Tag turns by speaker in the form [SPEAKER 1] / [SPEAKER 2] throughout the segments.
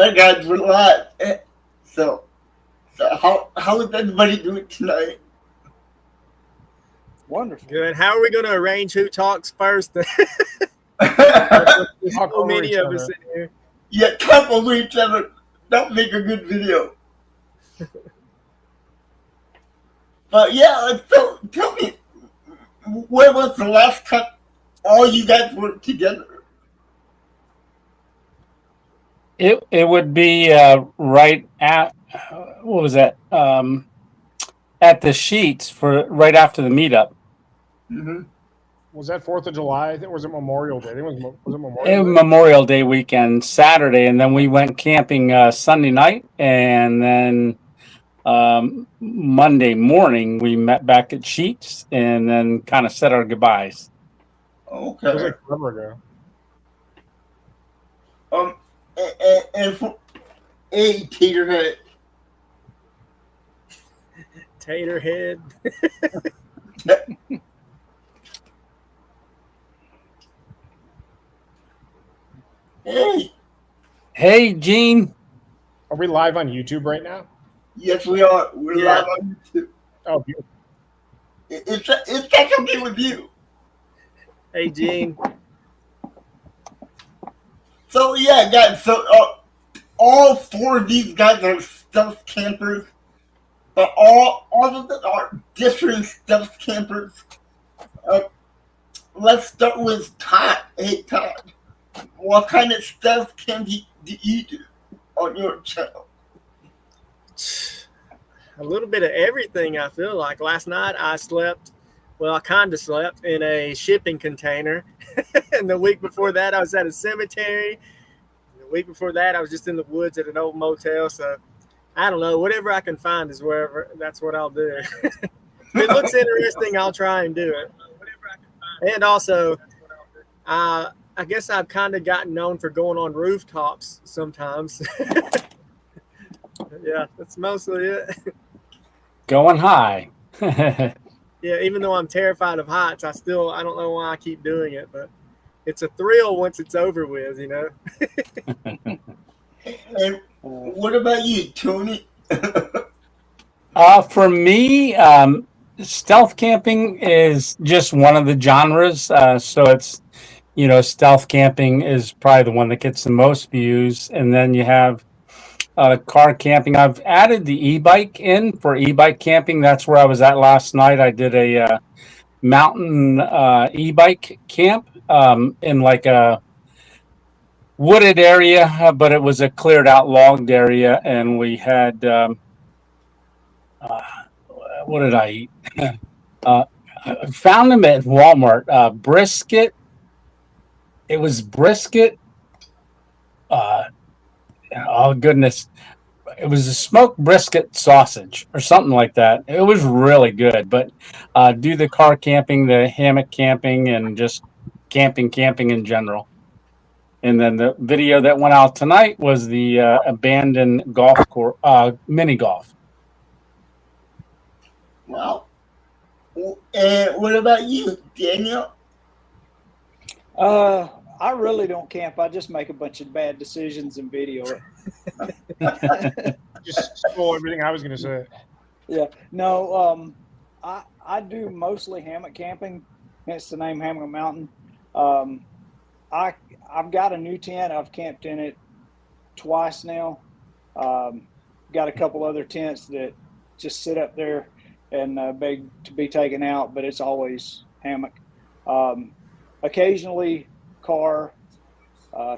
[SPEAKER 1] Alright guys, we're live. So how is everybody doing tonight?
[SPEAKER 2] Wonderful.
[SPEAKER 3] Good. How are we going to arrange who talks first?
[SPEAKER 2] Talk
[SPEAKER 3] So
[SPEAKER 2] over
[SPEAKER 3] many
[SPEAKER 2] each
[SPEAKER 3] of
[SPEAKER 2] other.
[SPEAKER 3] us in here.
[SPEAKER 1] Yeah, talk over each other. Don't make a good video. But yeah, so tell me, where was the last time all you guys were together?
[SPEAKER 4] It would be right at what was that? At the Sheets for right after the meetup.
[SPEAKER 1] Mm-hmm.
[SPEAKER 2] Was that 4th of July? I think, was it Memorial Day? I think was it Memorial Day?
[SPEAKER 4] Memorial Day weekend, Saturday, and then we went camping Sunday night, and then Monday morning we met back at Sheets, and then kind of said our goodbyes.
[SPEAKER 1] Okay.
[SPEAKER 2] It was like forever ago.
[SPEAKER 1] And for Taterhead.
[SPEAKER 3] Taterhead.
[SPEAKER 4] Hey, Gene.
[SPEAKER 2] Are we live on YouTube right now?
[SPEAKER 1] Yes, we are. We're live on YouTube.
[SPEAKER 2] Oh, beautiful.
[SPEAKER 1] It's okay with you.
[SPEAKER 3] Hey, Gene.
[SPEAKER 1] So yeah, guys. So all four of these guys are stealth campers, but all of them are different stealth campers. Let's start with Todd. Hey, Todd, what kind of stealth camping do you do on your channel?
[SPEAKER 3] A little bit of everything, I feel like. Last night I slept, well, I kind of slept in a shipping container. And the week before that I was at a cemetery. The week before that I was just in the woods at an old motel. So I don't know, whatever I can find is wherever, that's what I'll do. If it looks interesting, I'll try and do it. And also, I guess I've kind of gotten known for going on rooftops sometimes. Yeah, that's mostly it.
[SPEAKER 4] Going high.
[SPEAKER 3] Yeah, even though I'm terrified of heights, I don't know why I keep doing it, but it's a thrill once it's over with, you know?
[SPEAKER 1] And what about you, Tony?
[SPEAKER 4] For me, stealth camping is just one of the genres. So it's, stealth camping is probably the one that gets the most views. And then you have car camping. I've added the e-bike in for e-bike camping. That's where I was at last night. I did a mountain e-bike camp in like a wooded area, but it was a cleared out logged area. And we had, what did I eat? I found them at Walmart. Brisket. It was brisket. Oh goodness, it was a smoked brisket sausage or something like that. It was really good. But do the car camping, the hammock camping, and just camping in general. And then the video that went out tonight was the abandoned golf course, mini golf.
[SPEAKER 1] Wow. And what about you, Daniel?
[SPEAKER 5] I really don't camp. I just make a bunch of bad decisions and video it.
[SPEAKER 2] Just stole everything I was going to say.
[SPEAKER 5] Yeah. No, I do mostly hammock camping, hence the name Hammock Mountain. I've got a new tent. I've camped in it twice now. Got a couple other tents that just sit up there and beg to be taken out, but it's always hammock. Occasionally car,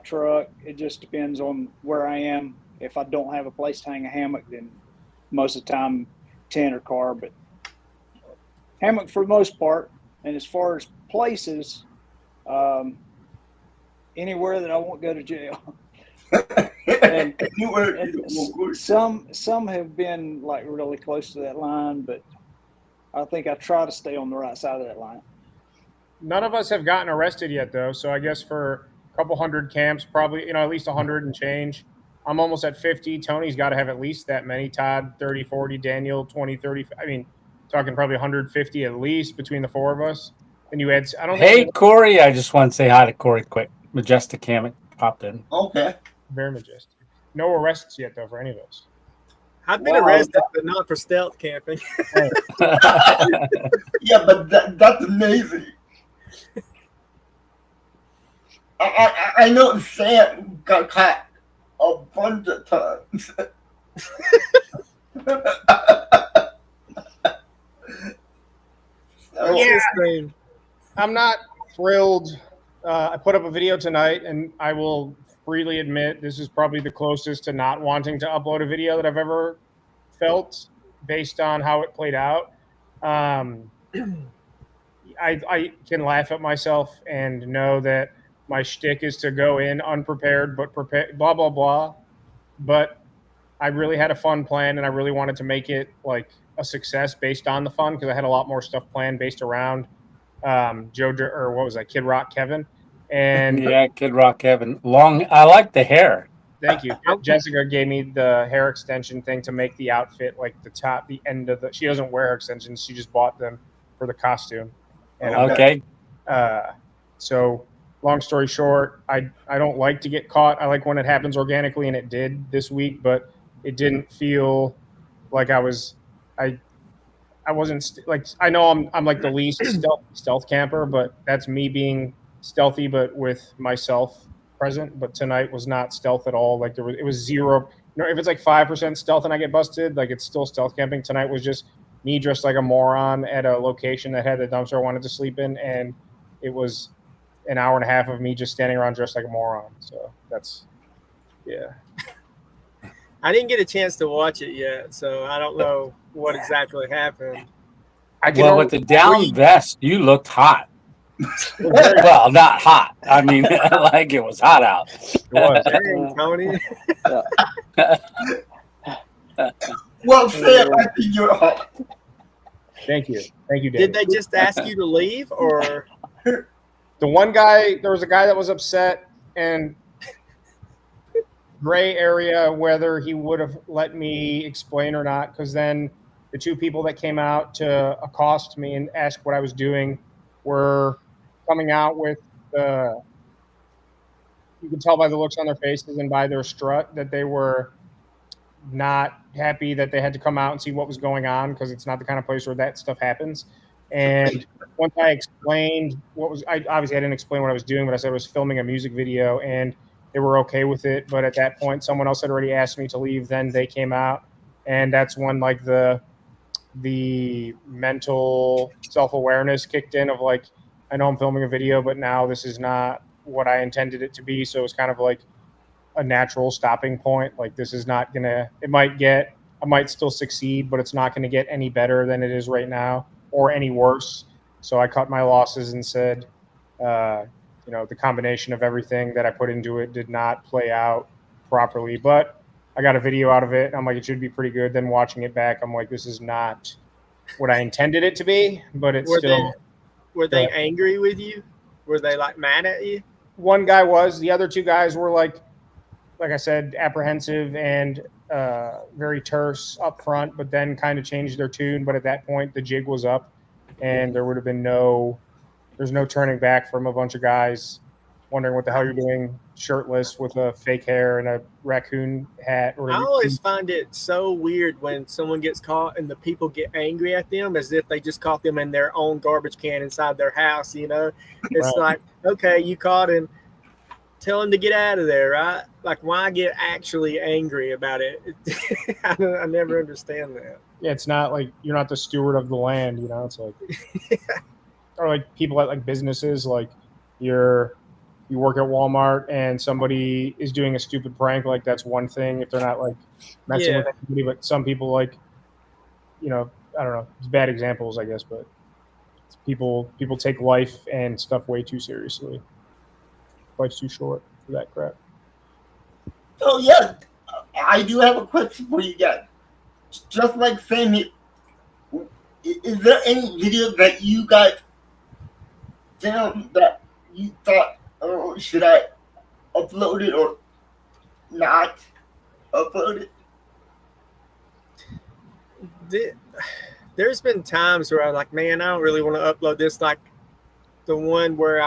[SPEAKER 5] truck. It just depends on where I am. If I don't have a place to hang a hammock, then most of the time tent or car, but hammock for the most part. And as far as places, anywhere that I won't go to jail. and some have been like really close to that line, but I think I try to stay on the right side of that line.
[SPEAKER 2] None of us have gotten arrested yet, though. So I guess for a couple hundred camps, probably, at least 100 and change. I'm almost at 50. Tony's got to have at least that many. Todd, 30, 40. Daniel, 20, 30. I mean, talking probably 150 at least between the four of us. And you had, I don't
[SPEAKER 4] Hey, Corey, I just want to say hi to Corey quick. Majestic Hammock popped in.
[SPEAKER 1] Okay.
[SPEAKER 2] Very majestic. No arrests yet, though, for any of us.
[SPEAKER 3] I've been
[SPEAKER 1] Wow.
[SPEAKER 3] arrested, but not for stealth camping.
[SPEAKER 1] Yeah, but that's amazing. I know Sam got caught a bunch of times. So,
[SPEAKER 2] Yeah.
[SPEAKER 3] Interesting.
[SPEAKER 2] I'm not thrilled. I put up a video tonight, and I will freely admit this is probably the closest to not wanting to upload a video that I've ever felt based on how it played out. I can laugh at myself and know that my shtick is to go in unprepared but prepared, blah, blah, blah. But I really had a fun plan, and I really wanted to make it like a success based on the fun because I had a lot more stuff planned based around Kid Rock Kevin. And
[SPEAKER 4] Yeah, Kid Rock Kevin. I like the hair.
[SPEAKER 2] thank you. Jessica gave me the hair extension thing to make the outfit like the end of she doesn't wear hair extensions. She just bought them for the costume. And
[SPEAKER 4] Okay.
[SPEAKER 2] so long story short, I don't like to get caught. I like when it happens organically, and it did this week, but it didn't feel like I wasn't like, I know I'm like the least stealth camper, but that's me being stealthy, but with myself present. But tonight was not stealth at all. Like it was zero. You know, if it's like 5% stealth and I get busted, like it's still stealth camping. Tonight was just me dressed like a moron at a location that had the dumpster I wanted to sleep in, and it was an hour and a half of me just standing around dressed like a moron. So that's, yeah.
[SPEAKER 3] I didn't get a chance to watch it yet, so I don't know what exactly happened.
[SPEAKER 4] Well, with the down vest, you looked hot. Well, not hot. I mean, like it was hot out.
[SPEAKER 2] It was.
[SPEAKER 3] Dang, Tony.
[SPEAKER 1] well, Sam, I think you're hot.
[SPEAKER 2] Thank you, David.
[SPEAKER 3] Did they just ask you to leave, or
[SPEAKER 2] The one guy, there was a guy that was upset, and gray area whether he would have let me explain or not, because then the two people that came out to accost me and ask what I was doing were coming out with you could tell by the looks on their faces and by their strut that they were not happy that they had to come out and see what was going on, because it's not the kind of place where that stuff happens. And once I explained I didn't explain what I was doing, but I said I was filming a music video, and they were okay with it. But at that point, someone else had already asked me to leave. Then they came out, and that's when like the mental self-awareness kicked in of like, I know I'm filming a video, but now this is not what I intended it to be. So it's kind of like a natural stopping point. Like this is not gonna. I might still succeed, but it's not going to get any better than it is right now, or any worse. So I cut my losses and said, the combination of everything that I put into it did not play out properly, but I got a video out of it. I'm like, it should be pretty good. Then watching it back, I'm like, this is not what I intended it to be, but it's still.
[SPEAKER 3] Were they angry with you? Were they like mad at you?
[SPEAKER 2] One guy was. The other two guys were like I said, apprehensive and very terse up front, but then kind of changed their tune. But at that point, the jig was up, and there would have been there's no turning back from a bunch of guys wondering what the hell you're doing, shirtless with a fake hair and a raccoon hat.
[SPEAKER 3] I always find it so weird when someone gets caught and the people get angry at them as if they just caught them in their own garbage can inside their house. It's
[SPEAKER 2] Right.
[SPEAKER 3] like, okay, you caught him. Tell him to get out of there, right? Like, why get actually angry about it? I never understand that.
[SPEAKER 2] Yeah, it's not like you're not the steward of the land, It's like, or like people at like businesses, like you work at Walmart and somebody is doing a stupid prank, like that's one thing if they're not like messing with anybody. But some people like, I don't know, it's bad examples, I guess, but people take life and stuff way too seriously. Life's too short for that crap.
[SPEAKER 1] So yeah, I do have a question for you guys. Just like saying, is there any video that you guys filmed that you thought, oh, should I upload it or not upload it?
[SPEAKER 3] There's been times where I'm like, man, I don't really want to upload this. Like the one where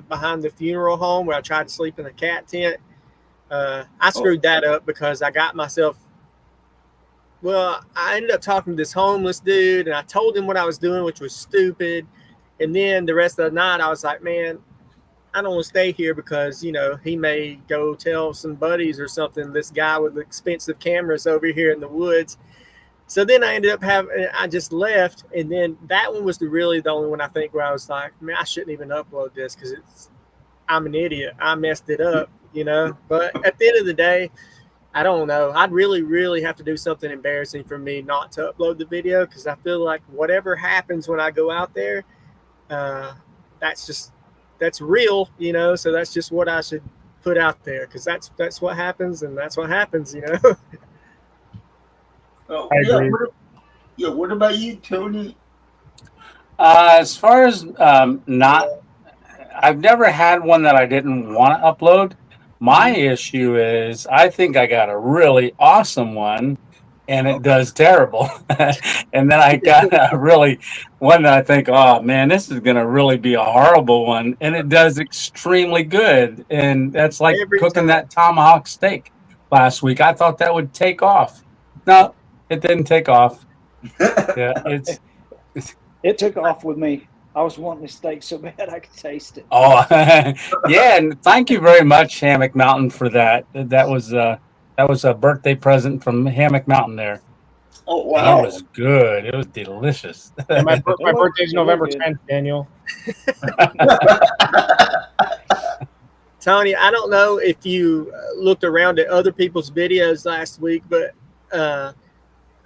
[SPEAKER 3] behind the funeral home where I tried to sleep in a cat tent. I screwed that up because I got myself. Well, I ended up talking to this homeless dude, and I told him what I was doing, which was stupid. And then the rest of the night, I was like, man, I don't want to stay here because, you know, he may go tell some buddies or something, this guy with the expensive cameras over here in the woods. So then I ended up I just left. And then that one was really the only one I think where I was like, man, I shouldn't even upload this because I'm an idiot. I messed it up, you know. But at the end of the day, I don't know. I'd really, really have to do something embarrassing for me not to upload the video because I feel like whatever happens when I go out there, that's real, you know. So that's just what I should put out there because that's what happens, and that's what happens, you know.
[SPEAKER 1] Oh,
[SPEAKER 2] I agree.
[SPEAKER 1] What about you, Tony?
[SPEAKER 4] As far as I've never had one that I didn't want to upload. My issue is I think I got a really awesome one and it does terrible. And then I got a really one that I think, oh man, this is going to really be a horrible one. And it does extremely good. And that's like
[SPEAKER 3] Every
[SPEAKER 4] cooking
[SPEAKER 3] time.
[SPEAKER 4] that tomahawk steak last week. I thought that would take off. No, it didn't take off. Yeah,
[SPEAKER 5] It took off with me. I was wanting the steak so bad I could taste it.
[SPEAKER 4] Oh, yeah, and thank you very much, Hammock Mountain, for that. That was a birthday present from Hammock Mountain there.
[SPEAKER 1] Oh,
[SPEAKER 4] And
[SPEAKER 1] wow.
[SPEAKER 4] it was good. It was delicious.
[SPEAKER 2] And my birthday's
[SPEAKER 5] It
[SPEAKER 2] November
[SPEAKER 5] looked
[SPEAKER 2] 10th, Daniel.
[SPEAKER 3] Tony, I don't know if you looked around at other people's videos last week, but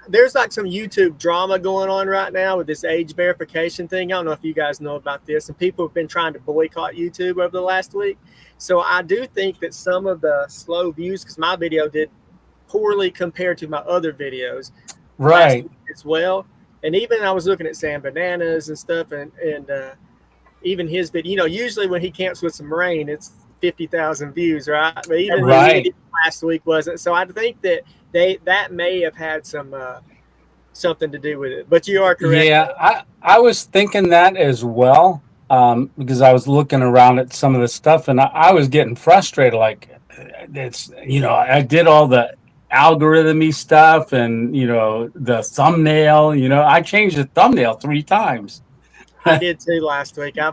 [SPEAKER 3] there's like some YouTube drama going on right now with this age verification thing. I don't know if you guys know about this, and people have been trying to boycott YouTube over the last week. So I do think that some of the slow views, because my video did poorly compared to my other videos last
[SPEAKER 4] Right.
[SPEAKER 3] week as well. And even I was looking at Sam Bananas and stuff, and even his video, you know, usually when he camps with some rain, it's 50,000 views, right? But even
[SPEAKER 4] Right.
[SPEAKER 3] his last week wasn't. So I think that that may have had some something to do with it. But you are correct.
[SPEAKER 4] Yeah, I was thinking that as well, because I was looking around at some of the stuff and I was getting frustrated. Like, it's, you know, I did all the algorithm-y stuff and, you know, the thumbnail, you know, I changed the thumbnail 3 times.
[SPEAKER 3] I did too last week. I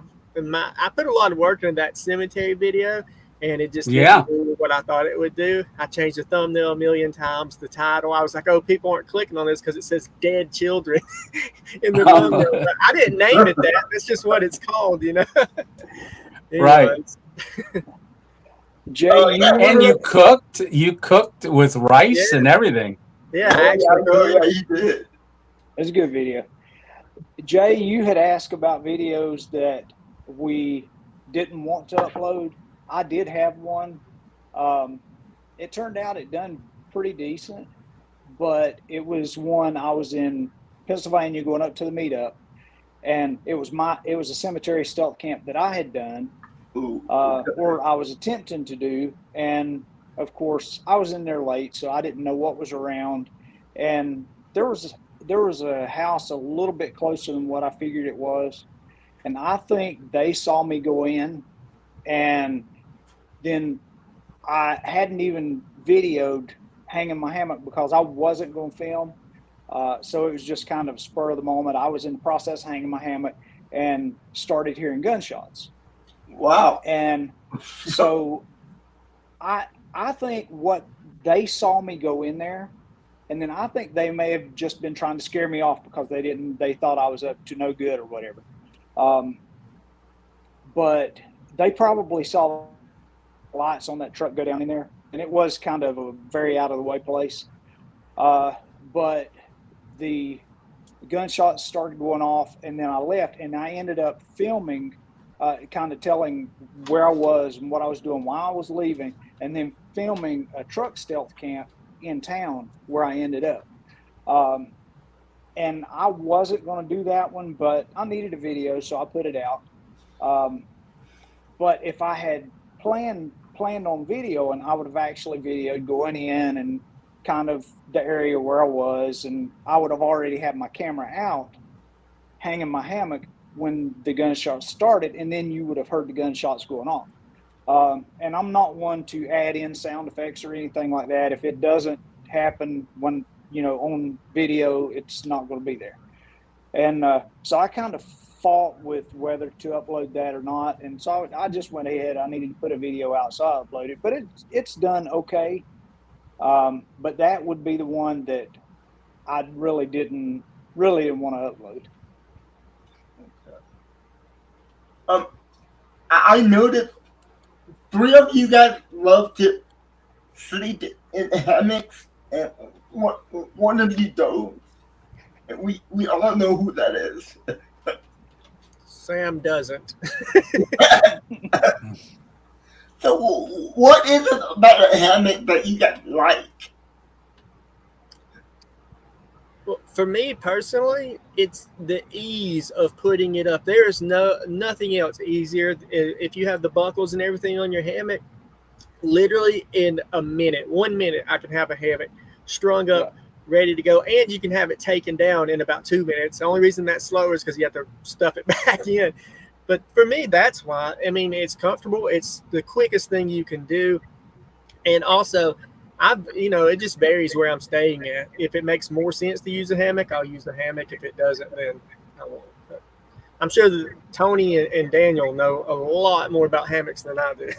[SPEAKER 3] put a lot of work into that cemetery video, and it just didn't do what I thought it would do. I changed the thumbnail a million times, the title. I was like, oh, people aren't clicking on this because it says dead children in the thumbnail. But I didn't name it that. That's just what it's called, you know.
[SPEAKER 4] Right.
[SPEAKER 5] Jay,
[SPEAKER 4] And you cooked with rice and everything.
[SPEAKER 3] Yeah,
[SPEAKER 1] You did.
[SPEAKER 5] It's a good video. Jay, you had asked about videos that we didn't want to upload. I did have one. It turned out it done pretty decent, but it was one I was in Pennsylvania going up to the meetup, and it was a cemetery stealth camp that I had done, or I was attempting to do, and of course I was in there late, so I didn't know what was around, and there was a house a little bit closer than what I figured it was, and I think they saw me go in, and then I hadn't even videoed hanging my hammock because I wasn't going to film. So it was just kind of a spur of the moment. I was in the process of hanging my hammock and started hearing gunshots.
[SPEAKER 1] Wow.
[SPEAKER 5] And so I think what they saw me go in there, and then I think they may have just been trying to scare me off because they thought I was up to no good or whatever. But they probably saw lights on that truck go down in there, and it was kind of a very out of the way place. But the gunshots started going off, and then I left, and I ended up filming, kind of telling where I was and what I was doing while I was leaving, and then filming a truck stealth camp in town where I ended up. And I wasn't going to do that one, but I needed a video, so I put it out. But if I had planned on video, and I would have actually videoed going in and kind of the area where I was, and I would have already had my camera out hanging my hammock when the gunshots started, and then you would have heard the gunshots going off. And I'm not one to add in sound effects or anything like that. If it doesn't happen when, on video, it's not going to be there. And so I kind of fought with whether to upload that or not. And so I just went ahead. I needed to put a video out, so I uploaded it. But it's done okay. But that would be the one that I really didn't want to upload.
[SPEAKER 1] I noticed 3 of you guys love to sleep in hammocks, and one of you don't. And we all know who that is.
[SPEAKER 3] Sam doesn't.
[SPEAKER 1] So what is it about a hammock that you guys like?
[SPEAKER 3] Well, for me personally, it's the ease of putting it up. There is nothing else easier. If you have the buckles and everything on your hammock, literally in 1 minute, I can have a hammock strung up, ready to go, and you can have it taken down in about 2 minutes. The only reason that's slower is because you have to stuff it back in. But for me, that's why. I mean, it's comfortable. It's the quickest thing you can do, and also, it just varies where I'm staying at. If it makes more sense to use a hammock, I'll use the hammock. If it doesn't, then I won't. But I'm sure that Tony and Daniel know a lot more about hammocks than I do.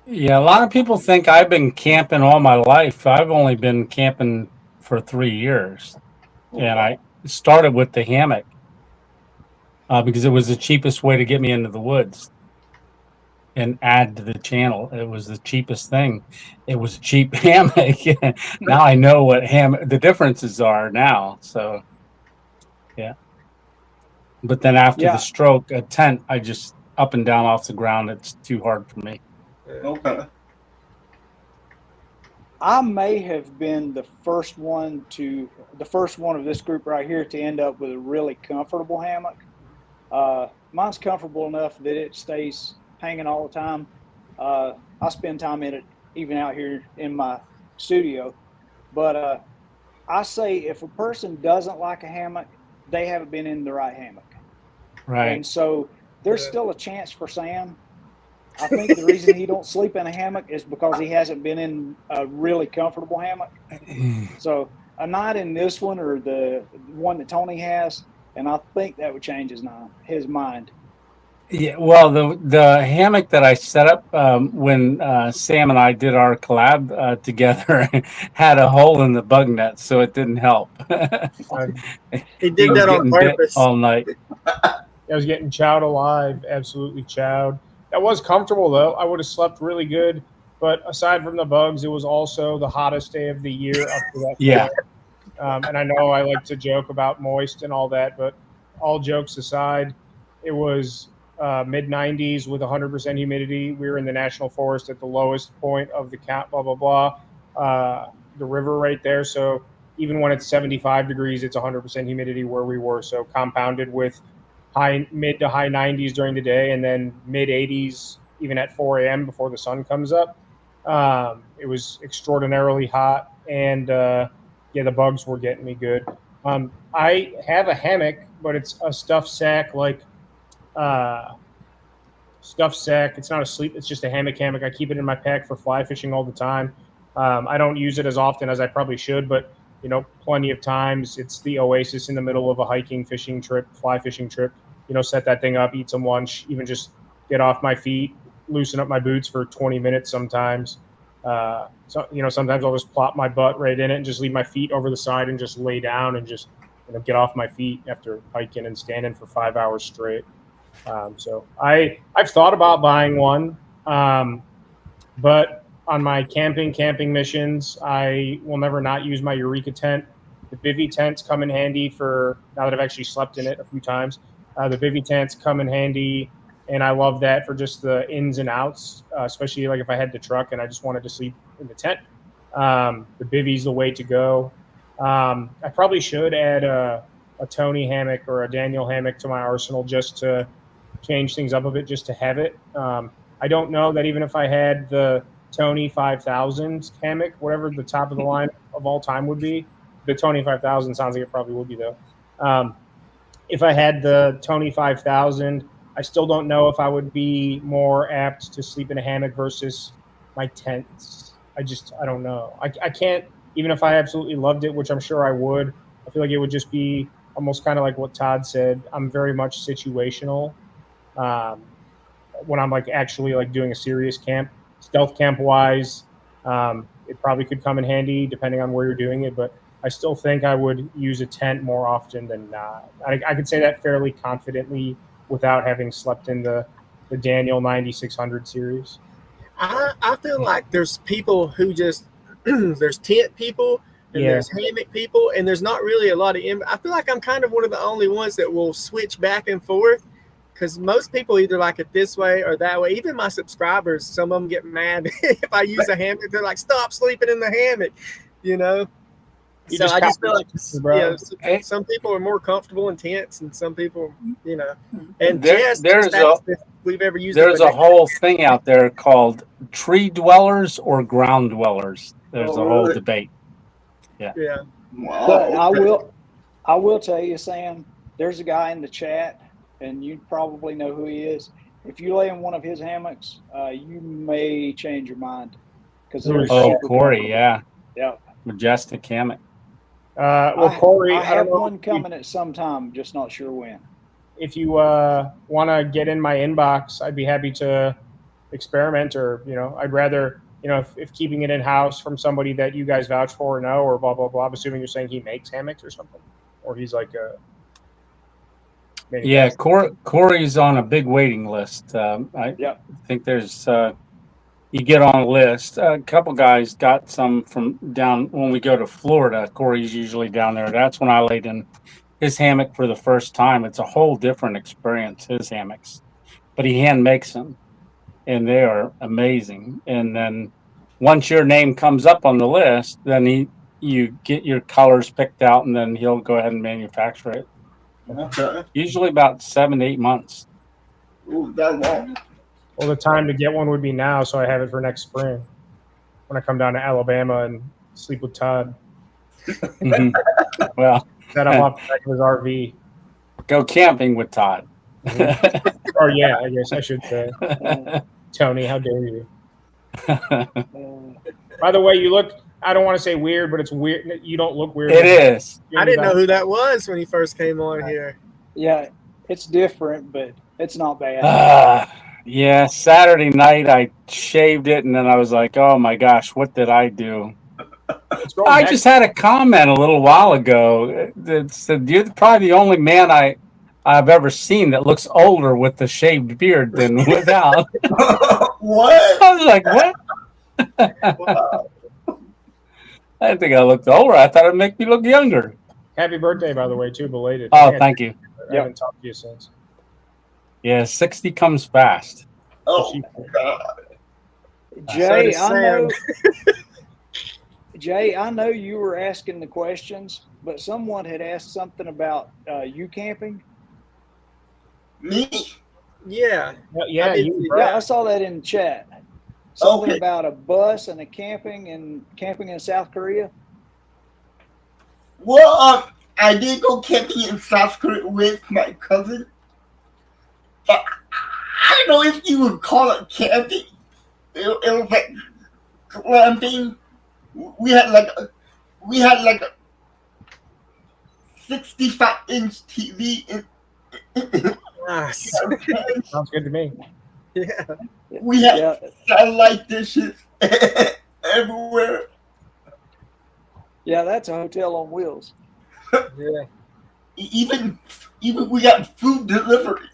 [SPEAKER 4] Yeah, a lot of people think I've been camping all my life. I've only been camping for 3 years. And I started with the hammock because it was the cheapest way to get me into the woods and add to the channel. It was the cheapest thing. It was a cheap hammock. Now I know what the differences are now. So, yeah. But then after the stroke, a tent, I just up and down off the ground. It's too hard for me.
[SPEAKER 1] Okay.
[SPEAKER 5] I may have been the first one of this group right here to end up with a really comfortable hammock. Mine's comfortable enough that it stays hanging all the time. I spend time in it, even out here in my studio. But I say if a person doesn't like a hammock, they haven't been in the right hammock.
[SPEAKER 4] Right.
[SPEAKER 5] And so there's still a chance for Sam. I think the reason he don't sleep in a hammock is because he hasn't been in a really comfortable hammock. So a night in this one or the one that Tony has, and I think that would change his mind.
[SPEAKER 4] Yeah, well, the hammock that I set up when Sam and I did our collab together had a hole in the bug net, so it didn't help.
[SPEAKER 3] He did that on purpose
[SPEAKER 4] all night.
[SPEAKER 2] I was getting chowed alive, absolutely chowed. That was comfortable, though. I would have slept really good. But aside from the bugs, it was also the hottest day of the year up to that point. And I know I like to joke about moist and all that, but all jokes aside, it was mid-90s with 100% humidity. We were in the national forest at the lowest point of the count, blah, blah, blah. The river right there. So even when it's 75 degrees, it's 100% humidity where we were. So compounded with mid to high 90s during the day, and then mid 80s even at 4 a.m. before the sun comes up. It was extraordinarily hot, and the bugs were getting me good. I have a hammock, but it's a stuffed sack, stuffed sack. It's not a sleep. It's just a hammock. I keep it in my pack for fly fishing all the time. I don't use it as often as I probably should, but plenty of times it's the oasis in the middle of a hiking, fishing trip, fly fishing trip. Set that thing up, eat some lunch, even just get off my feet, loosen up my boots for 20 minutes sometimes. Sometimes I'll just plop my butt right in it and just leave my feet over the side and just lay down and just get off my feet after hiking and standing for 5 hours straight. So I've thought about buying one, but on my camping missions, I will never not use my Eureka tent. The bivy tents come in handy for, now that I've actually slept in it a few times, the bivy tents come in handy, and I love that for just the ins and outs, especially like if I had the truck and I just wanted to sleep in the tent. The bivvy's the way to go. I probably should add a Tony hammock or a Daniel hammock to my arsenal just to change things up a bit, just to have it. I don't know that even if I had the Tony 5000 hammock, whatever the top of the line of all time would be, the Tony 5000 sounds like it probably would be, though. If I had the Tony 5000, I still don't know if I would be more apt to sleep in a hammock versus my tents. I don't know. I can't, even if I absolutely loved it, which I'm sure I would, I feel like it would just be almost kind of like what Todd said. I'm very much situational. When I'm like actually like doing a serious camp, stealth camp wise, it probably could come in handy depending on where you're doing it. But I still think I would use a tent more often than not. I could say that fairly confidently without having slept in the Daniel 9600 series.
[SPEAKER 3] I feel like there's people who just there's tent people and
[SPEAKER 2] Yeah.
[SPEAKER 3] there's hammock people, and there's not really a lot of. I feel like I'm kind of one of the only ones that will switch back and forth, because most people either like it this way or that way. Even my subscribers, some of them get mad if I use a hammock. They're like, "Stop sleeping in the hammock," you know.
[SPEAKER 2] You
[SPEAKER 3] So
[SPEAKER 2] just
[SPEAKER 3] I just
[SPEAKER 2] copy
[SPEAKER 3] feel like
[SPEAKER 2] bro.
[SPEAKER 3] some people are more comfortable in tents, and some people, you know. And
[SPEAKER 4] There's
[SPEAKER 3] just
[SPEAKER 4] a
[SPEAKER 3] asked if we've ever used.
[SPEAKER 4] there's a whole thing out there called tree dwellers or ground dwellers. There's a whole debate.
[SPEAKER 3] Yeah.
[SPEAKER 1] Wow.
[SPEAKER 5] But I will tell you, Sam, there's a guy in the chat, and you probably know who he is. If you lay in one of his hammocks, you may change your mind.
[SPEAKER 4] Oh, Corey, yeah.
[SPEAKER 5] Yeah.
[SPEAKER 4] Majestic hammock.
[SPEAKER 2] Well, Corey,
[SPEAKER 5] I
[SPEAKER 2] I
[SPEAKER 5] have
[SPEAKER 2] don't know
[SPEAKER 5] one coming at some time, just not sure when.
[SPEAKER 2] if you want to get in my inbox, I'd be happy to experiment, or, I'd rather, if keeping it in house from somebody that you guys vouch for or know, or blah, blah, blah. I'm assuming you're saying he makes hammocks or something, or he's like a.
[SPEAKER 4] Yeah, Corey's on a big waiting list. I think there's, you get on a list. A couple guys got some from down when we go to Florida. Corey's usually down there. That's when I laid in his hammock for the first time. It's a whole different experience, his hammocks. But he hand makes them, and they are amazing. And then once your name comes up on the list, then you get your colors picked out, and then he'll go ahead and manufacture it.
[SPEAKER 1] Okay.
[SPEAKER 4] Usually about 7 to 8 months.
[SPEAKER 1] Ooh, that long.
[SPEAKER 2] Well, the time to get one would be now, so I have it for next spring when I come down to Alabama and sleep with Todd.
[SPEAKER 4] Well,
[SPEAKER 2] Set him off the back of his RV.
[SPEAKER 4] Go camping with Todd.
[SPEAKER 2] Or yeah, I guess I should say. Tony, how dare you? By the way, you look, I don't want to say weird, but it's weird. You don't look weird.
[SPEAKER 4] It is.
[SPEAKER 3] I didn't know who that was when he first came on here.
[SPEAKER 5] Yeah, it's different, but it's not bad.
[SPEAKER 4] Yeah, Saturday night I shaved it, and then I was like, oh my gosh, what did I do? I just had a comment a little while ago that said, you're probably the only man I've ever seen that looks older with the shaved beard than without.
[SPEAKER 1] What?
[SPEAKER 4] I was like, what?
[SPEAKER 1] Wow.
[SPEAKER 4] I didn't think I looked older. I thought it'd make me look younger.
[SPEAKER 2] Happy birthday, by the way, too, belated.
[SPEAKER 4] Oh, thank you.
[SPEAKER 2] I haven't talked to you since.
[SPEAKER 4] Yeah, 60 comes fast.
[SPEAKER 1] Oh, God.
[SPEAKER 5] Jay, I know you were asking the questions, but someone had asked something about you camping.
[SPEAKER 1] Me?
[SPEAKER 3] Yeah.
[SPEAKER 2] Yeah,
[SPEAKER 5] I saw that in the chat. Something about a bus and camping in South Korea.
[SPEAKER 1] Well, I did go camping in South Korea with my cousin. But I don't know if you would call it camping. It was like glamping. We had like a 65-inch TV.
[SPEAKER 3] Nice.
[SPEAKER 2] Sounds good to me.
[SPEAKER 3] Yeah.
[SPEAKER 1] We had satellite dishes everywhere.
[SPEAKER 5] Yeah, that's a hotel on wheels.
[SPEAKER 3] Yeah.
[SPEAKER 1] Even we got food delivery.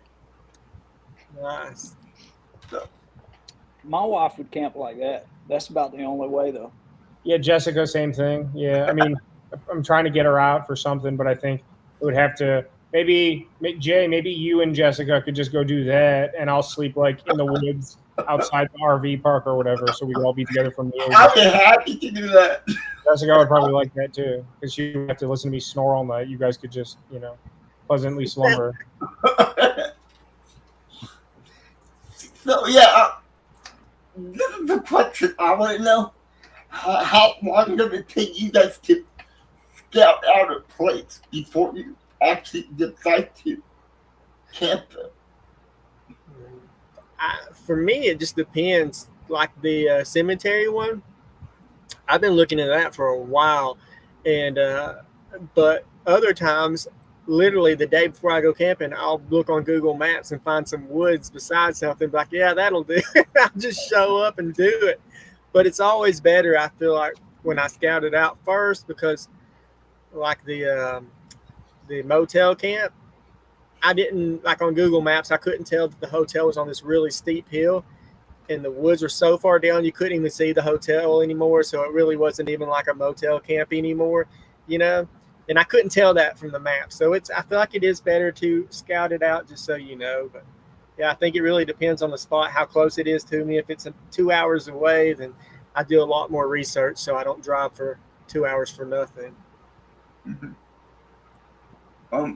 [SPEAKER 3] Nice.
[SPEAKER 1] So.
[SPEAKER 5] My wife would camp like that. That's about the only way, though.
[SPEAKER 2] Yeah, Jessica, same thing. Yeah, I mean, I'm trying to get her out for something, but I think it would have to maybe you and Jessica could just go do that, and I'll sleep like in the woods outside the RV park or whatever, so we can all be together from the.
[SPEAKER 1] I'd be happy to do that.
[SPEAKER 2] Jessica would probably like that too, because she would have to listen to me snore all night. You guys could just, pleasantly slumber.
[SPEAKER 1] So yeah, this is the question I want to know. How long does it take you guys to scout out a place before you actually decide to camp them?
[SPEAKER 3] For me, it just depends. Like the cemetery one, I've been looking at that for a while, and but other times, literally the day before I go camping, I'll look on Google Maps and find some woods beside something. Like, yeah, that'll do. I'll just show up and do it. But it's always better, I feel like, when I scout it out first, because like the motel camp, I didn't like on Google Maps. I couldn't tell that the hotel was on this really steep hill, and the woods were so far down you couldn't even see the hotel anymore. So it really wasn't even like a motel camp anymore, you know. And I couldn't tell that from the map. So I feel like it is better to scout it out just so you know. But yeah, I think it really depends on the spot, how close it is to me. If it's 2 hours away, then I do a lot more research so I don't drive for 2 hours for nothing.
[SPEAKER 1] Mm-hmm.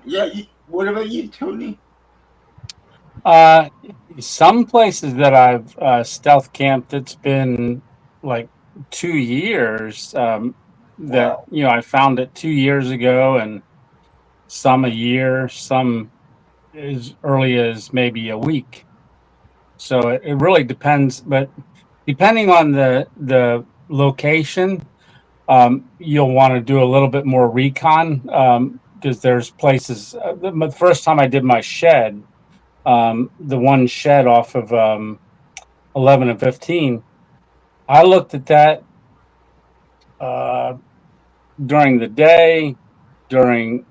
[SPEAKER 1] Yeah. What about you, Tony?
[SPEAKER 4] Some places that I've stealth camped, it's been like 2 years. That
[SPEAKER 1] Wow.
[SPEAKER 4] I found it 2 years ago, and some a year, some as early as maybe a week. So it really depends, but depending on the location, you'll want to do a little bit more recon, because there's places. The first time I did my shed, the one shed off of 11 and 15, I looked at that during the day, during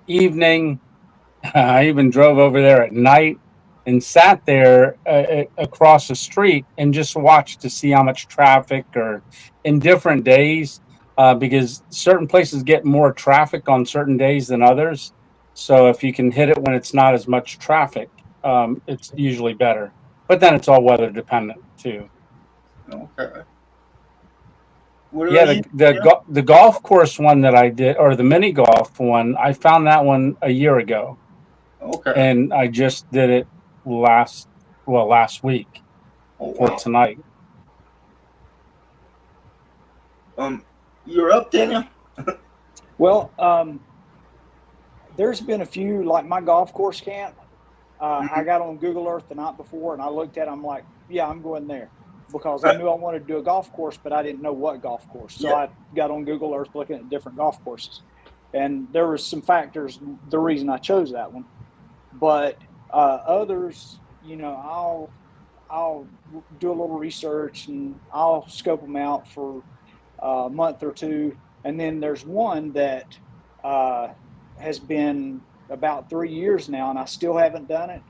[SPEAKER 4] evening. I even drove over there at night and sat there across the street and just watched to see how much traffic, or in different days, because certain places get more traffic on certain days than others. So if you can hit it when it's not as much traffic, it's usually better. But then it's all weather dependent too.
[SPEAKER 1] Okay. What
[SPEAKER 4] Yeah,
[SPEAKER 1] about you?
[SPEAKER 4] the golf course one that I did, or the mini golf one, I found that one a year ago.
[SPEAKER 1] Okay.
[SPEAKER 4] And I just did it last week
[SPEAKER 1] Oh,
[SPEAKER 4] for
[SPEAKER 1] wow.
[SPEAKER 4] tonight.
[SPEAKER 1] You're up, Daniel.
[SPEAKER 5] Well, there's been a few, like my golf course camp. I got on Google Earth the night before and I looked at it. I'm like, yeah, I'm going there, because I knew I wanted to do a golf course, but I didn't know what golf course. So I got on Google Earth looking at different golf courses, and there was some factors, the reason I chose that one. But others, I'll do a little research and I'll scope them out for a month or two. And then there's one that has been about 3 years now, and I still haven't done it.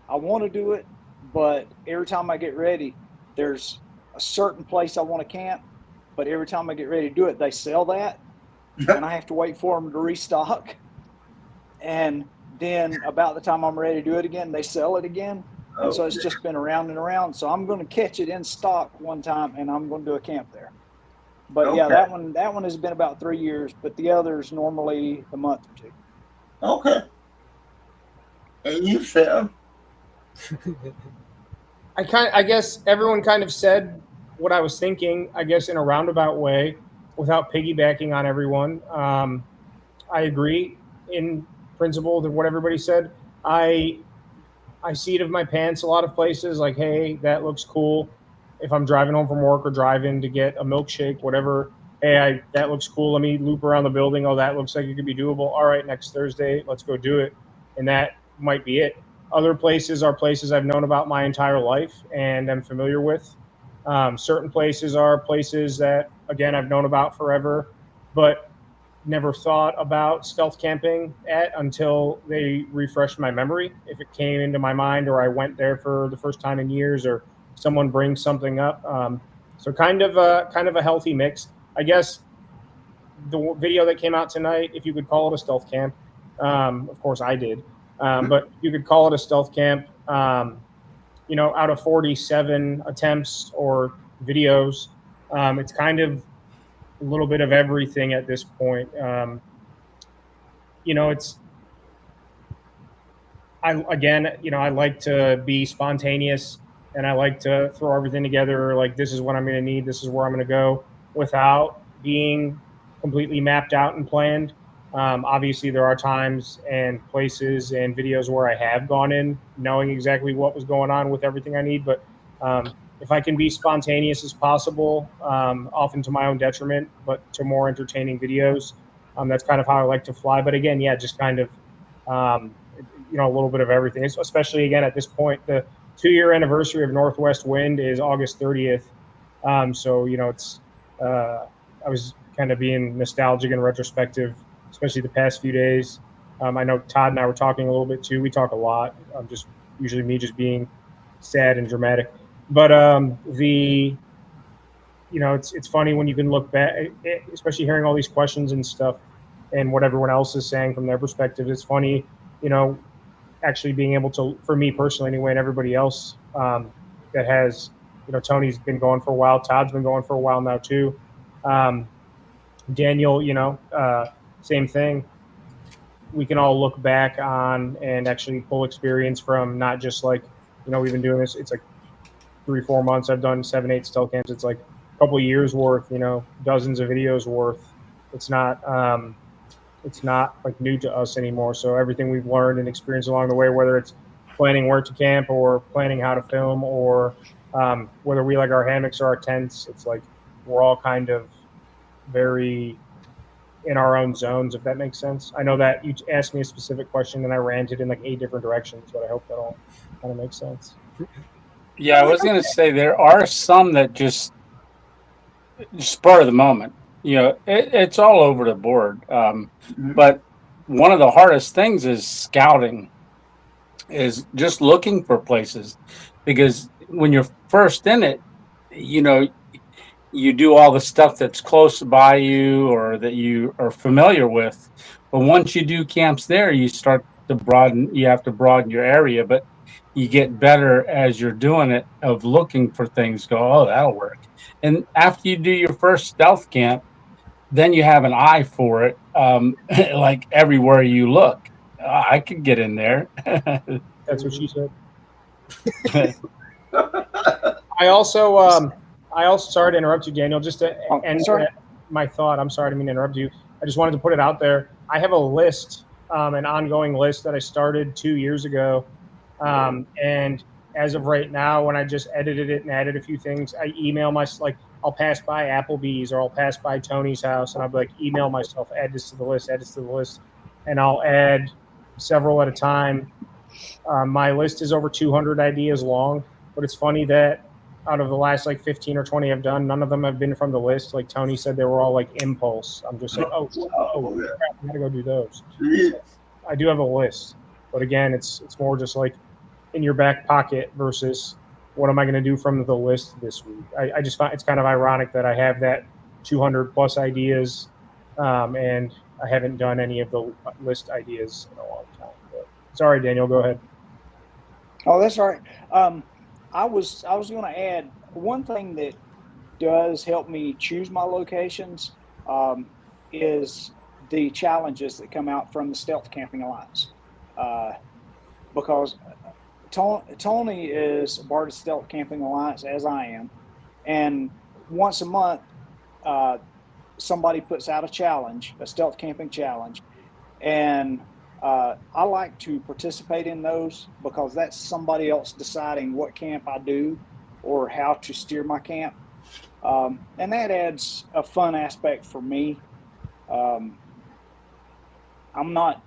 [SPEAKER 5] I want to do it, but every time I get ready, there's a certain place I want to camp, but every time I get ready to do it, they sell that, and I have to wait for them to restock. And then about the time I'm ready to do it again, they sell it again. And so it's just been around and around. So I'm going to catch it in stock one time, and I'm going to do a camp there. But yeah, that one has been about 3 years, but the others normally a month or two.
[SPEAKER 1] Okay. And you, Sam?
[SPEAKER 2] I guess everyone kind of said what I was thinking, I guess, in a roundabout way, without piggybacking on everyone. I agree in principle to what everybody said. I see it of my pants a lot of places, like, hey, that looks cool. If I'm driving home from work or driving to get a milkshake, whatever, hey, that looks cool. Let me loop around the building. Oh, that looks like it could be doable. All right, next Thursday, let's go do it. And that might be it. Other places are places I've known about my entire life and I'm familiar with. Certain places are places that, again, I've known about forever, but never thought about stealth camping at until they refreshed my memory. If it came into my mind, or I went there for the first time in years, or someone brings something up. So kind of a healthy mix. I guess the video that came out tonight, if you could call it a stealth camp, of course I did, but you could call it a stealth camp. Out of 47 attempts or videos, it's kind of a little bit of everything at this point. I like to be spontaneous, and I like to throw everything together. Like, this is what I'm going to need. This is where I'm going to go, without being completely mapped out and planned. Obviously, there are times and places and videos where I have gone in knowing exactly what was going on with everything I need. But if I can be spontaneous as possible, often to my own detriment, but to more entertaining videos, that's kind of how I like to fly. But again, yeah, just kind of, a little bit of everything, especially again at this point. The 2-year anniversary of Northwest Wind is August 30th. So, it's, I was kind of being nostalgic and retrospective, especially the past few days. I know Todd and I were talking a little bit too. We talk a lot. Just usually me just being sad and dramatic. But it's funny when you can look back, especially hearing all these questions and stuff, and what everyone else is saying from their perspective. It's funny, actually being able to, for me personally anyway, and everybody else that has, Tony's been going for a while, Todd's been going for a while now too. Daniel, same thing. We can all look back on and actually pull experience from not just like, we've been doing this. It's like 3-4 months. I've done 7-8 stealth camps. It's like a couple of years worth, dozens of videos worth. It's not like new to us anymore. So everything we've learned and experienced along the way, whether it's planning where to camp or planning how to film, or whether we like our hammocks or our tents, it's like we're all kind of very in our own zones, if that makes sense. I know that you asked me a specific question and I ranted in like 8 different directions, but I hope that all kind of makes sense.
[SPEAKER 4] Yeah, I was going to say there are some that just spur of the moment. It's all over the board. But one of the hardest things is scouting, is just looking for places, because when you're first in it, you do all the stuff that's close by you or that you are familiar with. But once you do camps there, you have to broaden your area, but you get better as you're doing it, of looking for things, go, oh, that'll work. And after you do your first stealth camp, then you have an eye for it. Like everywhere you look, I could get in there.
[SPEAKER 2] That's what she said. I also sorry to interrupt you, Daniel. Just to end my thought. I'm sorry to mean to interrupt you. I just wanted to put it out there. I have a list, an ongoing list that I started 2 years ago, and as of right now, when I just edited it and added a few things, I email I'll pass by Applebee's or I'll pass by Tony's house, and I'll be like, email myself, add this to the list, and I'll add several at a time. My list is over 200 ideas long, but it's funny that out of the last 15 or 20 I've done, none of them have been from the list. Like Tony said, they were all like impulse. I'm just like, crap, I gotta go do those. So I do have a list, but again, it's more just like in your back pocket versus what am I going to do from the list this week. I just find it's kind of ironic that I have that 200 plus ideas, and I haven't done any of the list ideas in a long time. But sorry, Daniel, go ahead.
[SPEAKER 5] Oh, that's all right. I was going to add one thing that does help me choose my locations is the challenges that come out from the Stealth Camping Alliance, because Tony is a part of the Stealth Camping Alliance, as I am, and once a month somebody puts out a challenge, a stealth camping challenge, and I like to participate in those because that's somebody else deciding what camp I do or how to steer my camp, and that adds a fun aspect for me. I'm not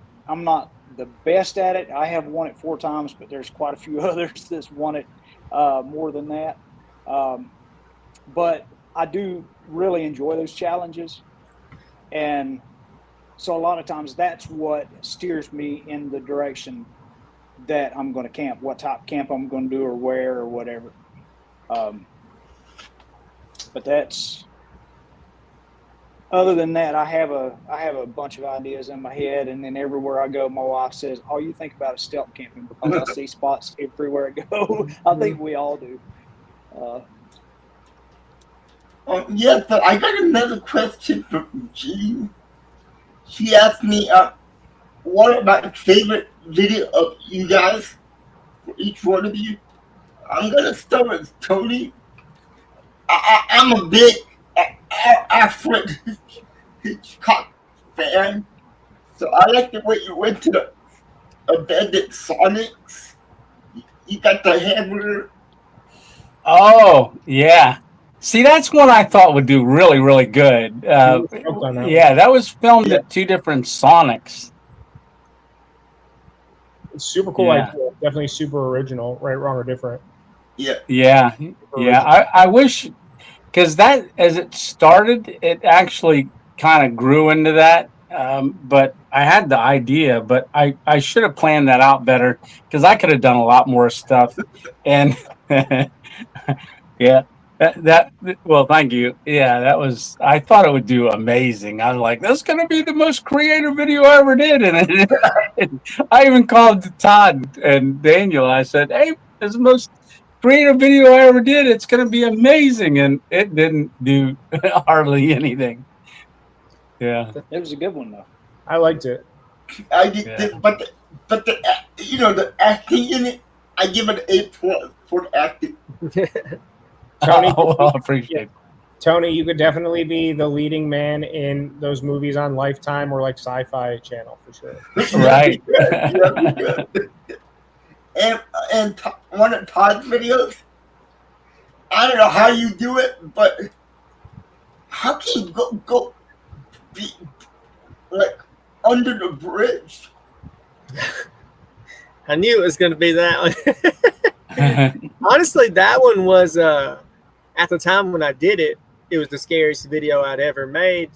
[SPEAKER 5] the best at it. I have won it 4 times, but there's quite a few others that's won it more than that. But I do really enjoy those challenges, and so a lot of times that's what steers me in the direction that I'm going to camp, what type of camp I'm going to do or where or whatever. But that's, other than that, I have a bunch of ideas in my head, and then everywhere I go, my wife says, all you think about is stealth camping, because I see spots everywhere I go. I think we all do.
[SPEAKER 1] Yes, but I got another question from Jean. She asked me, what are my favorite video of you guys, for each one of you? I'm going to start with Tony. I'm a big Alfred Hitchcock fan. So I like the way you went to the abandoned Sonics. You got the hamburger.
[SPEAKER 4] Oh, yeah. See, that's one I thought would do really, really good. Yeah, that was filmed at two different Sonics.
[SPEAKER 2] It's super cool idea. Definitely super original. Right, wrong, or different.
[SPEAKER 4] Yeah. I wish, because that, as it started, it actually kind of grew into that. But I had the idea, but I should have planned that out better, because I could have done a lot more stuff. And yeah, well, thank you. Yeah, that was, I thought it would do amazing. I was like, that's going to be the most creative video I ever did. And I even called Todd and Daniel. I said, hey, this is the most creative video I ever did. It's going to be amazing. And it didn't do hardly anything. Yeah.
[SPEAKER 5] It was a good one, though.
[SPEAKER 2] I liked it.
[SPEAKER 1] I did, but the acting in it, I give it an A+ for the acting.
[SPEAKER 2] Tony,
[SPEAKER 4] I appreciate it.
[SPEAKER 2] Tony, you could definitely be the leading man in those movies on Lifetime or like Sci-Fi Channel for sure.
[SPEAKER 4] Right.
[SPEAKER 1] And one of Todd's videos, I don't know how you do it, but how can you go be like under the bridge?
[SPEAKER 3] I knew it was going to be that one. Honestly, that one was, at the time when I did it, it was the scariest video I'd ever made.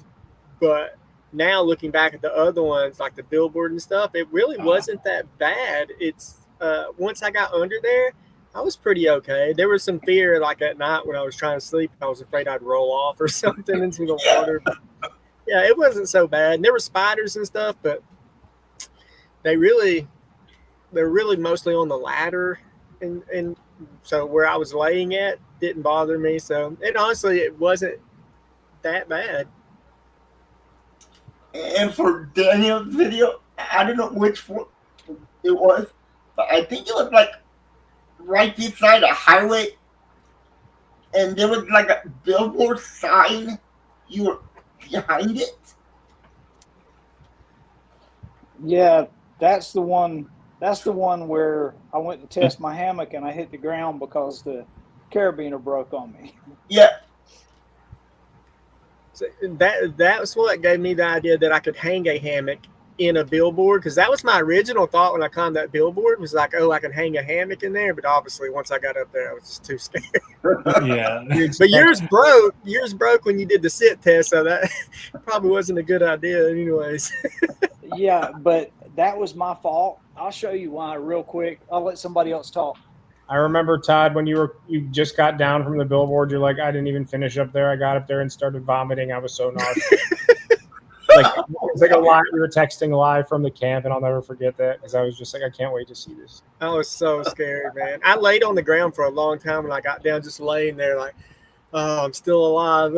[SPEAKER 3] But now looking back at the other ones, like the billboard and stuff, it really wasn't that bad. It's once I got under there, I was pretty okay. There was some fear, like at night when I was trying to sleep, I was afraid I'd roll off or something into the water. But yeah, it wasn't so bad. And there were spiders and stuff, but they're really mostly on the ladder, and so where I was laying at didn't bother me. So it wasn't that bad.
[SPEAKER 1] And for Daniel's video, I don't know which one it was, but I think it was like right beside a highway, and there was like a billboard sign. You were behind it.
[SPEAKER 5] Yeah, that's the one. That's the one where I went to test my hammock and I hit the ground because the carabiner broke on me.
[SPEAKER 1] Yeah.
[SPEAKER 3] So that was what gave me the idea that I could hang a hammock in a billboard, because that was my original thought when I climbed that billboard, was like, oh, I can hang a hammock in there. But obviously, once I got up there, I was just too scared.
[SPEAKER 4] Yeah.
[SPEAKER 3] But yours broke. Yours broke when you did the sit test, so that probably wasn't a good idea, anyways.
[SPEAKER 5] Yeah, but that was my fault. I'll show you why real quick. I'll let somebody else talk.
[SPEAKER 2] I remember, Todd, when you just got down from the billboard, you're like, I didn't even finish up there. I got up there and started vomiting. I was so nauseous. It's like a lie. We were texting live from the camp, and I'll never forget that, because I was just like, I can't wait to see this.
[SPEAKER 3] I was so scared, man. I laid on the ground for a long time when I got down, just laying there like, oh, I'm still alive.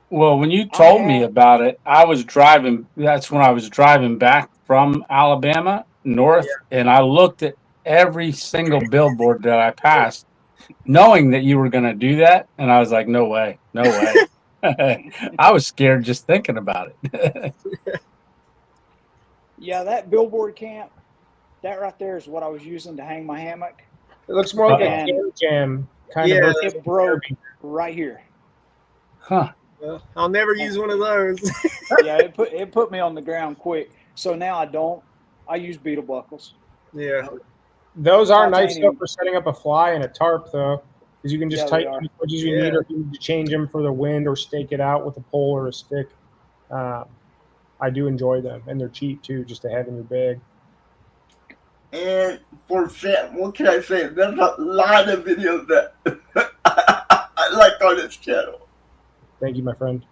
[SPEAKER 4] Well, when you told me about it, I was driving. That's when I was driving back from Alabama north, and I looked at every single billboard that I passed, knowing that you were going to do that. And I was like, no way, no way. I was scared just thinking about it.
[SPEAKER 5] Yeah, that billboard camp, that right there is what I was using to hang my hammock.
[SPEAKER 2] It looks more like a jam kind of.
[SPEAKER 5] It broke right here.
[SPEAKER 4] Huh.
[SPEAKER 3] Well, I'll never use one of those.
[SPEAKER 5] Yeah, it put me on the ground quick. So now I use beetle buckles.
[SPEAKER 3] Yeah.
[SPEAKER 2] Those are nice though for setting up a fly and a tarp, though, because you can just tighten as much as you need, or if you need to change them for the wind or stake it out with a pole or a stick. I do enjoy them, and they're cheap too, just to have in your bag.
[SPEAKER 1] And for Sam, what can I say? There's a lot of videos that I like on this channel.
[SPEAKER 2] Thank you, my friend.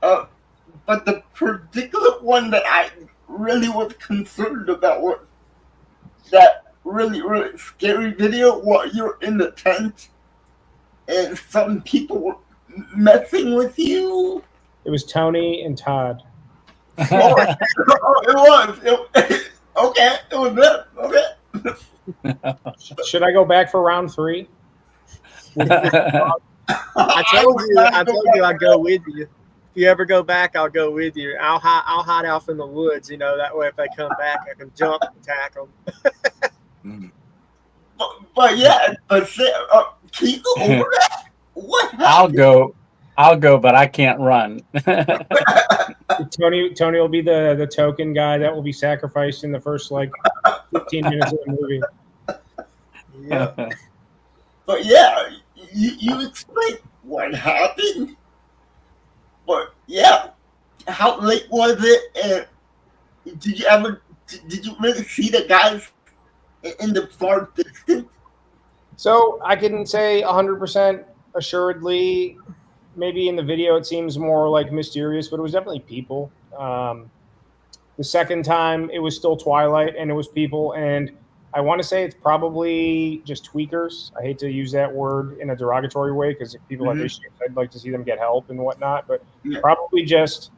[SPEAKER 1] But the particular one that I really was concerned about was that really, really scary video where you're in the tent and some people were messing with you.
[SPEAKER 2] It was Tony and Todd.
[SPEAKER 1] It was. Okay, it was them. Okay.
[SPEAKER 2] Should I go back for round 3?
[SPEAKER 3] I told you I'd go with you. if you ever go back, I'll go with you. I'll hide off in the woods. That way if they come back, I can jump and attack them.
[SPEAKER 1] But yeah, but can you go over that? What
[SPEAKER 4] happened? I'll go, but I can't run.
[SPEAKER 2] Tony will be the token guy that will be sacrificed in the first 15 minutes of the movie.
[SPEAKER 3] Yeah.
[SPEAKER 1] But yeah, you explained what happened. But yeah, how late was it? And did you really see the guys in the far distance?
[SPEAKER 2] So I couldn't say 100% assuredly. Maybe in the video it seems more mysterious, but it was definitely people. The second time it was still twilight and it was people, and I want to say it's probably just tweakers. I hate to use that word in a derogatory way because if people have issues, I'd like to see them get help and whatnot, but probably just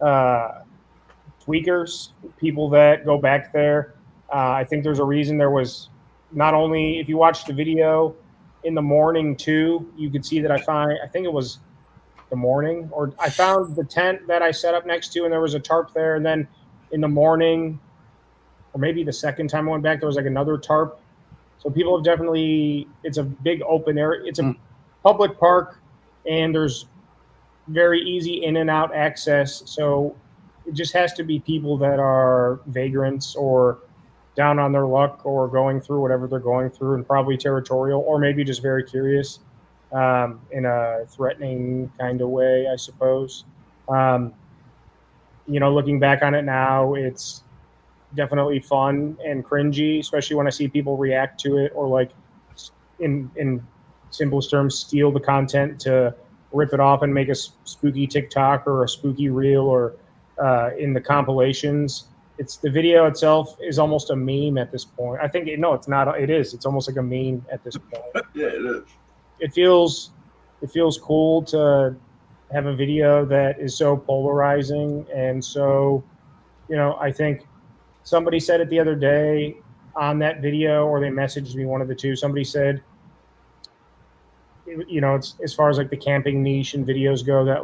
[SPEAKER 2] tweakers, people that go back there. I think there's a reason there was not only, if you watch the video in the morning too, you could see that I think it was the morning, or I found the tent that I set up next to and there was a tarp there, and then in the morning, or maybe the second time I went back, there was another tarp. So people have definitely, it's a big open area. It's a public park and there's very easy in and out access. So it just has to be people that are vagrants or down on their luck or going through whatever they're going through, and probably territorial, or maybe just very curious in a threatening kind of way, I suppose. Looking back on it now, it's definitely fun and cringy, especially when I see people react to it or in simplest terms, steal the content to rip it off and make a spooky TikTok or a spooky reel, or in the compilations. It's the video itself is almost a meme at this point. I think it's not. It is. It's almost like a meme at this point.
[SPEAKER 1] Yeah, it is.
[SPEAKER 2] It feels cool to have a video that is so polarizing and so, I think somebody said it the other day on that video, or they messaged me, one of the two. Somebody said, it's as far as the camping niche and videos go, that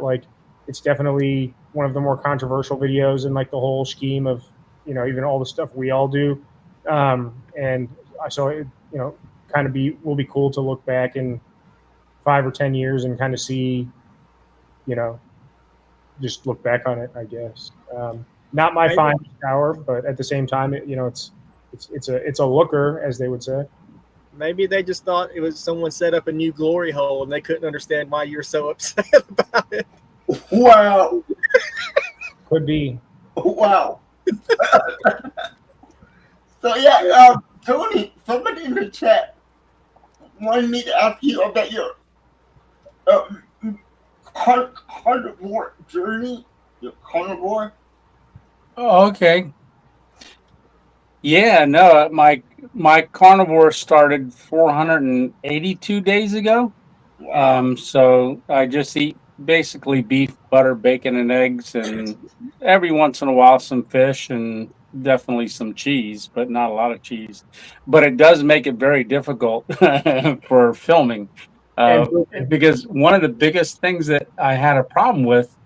[SPEAKER 2] it's definitely one of the more controversial videos in the whole scheme of, even all the stuff we all do. And so it, will be cool to look back in 5 or 10 years and kind of see, just look back on it, I guess. Not my finest hour, but at the same time, it's a looker, as they would say.
[SPEAKER 3] Maybe they just thought it was someone set up a new glory hole and they couldn't understand why you're so upset about it.
[SPEAKER 1] Wow.
[SPEAKER 2] Could be.
[SPEAKER 1] Wow. So yeah, Tony, somebody in the chat wanted me to ask you about your carnivore journey. Your carnivore.
[SPEAKER 4] Oh, okay. Yeah, no, my carnivore started 482 days ago.
[SPEAKER 1] Wow.
[SPEAKER 4] So I just eat basically beef, butter, bacon, and eggs, and every once in a while some fish and definitely some cheese, but not a lot of cheese. But it does make it very difficult for filming because one of the biggest things that I had a problem with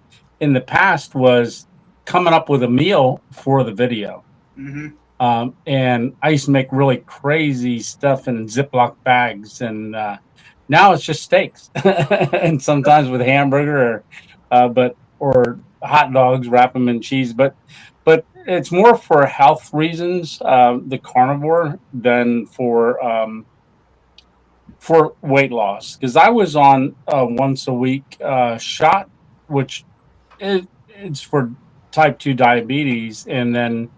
[SPEAKER 4] in the past was coming up with a meal for the video.
[SPEAKER 1] Mm-hmm.
[SPEAKER 4] And I used to make really crazy stuff in Ziploc bags, and now it's just steaks, and sometimes with hamburger, or hot dogs, wrap them in cheese. But it's more for health reasons, the carnivore, than for weight loss. Because I was on once a week shot, which it's for type 2 diabetes, and then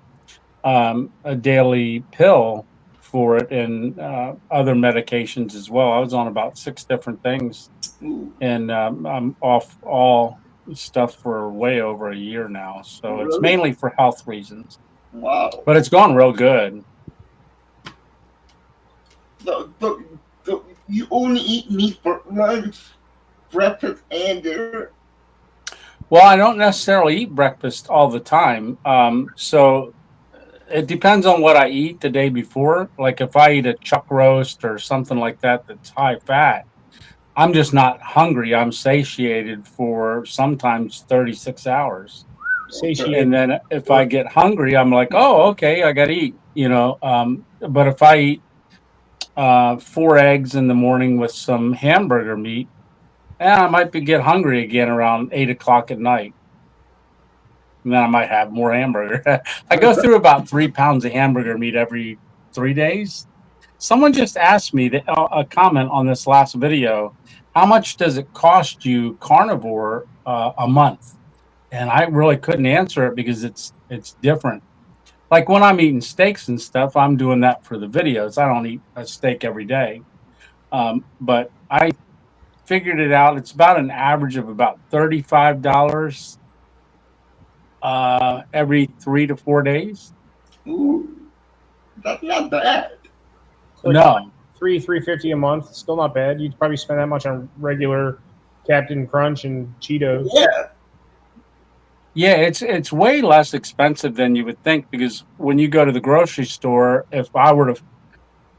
[SPEAKER 4] a daily pill for it, and other medications as well. I was on about 6 different things, and I'm off all stuff for way over a year now. So
[SPEAKER 1] Really?
[SPEAKER 4] It's mainly for health reasons.
[SPEAKER 1] Wow.
[SPEAKER 4] But it's gone real good.
[SPEAKER 1] So you only eat meat for lunch, breakfast, and dinner?
[SPEAKER 4] Well, I don't necessarily eat breakfast all the time. So it depends on what I eat the day before. Like if I eat a chuck roast or something like that that's high fat, I'm just not hungry. I'm satiated for sometimes 36 hours. And then if I get hungry, I'm like, oh, okay, I got to eat, But if I eat 4 eggs in the morning with some hamburger meat, I might get hungry again around 8 o'clock at night. And then I might have more hamburger. I go through about 3 pounds of hamburger meat every 3 days. Someone just asked me a comment on this last video. How much does it cost you carnivore a month? And I really couldn't answer it because it's different. Like when I'm eating steaks and stuff, I'm doing that for the videos. I don't eat a steak every day. But I figured it out. It's about an average of about $35 every 3 to 4 days.
[SPEAKER 1] Ooh, that's not bad.
[SPEAKER 2] So
[SPEAKER 4] no,
[SPEAKER 2] $350 a month, still not bad. You'd probably spend that much on regular Captain Crunch and Cheetos.
[SPEAKER 4] Yeah, it's way less expensive than you would think, because when you go to the grocery store, if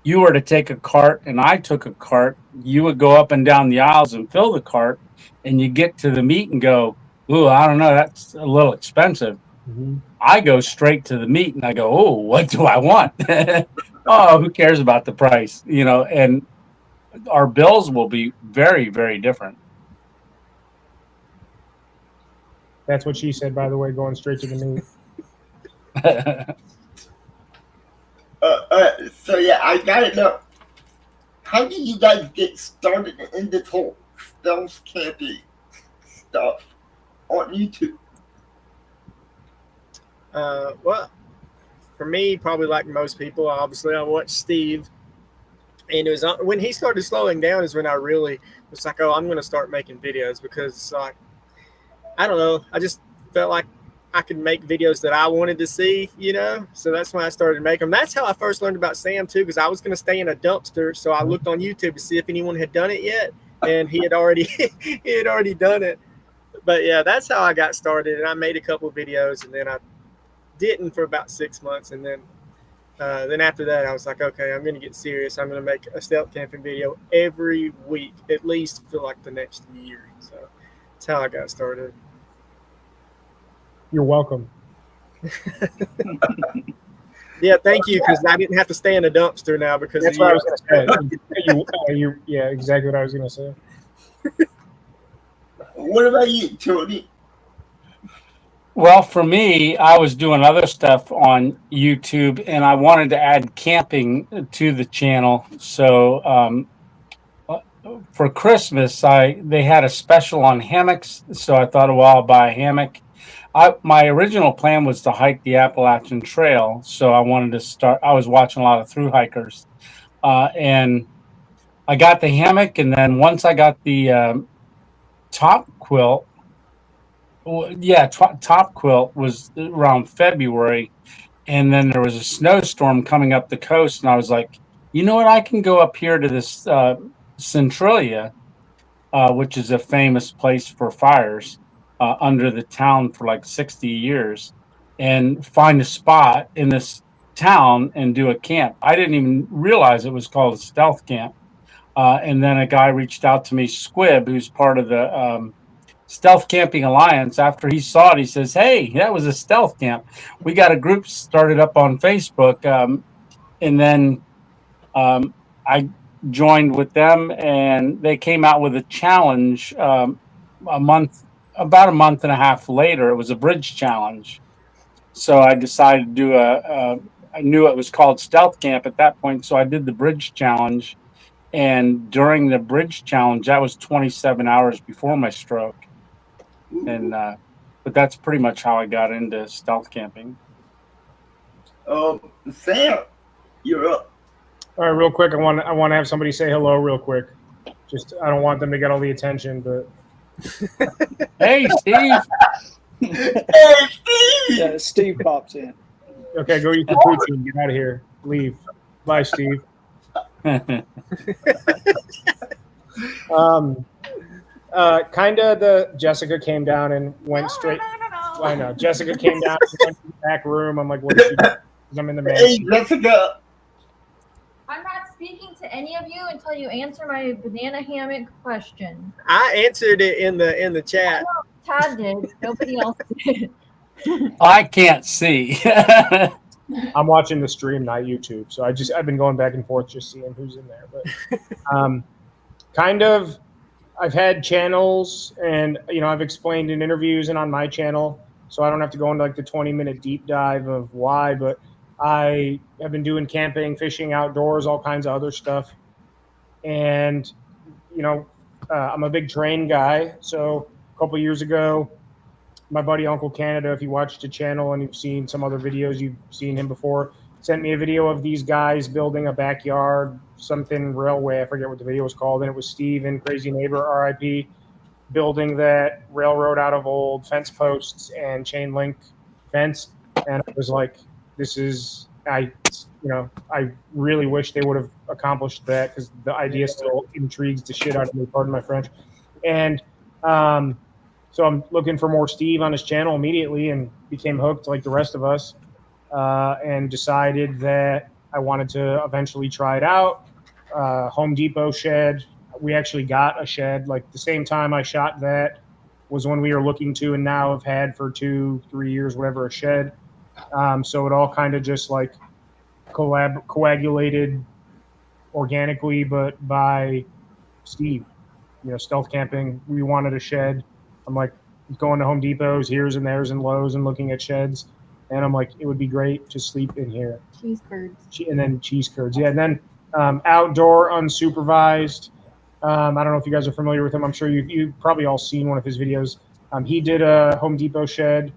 [SPEAKER 4] you were to take a cart and I took a cart, you would go up and down the aisles and fill the cart, and you get to the meat and go, ooh, I don't know, that's a little expensive. Mm-hmm. I go straight to the meat and I go, oh, what do I want? Oh, who cares about the price? And our bills will be very, very different.
[SPEAKER 2] That's what she said, by the way, going straight to the meat.
[SPEAKER 1] So yeah, I gotta know, how did you guys get started in this whole stealth camping stuff on YouTube?
[SPEAKER 3] Well, for me, probably like most people, obviously, I watched Steve, and it was when he started slowing down is when I really was like, oh, I'm going to start making videos, because it's like, I don't know, I just felt like I could make videos that I wanted to see, so that's when I started making them. That's how I first learned about Sam too, because I was going to stay in a dumpster, so I looked on YouTube to see if anyone had done it yet, and he had already done it. But yeah, that's how I got started, and I made a couple of videos, and then I didn't for about 6 months, and then after that I was like, okay, I'm going to get serious. I'm going to make a stealth camping video every week, at least for like the next year. So that's how I got started.
[SPEAKER 2] You're welcome.
[SPEAKER 3] Yeah, thank you, because I didn't have to stay in a dumpster now because
[SPEAKER 2] that's what I was going to say. Yeah, exactly what I was going to say.
[SPEAKER 1] What about you, Tony?
[SPEAKER 4] Well, for me, I was doing other stuff on YouTube, and I wanted to add camping to the channel. So for Christmas, they had a special on hammocks, so I thought, well, I'll buy a hammock. My original plan was to hike the Appalachian Trail, so I wanted to start. I was watching a lot of thru hikers, and I got the hammock, and then once I got the top quilt. Top quilt was around February, and then there was a snowstorm coming up the coast, and I was like, you know what? I can go up here to this Centralia, which is a famous place for fires under the town for like 60 years, and find a spot in this town and do a camp. I didn't even realize it was called a stealth camp. And then a guy reached out to me, Squib, who's part of the Stealth Camping Alliance. After he saw it, he says, hey, that was a stealth camp. We got a group started up on Facebook. And then I joined with them, and they came out with a challenge about a month and a half later. It was a bridge challenge. So I decided to do I knew it was called Stealth Camp at that point. So I did the bridge challenge. And during the bridge challenge, that was 27 hours before my stroke. And but that's pretty much how I got into stealth camping.
[SPEAKER 1] Sam, you're up.
[SPEAKER 2] All right, real quick, I want to have somebody say hello real quick. Just I don't want them to get all the attention, but
[SPEAKER 4] hey, Steve.
[SPEAKER 1] Hey, Steve.
[SPEAKER 5] Yeah, Steve pops in.
[SPEAKER 2] Okay, go eat the poutine. Get out of here. Leave. Bye, Steve. Jessica came down and went straight. No. I know. Jessica came down and went to the back room. I'm like, what is she doing? I'm in the mansion.
[SPEAKER 1] Hey, Jessica.
[SPEAKER 6] I'm not speaking to to any of you until you answer my banana hammock question.
[SPEAKER 3] I answered it in the chat.
[SPEAKER 6] Todd did. Nobody else did.
[SPEAKER 4] I can't see.
[SPEAKER 2] I'm watching the stream, not YouTube. So I've been going back and forth just seeing who's in there. But kind of, I've had channels, and I've explained in interviews and on my channel, so I don't have to go into like the 20-minute deep dive of why. But I have been doing camping, fishing, outdoors, all kinds of other stuff, and I'm a big train guy. So a couple years ago, my buddy Uncle Canada, if you watched the channel and you've seen some other videos, you've seen him before, sent me a video of these guys building a backyard, something railway. I forget what the video was called. And it was Steve and Crazy Neighbor, RIP, building that railroad out of old fence posts and chain link fence. And I was like, I really wish they would have accomplished that, because the idea still intrigues the shit out of me, pardon my French. And so I'm looking for more Steve on his channel immediately, and became hooked like the rest of us, and decided that I wanted to eventually try it out. Home Depot shed. We actually got a shed like the same time I shot that was when we were looking to, and now have had for 2-3 years, whatever, a shed. So it all kind of just like coagulated organically, but by Steve. Stealth camping, we wanted a shed. I'm like going to Home Depot's, here's and there's and Lowe's and looking at sheds. And I'm like, it would be great to sleep in here.
[SPEAKER 6] Cheese curds.
[SPEAKER 2] And then cheese curds. Yeah. And then outdoor, unsupervised. I don't know if you guys are familiar with him. I'm sure you've probably all seen one of his videos. He did a Home Depot shed.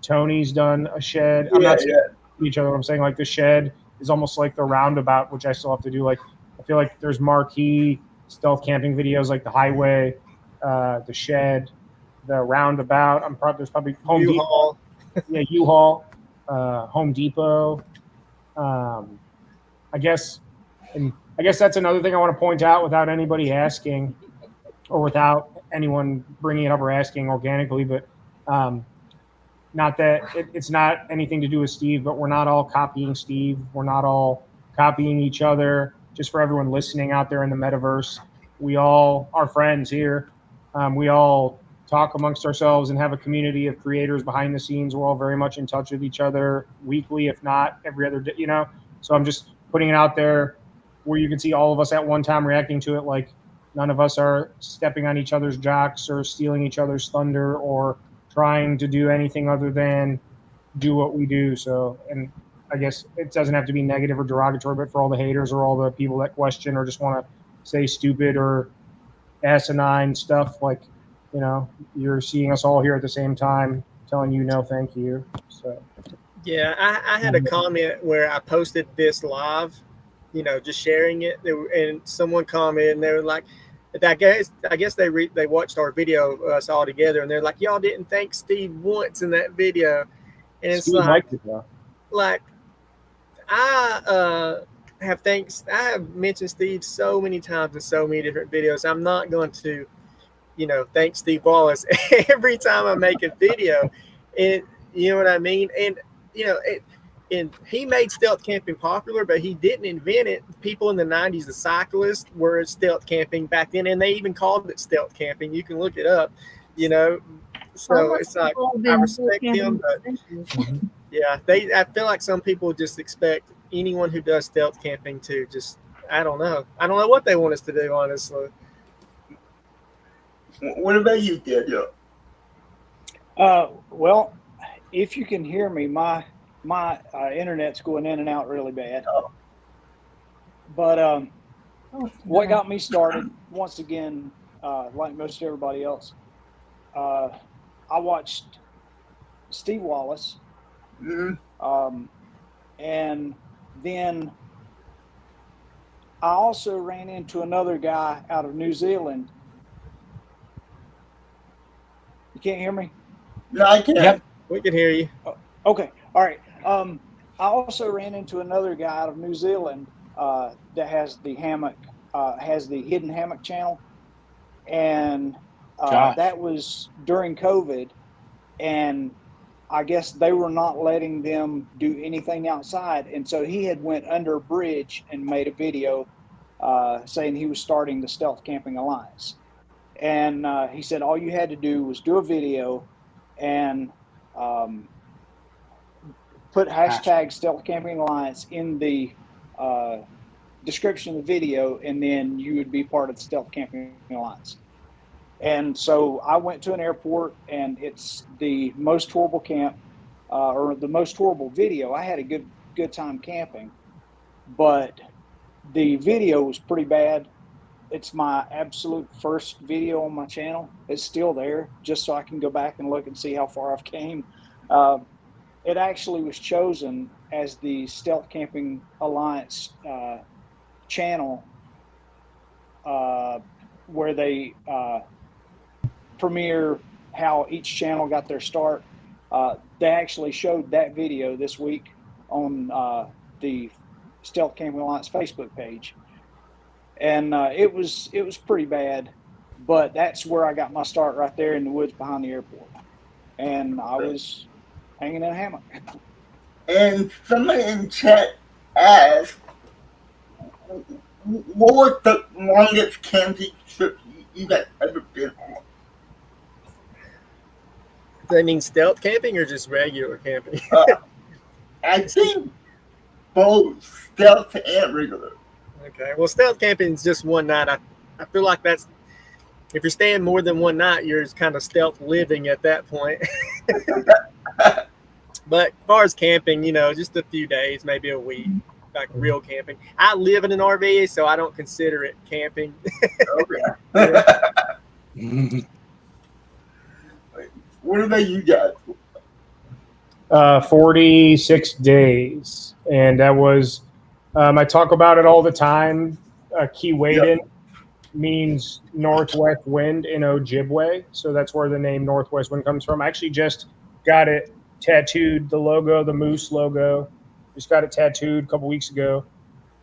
[SPEAKER 2] Tony's done a shed. I'm not saying each other. I'm saying like the shed is almost like the roundabout, which I still have to do. Like, I feel like there's marquee stealth camping videos like the highway, the shed, the roundabout. There's probably Home
[SPEAKER 3] U-Haul.
[SPEAKER 2] Depot. Yeah, U-Haul, Home Depot. I guess that's another thing I want to point out without anybody asking, or without anyone bringing it up or asking organically. But not that it's not anything to do with Steve, but we're not all copying Steve. We're not all copying each other. Just for everyone listening out there in the metaverse, we all are friends here. We all talk amongst ourselves and have a community of creators behind the scenes. We're all very much in touch with each other weekly, if not every other day, So I'm just putting it out there where you can see all of us at one time reacting to it. Like, none of us are stepping on each other's jocks or stealing each other's thunder or trying to do anything other than do what we do. So, and I guess it doesn't have to be negative or derogatory, but for all the haters or all the people that question or just want to say stupid or asinine stuff, like, you're seeing us all here at the same time telling you no thank you. So
[SPEAKER 3] yeah, I had a comment where I posted this live, just sharing it, and someone commented and they were like, I guess they watched our video of us all together, and they're like, y'all didn't thank Steve once in that video. And it's
[SPEAKER 2] Steve liked it, though.
[SPEAKER 3] Like, I have mentioned Steve so many times in so many different videos. I'm not going to thank Steve Wallace every time I make a video. And you know what I mean? And and he made stealth camping popular, but he didn't invent it. People in the 90s, the cyclists, were stealth camping back then, and they even called it stealth camping. You can look it up, So it's like, I respect him, but yeah, I feel like some people just expect anyone who does stealth camping to just, I don't know what they want us to do, honestly.
[SPEAKER 1] What about you, Daniel?
[SPEAKER 5] Well, if you can hear me, my internet's going in and out really bad. But what got me started, once again, like most everybody else, I watched Steve Wallace, and then I also ran into another guy out of New Zealand. You can't hear me?
[SPEAKER 1] No, I can.
[SPEAKER 3] Yep, we can hear you.
[SPEAKER 5] Okay, all right. I also ran into another guy out of New Zealand that has the Hammock, has the Hidden Hammock channel, and that was during COVID, and I guess they were not letting them do anything outside, and so he had went under a bridge and made a video saying he was starting the Stealth Camping Alliance. And he said all you had to do was do a video and put hashtag Stealth Camping Alliance in the description of the video, and then you would be part of the Stealth Camping Alliance. And so I went to an airport, and it's the most horrible camp, or the most horrible video. I had a good time camping, but the video was pretty bad. It's my absolute first video on my channel. It's still there, just so I can go back and look and see how far I've came. It actually was chosen as the Stealth Camping Alliance channel, where they premiere how each channel got their start. They actually showed that video this week on the Stealth Camping Alliance Facebook page. And it was pretty bad, but that's where I got my start, right there in the woods behind the airport. And I was hanging in a hammock.
[SPEAKER 1] And somebody in chat asked, what was the longest camping trip you guys ever been on?
[SPEAKER 3] Does that mean stealth camping or just regular camping?
[SPEAKER 1] I think both stealth and regular.
[SPEAKER 3] Okay. Well, stealth camping is just one night. I feel like that's, if you're staying more than one night, you're kind of stealth living at that point. But as far as camping, just a few days, maybe a week, like real camping. I live in an RV, so I don't consider it camping.
[SPEAKER 1] What about you guys?
[SPEAKER 2] 46 days. And that was, I talk about it all the time. Keewaydin means northwest wind in Ojibwe. So that's where the name Northwest Wind comes from. I actually just got it tattooed, the logo, the moose logo. Just got it tattooed a couple weeks ago.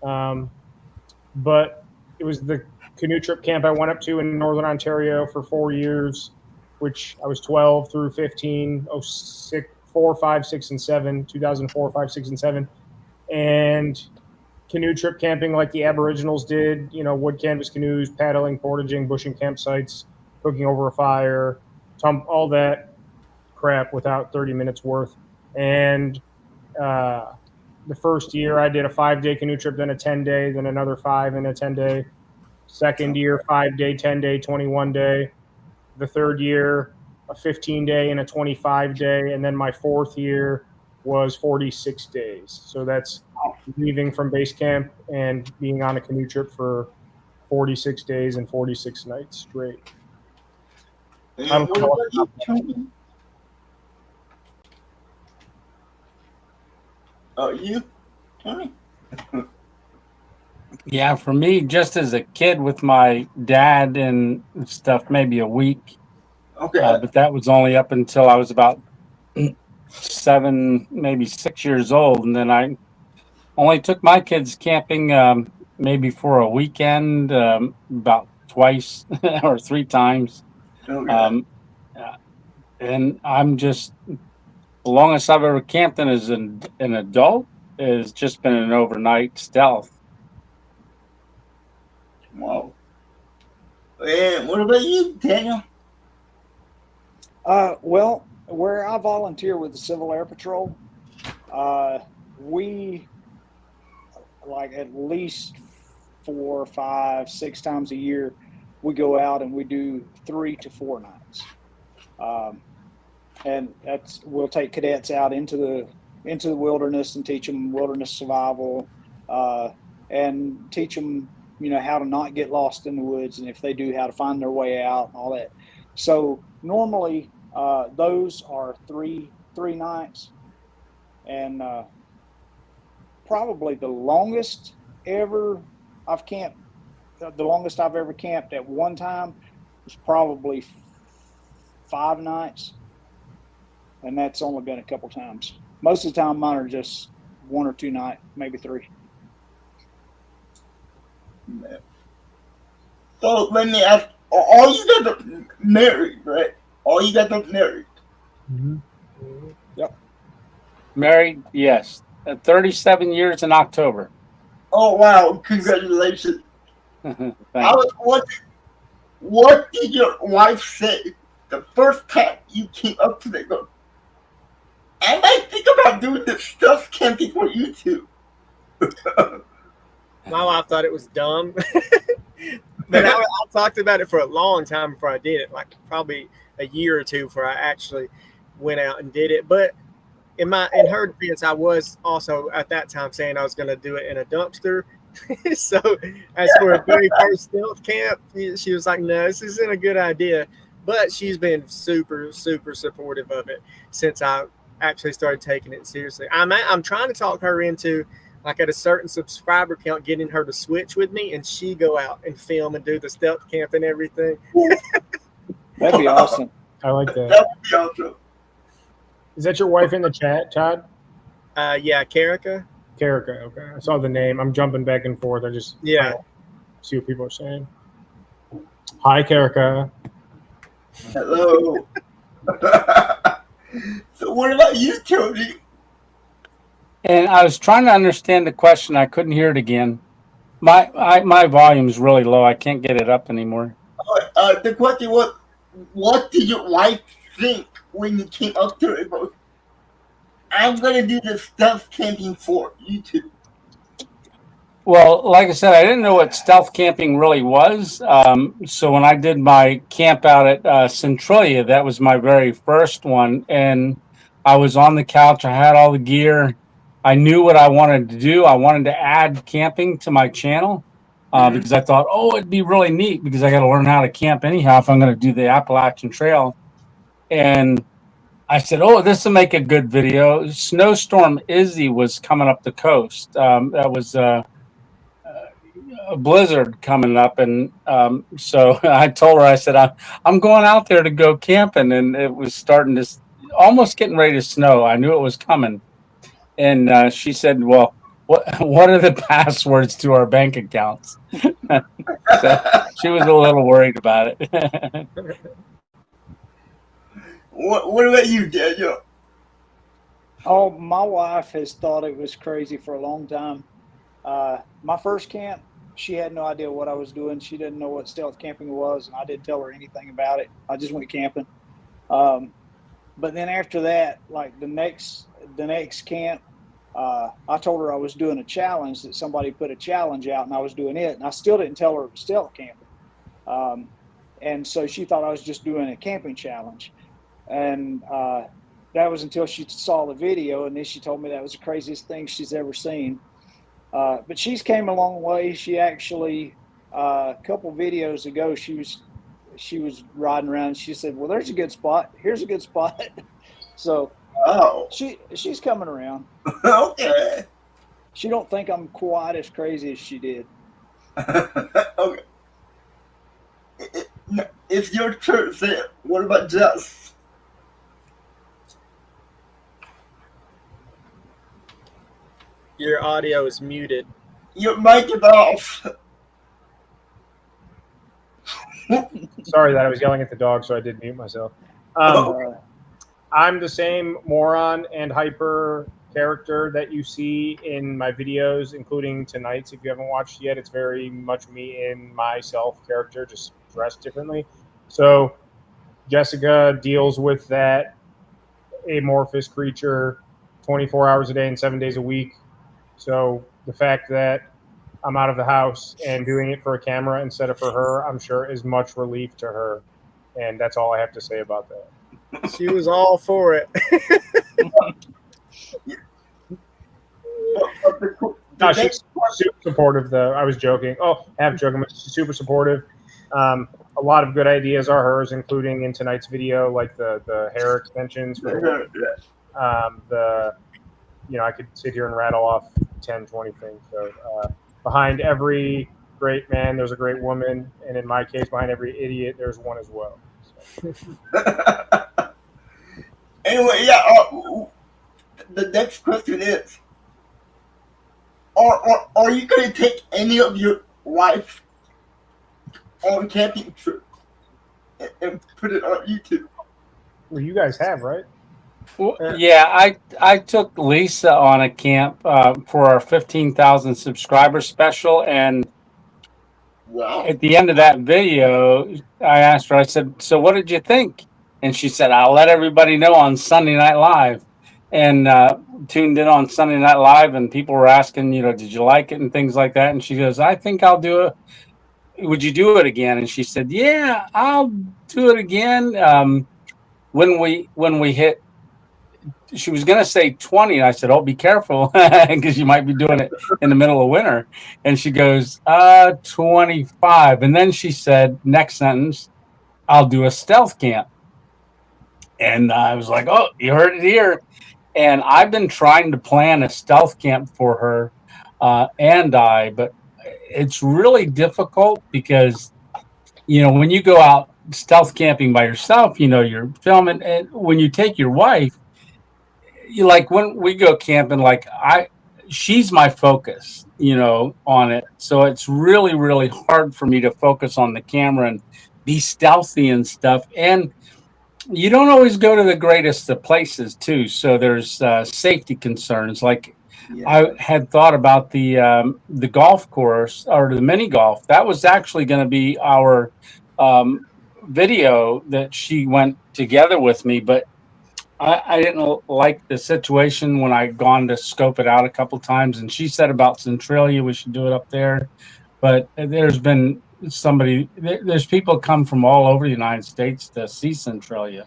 [SPEAKER 2] But it was the canoe trip camp I went up to in Northern Ontario for 4 years, which I was 12 through 15, 4, 5, 6, and 7, 2004, 5, 6, and 7. And canoe trip camping like the Aboriginals did, wood canvas canoes, paddling, portaging, bushing campsites, cooking over a fire, all that crap without 30 minutes worth. And the first year I did a 5-day canoe trip, then a 10-day, then another 5 and a 10-day. Second year, 5-day, 10-day, 21-day. The third year, a 15-day and a 25-day. And then my fourth year was 46 days. So that's leaving from base camp and being on a canoe trip for 46 days and 46 nights straight.
[SPEAKER 1] And what about you, Tony? You, Tony?
[SPEAKER 4] Yeah, for me, just as a kid with my dad and stuff, maybe a week.
[SPEAKER 1] Okay.
[SPEAKER 4] But that was only up until I was about 7, maybe 6 years old. And then I only took my kids camping maybe for a weekend, about twice or 3 times.
[SPEAKER 1] Okay.
[SPEAKER 4] And I'm just, the longest I've ever camped in as an adult has just been an overnight stealth.
[SPEAKER 1] Wow. And what about you, Daniel?
[SPEAKER 5] Well, where I volunteer with the Civil Air Patrol, we, like, at least 4, 5, 6 times a year, we go out and we do 3 to 4 nights. And we'll take cadets out into the wilderness and teach them wilderness survival, and teach them, how to not get lost in the woods, and if they do, how to find their way out and all that. So normally those are three nights, and probably the longest I've ever camped at one time was probably 5 nights, and that's only been a couple times. Most of the time mine are just 1 or 2 nights, maybe 3.
[SPEAKER 1] So let me ask, all you guys are married, right? All you guys are married.
[SPEAKER 4] Mm-hmm.
[SPEAKER 5] Yep.
[SPEAKER 4] Married, yes. 37 years in October.
[SPEAKER 1] Oh, wow. Congratulations. I
[SPEAKER 4] Thanks.
[SPEAKER 1] was wondering, what did your wife say the first time you came up to the go? I might think about doing this stuff camping for YouTube.
[SPEAKER 3] My wife thought it was dumb. But I talked about it for a long time before I did it, like probably a year or two before I actually went out and did it. But in her defense, I was also at that time saying I was going to do it in a dumpster. So as for a very first stealth camp, she was like, "No, this isn't a good idea." But she's been super, super supportive of it since I actually started taking it seriously. I'm trying to talk her into, like, at a certain subscriber count, getting her to switch with me, and she go out and film and do the stealth camp and everything.
[SPEAKER 5] That'd be awesome.
[SPEAKER 2] I like that.
[SPEAKER 1] That would be awesome.
[SPEAKER 2] Is that your wife in the chat, Todd?
[SPEAKER 3] Yeah, Karika.
[SPEAKER 2] Karika. Okay, I saw the name. I'm jumping back and forth. I just see what people are saying. Hi, Karika.
[SPEAKER 1] Hello. So what about you, Tony?
[SPEAKER 4] And I was trying to understand the question. I couldn't hear it again. My volume's really low. I can't get it up anymore.
[SPEAKER 1] The question was, what did your wife think when you came up to her and goes, I'm going to do this stealth camping for YouTube?
[SPEAKER 4] Well, like I said, I didn't know what stealth camping really was. So when I did my camp out at Centralia, that was my very first one. And I was on the couch. I had all the gear. I knew what I wanted to do. I wanted to add camping to my channel because I thought, it'd be really neat because I got to learn how to camp anyhow if I'm going to do the Appalachian Trail. And I said, this will make a good video. Snowstorm Izzy was coming up the coast. That was a blizzard coming up. And so I told her, I said, I'm going out there to go camping. And it was starting to almost getting ready to snow. I knew it was coming. And she said, well, what are the passwords to our bank accounts? So she was a little worried about it.
[SPEAKER 1] What about you, Daniel?
[SPEAKER 5] Oh, my wife has thought it was crazy for a long time. My first camp, she had no idea what I was doing. She didn't know what stealth camping was, and I didn't tell her anything about it. I just went camping. But then after that, like the next camp, I told her I was doing a challenge, that somebody put a challenge out, and I was doing it, and I still didn't tell her it was stealth camping. And so she thought I was just doing a camping challenge. And that was until she saw the video, and then she told me that was the craziest thing she's ever seen. But she's came a long way. She actually, a couple videos ago, she was riding around. She said, well, there's a good spot. Here's a good spot. So she's coming around.
[SPEAKER 1] Okay.
[SPEAKER 5] She don't think I'm quite as crazy as she did.
[SPEAKER 1] Okay. It's your turn, Sam. What about Jess?
[SPEAKER 3] Your audio is muted.
[SPEAKER 1] Your mic is off.
[SPEAKER 2] Sorry that I was yelling at the dog, so I did mute myself. I'm the same moron and hyper character that you see in my videos, including tonight's. If you haven't watched yet, it's very much me in myself character, just dressed differently. So Jessica deals with that amorphous creature 24 hours a day and 7 days a week. So the fact that I'm out of the house and doing it for a camera instead of for her, I'm sure is much relief to her. And that's all I have to say about that.
[SPEAKER 3] She was all for it.
[SPEAKER 2] No, she's super supportive, though. I was joking. I'm joking. She's super supportive. A lot of good ideas are hers, including in tonight's video, like the hair extensions. I could sit here and rattle off 10, 20 things. So behind every great man, there's a great woman. And in my case, behind every idiot, there's one as well. So.
[SPEAKER 1] Anyway, the next question is, are you going to take any of your wife on camping trip and put it on YouTube?
[SPEAKER 2] Well, you guys have, right?
[SPEAKER 4] Yeah, I took Lisa on a camp for our 15,000 subscriber special, and
[SPEAKER 1] Wow.
[SPEAKER 4] at the end of that video, I asked her, I said, so what did you think? And she said, I'll let everybody know on Sunday Night Live. And tuned in on Sunday Night Live, and people were asking, did you like it and things like that. And she goes, I think I'll do it. Would you do it again? And she said, yeah, I'll do it again. When we hit, she was going to say 20. And I said, oh, be careful because you might be doing it in the middle of winter. And she goes, 25. And then she said, next sentence, I'll do a stealth camp. And I was like, oh, you heard it here. And I've been trying to plan a stealth camp for her but it's really difficult because, when you go out stealth camping by yourself, you're filming. And when you take your wife, when we go camping, she's my focus, on it. So it's really, really hard for me to focus on the camera and be stealthy and stuff. And you don't always go to the greatest of places too. So there's safety concerns. I had thought about the golf course or the mini golf. That was actually going to be our video that she went together with me, but I didn't like the situation when I gone to scope it out a couple times. And she said about Centralia, we should do it up there. But there's people come from all over the United States to see Centralia.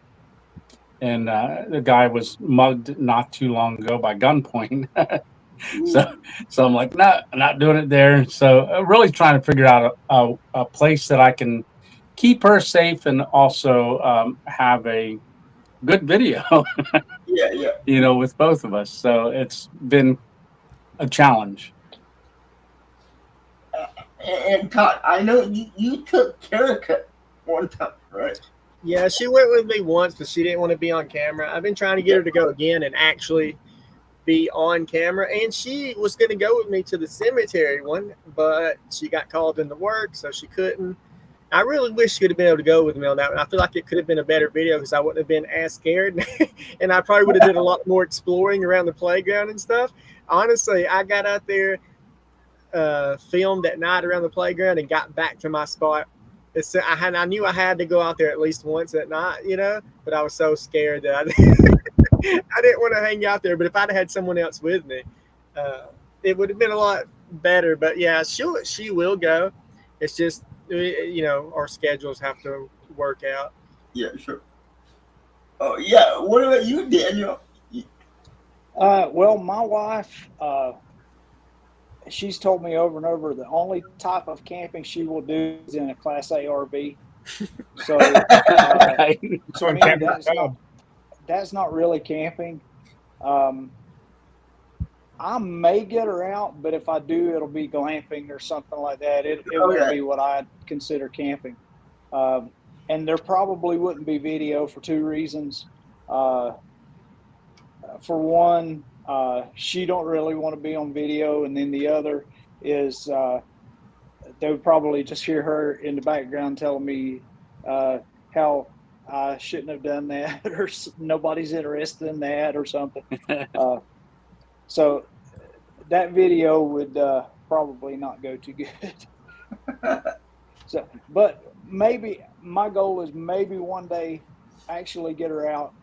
[SPEAKER 4] And the guy was mugged not too long ago by gunpoint. So I'm like, no, I'm not doing it there. So really trying to figure out a place that I can keep her safe and also have a good video. With both of us. So it's been a challenge.
[SPEAKER 1] And Todd, I know you took Erica one time, right?
[SPEAKER 3] Yeah, she went with me once, but she didn't want to be on camera. I've been trying to get her to go again and actually be on camera. And she was going to go with me to the cemetery one, but she got called into work, so she couldn't. I really wish she could have been able to go with me on that one. I feel like it could have been a better video because I wouldn't have been as scared. And I probably would have did a lot more exploring around the playground and stuff. Honestly, I got out there, filmed at night around the playground and got back to my spot. I knew I had to go out there at least once at night, but I was so scared that I didn't want to hang out there. But if I'd had someone else with me, it would have been a lot better. But yeah, she will go. It's just, our schedules have to work out.
[SPEAKER 1] Yeah, sure. Oh, yeah. What about you, Daniel?
[SPEAKER 5] Well, my wife, she's told me over and over the only type of camping she will do is in a Class A RV. So, that's not really camping. I may get her out, but if I do, it'll be glamping or something like that. It won't be what I'd consider camping. And there probably wouldn't be video for two reasons. For one, she don't really want to be on video, and then the other is they would probably just hear her in the background telling me how I shouldn't have done that, or nobody's interested in that, or something. So that video would probably not go too good. But maybe my goal is maybe one day actually get her out,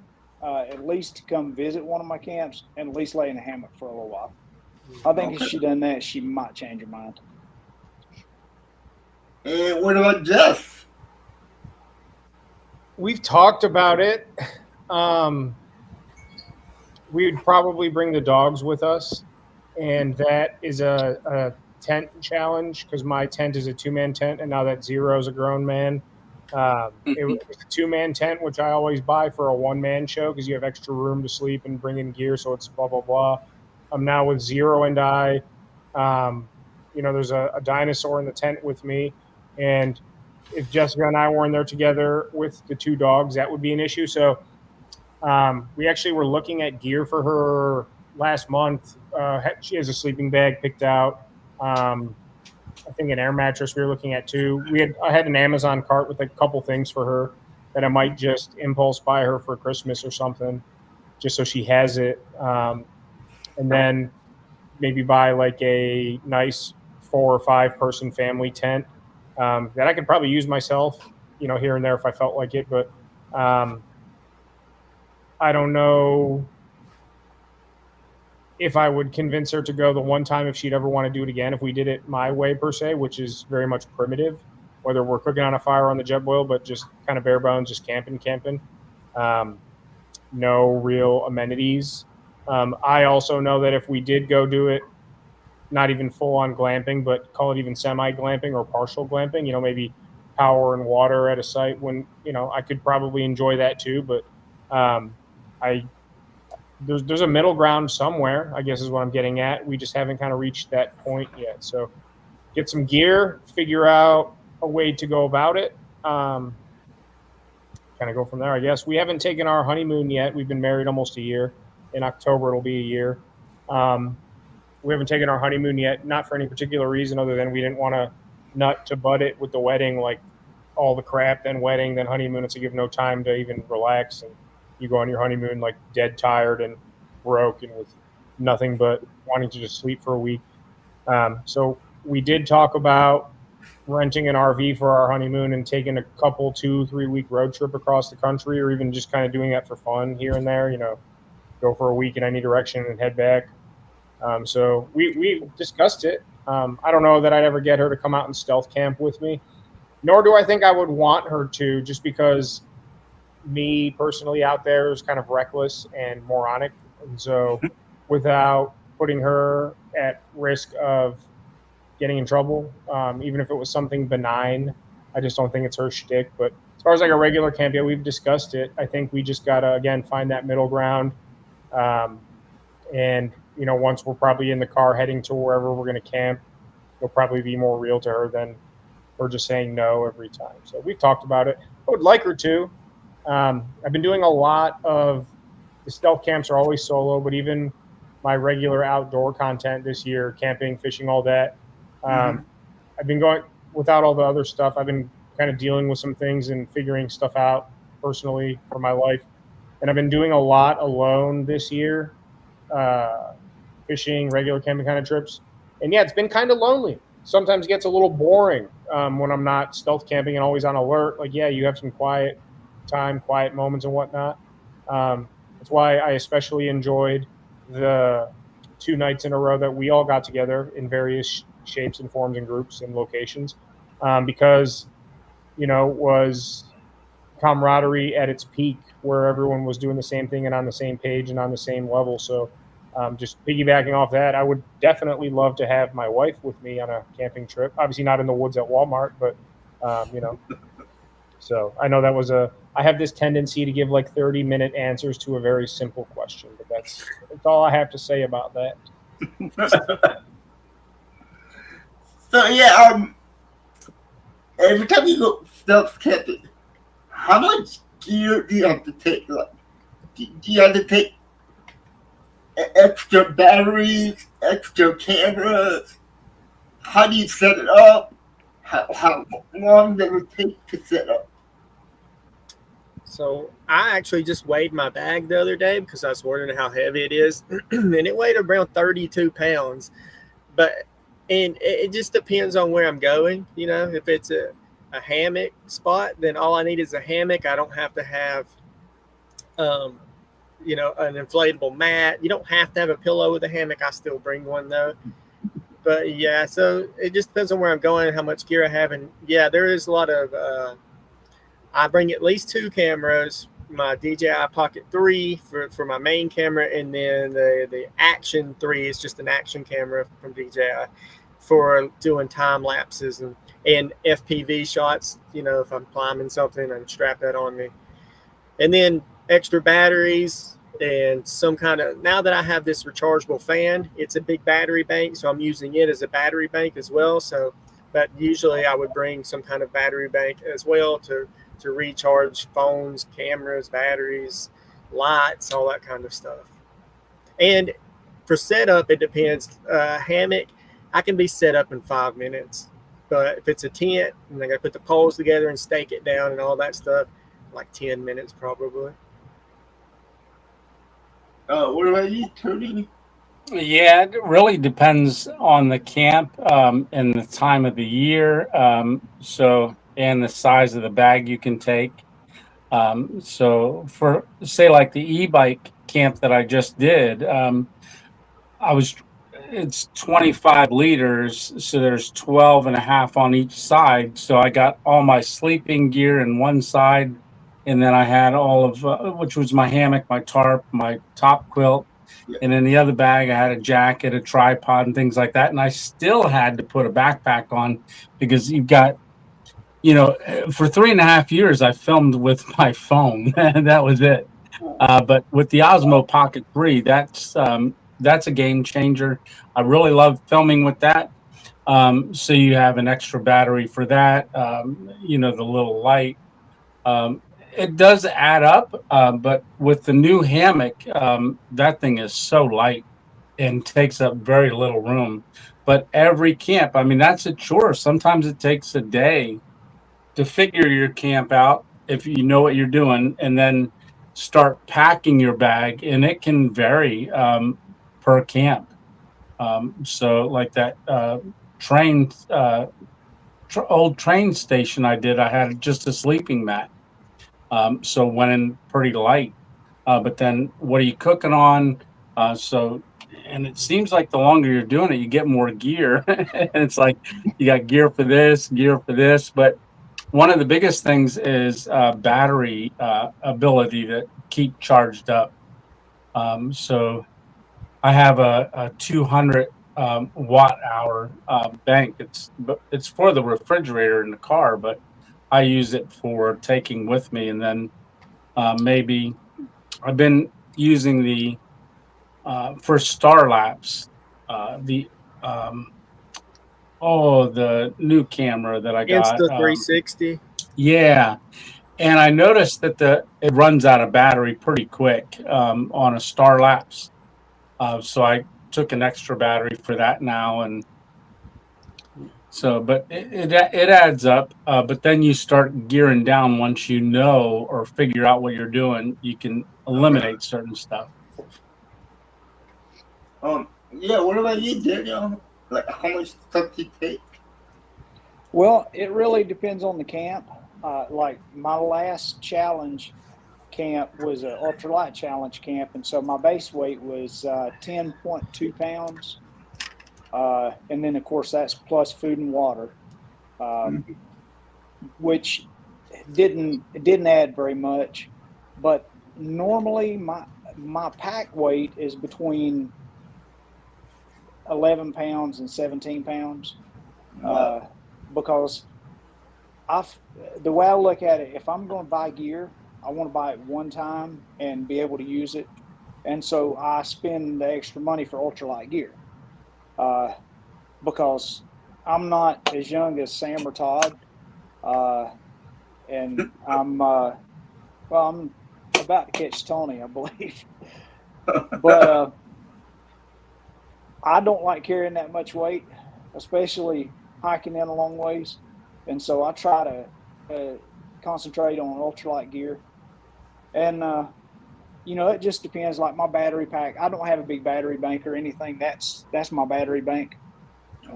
[SPEAKER 5] at least to come visit one of my camps and at least lay in a hammock for a little while. I think if she done that, she might change her mind.
[SPEAKER 1] And what about Jeff?
[SPEAKER 2] We've talked about it. We would probably bring the dogs with us, and that is a tent challenge because my tent is a two-man tent, and now that Zero is a grown man. It was a two-man tent, which I always buy for a one-man show because you have extra room to sleep and bring in gear, so it's blah, blah, blah. I'm now with Zero and I. There's a dinosaur in the tent with me, and if Jessica and I were in there together with the two dogs, that would be an issue. So we actually were looking at gear for her last month. She has a sleeping bag picked out. I think an air mattress we were looking at too. I had an Amazon cart with a couple things for her that I might just impulse buy her for Christmas or something, just so she has it. And then maybe buy like a nice 4 or 5 person family tent that I could probably use myself, here and there if I felt like it. But I don't know if I would convince her to go the one time if she'd ever want to do it again. If we did it my way per se, which is very much primitive, whether we're cooking on a fire on the jet boil, but just kind of bare bones, just camping. No real amenities. I also know that if we did go do it, not even full on glamping, but call it even semi glamping or partial glamping, maybe power and water at a site when, I could probably enjoy that too. But there's a middle ground somewhere, I guess is what I'm getting at. We just haven't kind of reached that point yet. So get some gear, figure out a way to go about it. Kind of go from there, I guess. We haven't taken our honeymoon yet. We've been married almost a year. In October, it'll be a year. We haven't taken our honeymoon yet, not for any particular reason other than we didn't want to nut to butt it with the wedding, like all the crap, then wedding, then honeymoon. It's like you have no time to even relax. And you go on your honeymoon like dead tired and broke and with nothing but wanting to just sleep for a week. So we did talk about renting an RV for our honeymoon and taking a couple 2-3 week road trip across the country, or even just kind of doing that for fun here and there, go for a week in any direction and head back. So we discussed it. I don't know that I'd ever get her to come out and stealth camp with me, nor do I think I would want her to, just because me personally out there is kind of reckless and moronic. And so without putting her at risk of getting in trouble, even if it was something benign, I just don't think it's her shtick. But as far as like a regular camp, yeah, we've discussed it. I think we just got to, again, find that middle ground. And, once we're probably in the car heading to wherever we're going to camp, it'll probably be more real to her than her just saying no every time. So we've talked about it. I would like her to. I've been doing a lot of the stealth camps are always solo, but even my regular outdoor content this year, camping, fishing, all that, I've been going without all the other stuff. I've been kind of dealing with some things and figuring stuff out personally for my life. And I've been doing a lot alone this year, fishing, regular camping kind of trips. And yeah, it's been kind of lonely. Sometimes it gets a little boring when I'm not stealth camping and always on alert. Like, yeah, you have some quiet time, quiet moments and whatnot. That's why I especially enjoyed the 2 nights in a row that we all got together in various shapes and forms and groups and locations, because, was camaraderie at its peak, where everyone was doing the same thing and on the same page and on the same level. So just piggybacking off that, I would definitely love to have my wife with me on a camping trip. Obviously not in the woods at Walmart, but, so I know that was I have this tendency to give like 30-minute answers to a very simple question, but that's all I have to say about that.
[SPEAKER 1] So yeah, every time you go stealth camping, how much gear do you have to take? Like, do you have to take extra batteries, extra cameras? How do you set it up? How long does it take to set up?
[SPEAKER 3] So I actually just weighed my bag the other day because I was wondering how heavy it is, and it weighed around 32 pounds. And it just depends on where I'm going. If it's a hammock spot, then all I need is a hammock. I don't have to have, an inflatable mat. You don't have to have a pillow with a hammock. I still bring one though. But yeah, so it just depends on where I'm going and how much gear I have. And yeah, there is a lot of, I bring at least 2 cameras, my DJI Pocket 3 for my main camera, and then the Action 3 is just an action camera from DJI for doing time lapses and FPV shots. If I'm climbing something, and strap that on me. And then extra batteries and some kind of, now that I have this rechargeable fan, it's a big battery bank, so I'm using it as a battery bank as well. So, but usually I would bring some kind of battery bank as well to recharge phones, cameras, batteries, lights, all that kind of stuff. And for setup, it depends. Hammock, I can be set up in 5 minutes. But if it's a tent and I got to put the poles together and stake it down and all that stuff, like 10 minutes probably.
[SPEAKER 1] What about you, Tony?
[SPEAKER 4] Yeah, it really depends on the camp and the time of the year. And the size of the bag you can take. So for say like the e-bike camp that I just did, I was it's 25 liters, so there's 12 and a half on each side. So I got all my sleeping gear in one side, and then I had all of which was my hammock, my tarp, my top quilt, and in the other bag I had a jacket, a tripod, and things like that. And I still had to put a backpack on because you've got, for 3.5 years I filmed with my phone, and that was it. But with the Osmo Pocket 3, that's a game changer. I really love filming with that. So you have an extra battery for that. The little light. It does add up, but with the new hammock, that thing is so light and takes up very little room. But every camp, I mean, that's a chore. Sometimes it takes a day to figure your camp out if you know what you're doing, and then start packing your bag, and it can vary per camp. So like that train old train station I had just a sleeping mat, so went in pretty light. But then what are you cooking on? And it seems like the longer you're doing it, you get more gear. And it's like you got gear for this. But one of the biggest things is battery ability to keep charged up. So I have a 200 watt hour bank. It's for the refrigerator in the car, but I use it for taking with me. And then maybe I've been using the for Star Lapse, the the new camera that I got.
[SPEAKER 3] Insta 360.
[SPEAKER 4] Yeah, and I noticed that it runs out of battery pretty quick on a Star Lapse. So I took an extra battery for that now, and so but it adds up. But then you start gearing down once you know or figure out what you're doing. You can eliminate certain stuff.
[SPEAKER 1] Yeah. What about you, Daniel? Like, how much stuff do you take?
[SPEAKER 5] Well, it really depends on the camp. Like my last challenge camp was an ultralight challenge camp, and so my base weight was 10.2 pounds, and then of course that's plus food and water, which didn't add very much. But normally my pack weight is between 11 pounds and 17 pounds, because the way I look at it, if I'm going to buy gear, I want to buy it one time and be able to use it. And so I spend the extra money for ultralight gear, because I'm not as young as Sam or Todd, and I'm about to catch Tony, I believe. But I don't like carrying that much weight, especially hiking in a long ways. And so I try to concentrate on ultralight gear. And, it just depends. Like my battery pack, I don't have a big battery bank or anything. That's my battery bank.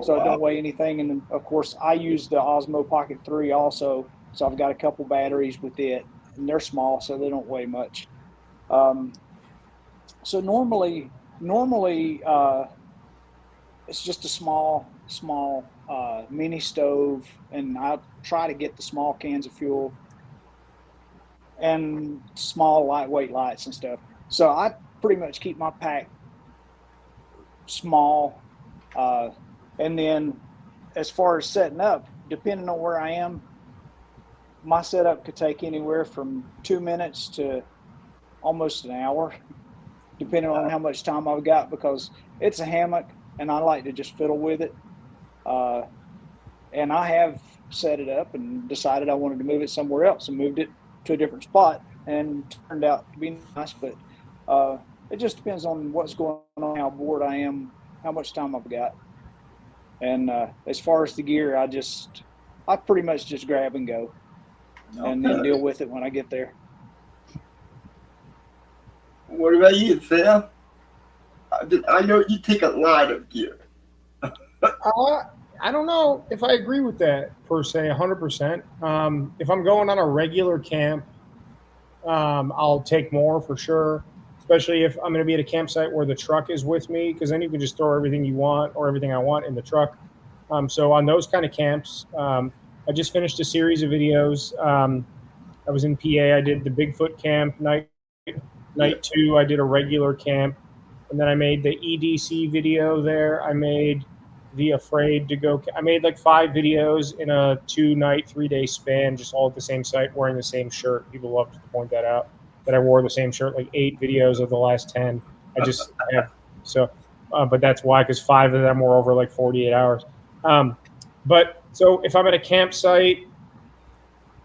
[SPEAKER 5] So it don't weigh anything. And then, of course, I use the Osmo Pocket 3 also. So I've got a couple batteries with it. And they're small, so they don't weigh much. So normally, it's just a small mini stove, and I try to get the small cans of fuel and small lightweight lights and stuff. So I pretty much keep my pack small, and then as far as setting up, depending on where I am, my setup could take anywhere from 2 minutes to almost an hour, depending on how much time I've got, because it's a hammock and I like to just fiddle with it. And I have set it up and decided I wanted to move it somewhere else, and moved it to a different spot, and turned out to be nice. But it just depends on what's going on, how bored I am, how much time I've got. And as far as the gear, I pretty much just grab and go, and then deal with it when I get there.
[SPEAKER 1] What about you, Sam? I know you take a lot of gear.
[SPEAKER 2] I don't know if I agree with that per se, 100%. If I'm going on a regular camp, I'll take more for sure, especially if I'm going to be at a campsite where the truck is with me, because then you can just throw everything you want or everything I want in the truck. So on those kind of camps, I just finished a series of videos. I was in PA. I did the Bigfoot camp night 2. I did a regular camp, and then I made the EDC video there. I made the Afraid to Go. I made like 5 videos in a 2-night, 3-day span, just all at the same site, wearing the same shirt. People love to point that out, that I wore the same shirt, like 8 videos of the last 10. I just have, so, but that's why, because 5 of them were over like 48 hours. But so if I'm at a campsite,